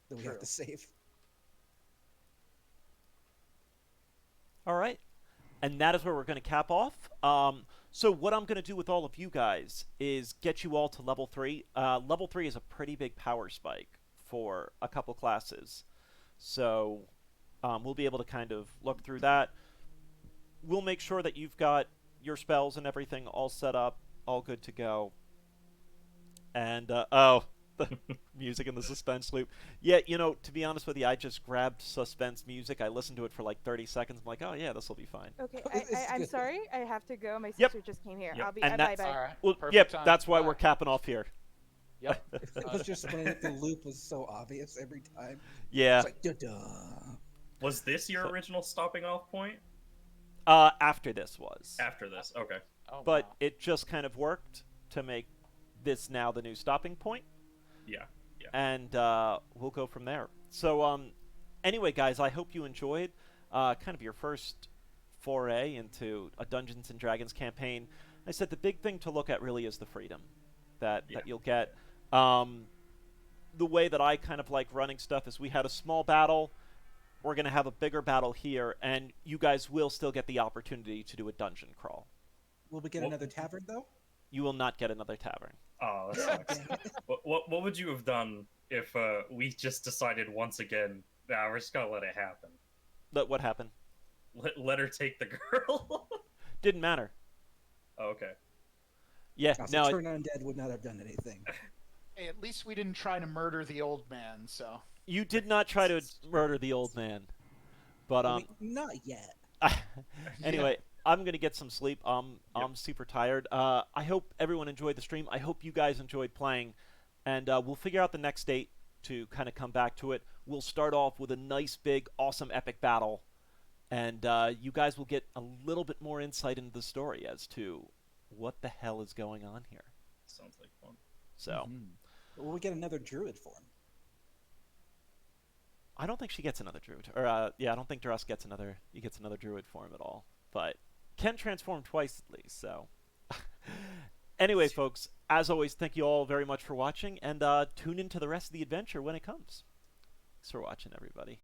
that we have True. to save. All right. And that is where we're going to cap off. So what I'm going to do with all of you guys is get you all to level 3. Level 3 is a pretty big power spike for a couple classes. So we'll be able to kind of look through that. We'll make sure that you've got your spells and everything all set up, all good to go. And, oh, the music in the suspense loop. Yeah, you know, to be honest with you, I just grabbed suspense music. I listened to it for like 30 seconds. I'm like, oh, yeah, this will be fine. Okay. It's I'm good. sorry. I have to go. My Yep. sister just came here. Yep. I'll be. And Bye that's- bye. All right. Well, Perfect yep, time. that's why Bye. we're capping off here. Yep. It was just funny that the loop was so obvious every time. Yeah. It's like, duh-duh. Was this your So- original stopping off point? After this was. After this, okay. Oh, But wow. it just kind of worked to make this now the new stopping point. Yeah. And we'll go from there. So, anyway, guys, I hope you enjoyed kind of your first foray into a Dungeons and Dragons campaign. I said the big thing to look at really is the freedom that you'll get. The way that I kind of like running stuff is we had a small battle. We're going to have a bigger battle here, and you guys will still get the opportunity to do a dungeon crawl. Will we get Well- another tavern, though? You will not get another tavern. Oh, that sucks. Damn it. What would you have done if we just decided once again, nah, we're just gonna let it happen? What happened? Let her take the girl? Didn't matter. Oh, okay. Yeah, Also, no, Turn Undead would not have done anything. Hey, at least we didn't try to murder the old man, so. you did not try to murder the old man. But I mean, not yet. anyway, I'm gonna get some sleep. I'm super tired. I hope everyone enjoyed the stream. I hope you guys enjoyed playing, and we'll figure out the next date to kind of come back to it. We'll start off with a nice, big, awesome, epic battle, And you guys will get a little bit more insight into the story as to what the hell is going on here. Sounds like fun. So, Will we get another druid form? I don't think she gets another druid. Or, yeah, I don't think Dross gets another druid form at all. But can transform twice at least, so. Anyway, folks, as always, thank you all very much for watching, and tune into the rest of the adventure when it comes. Thanks for watching, everybody.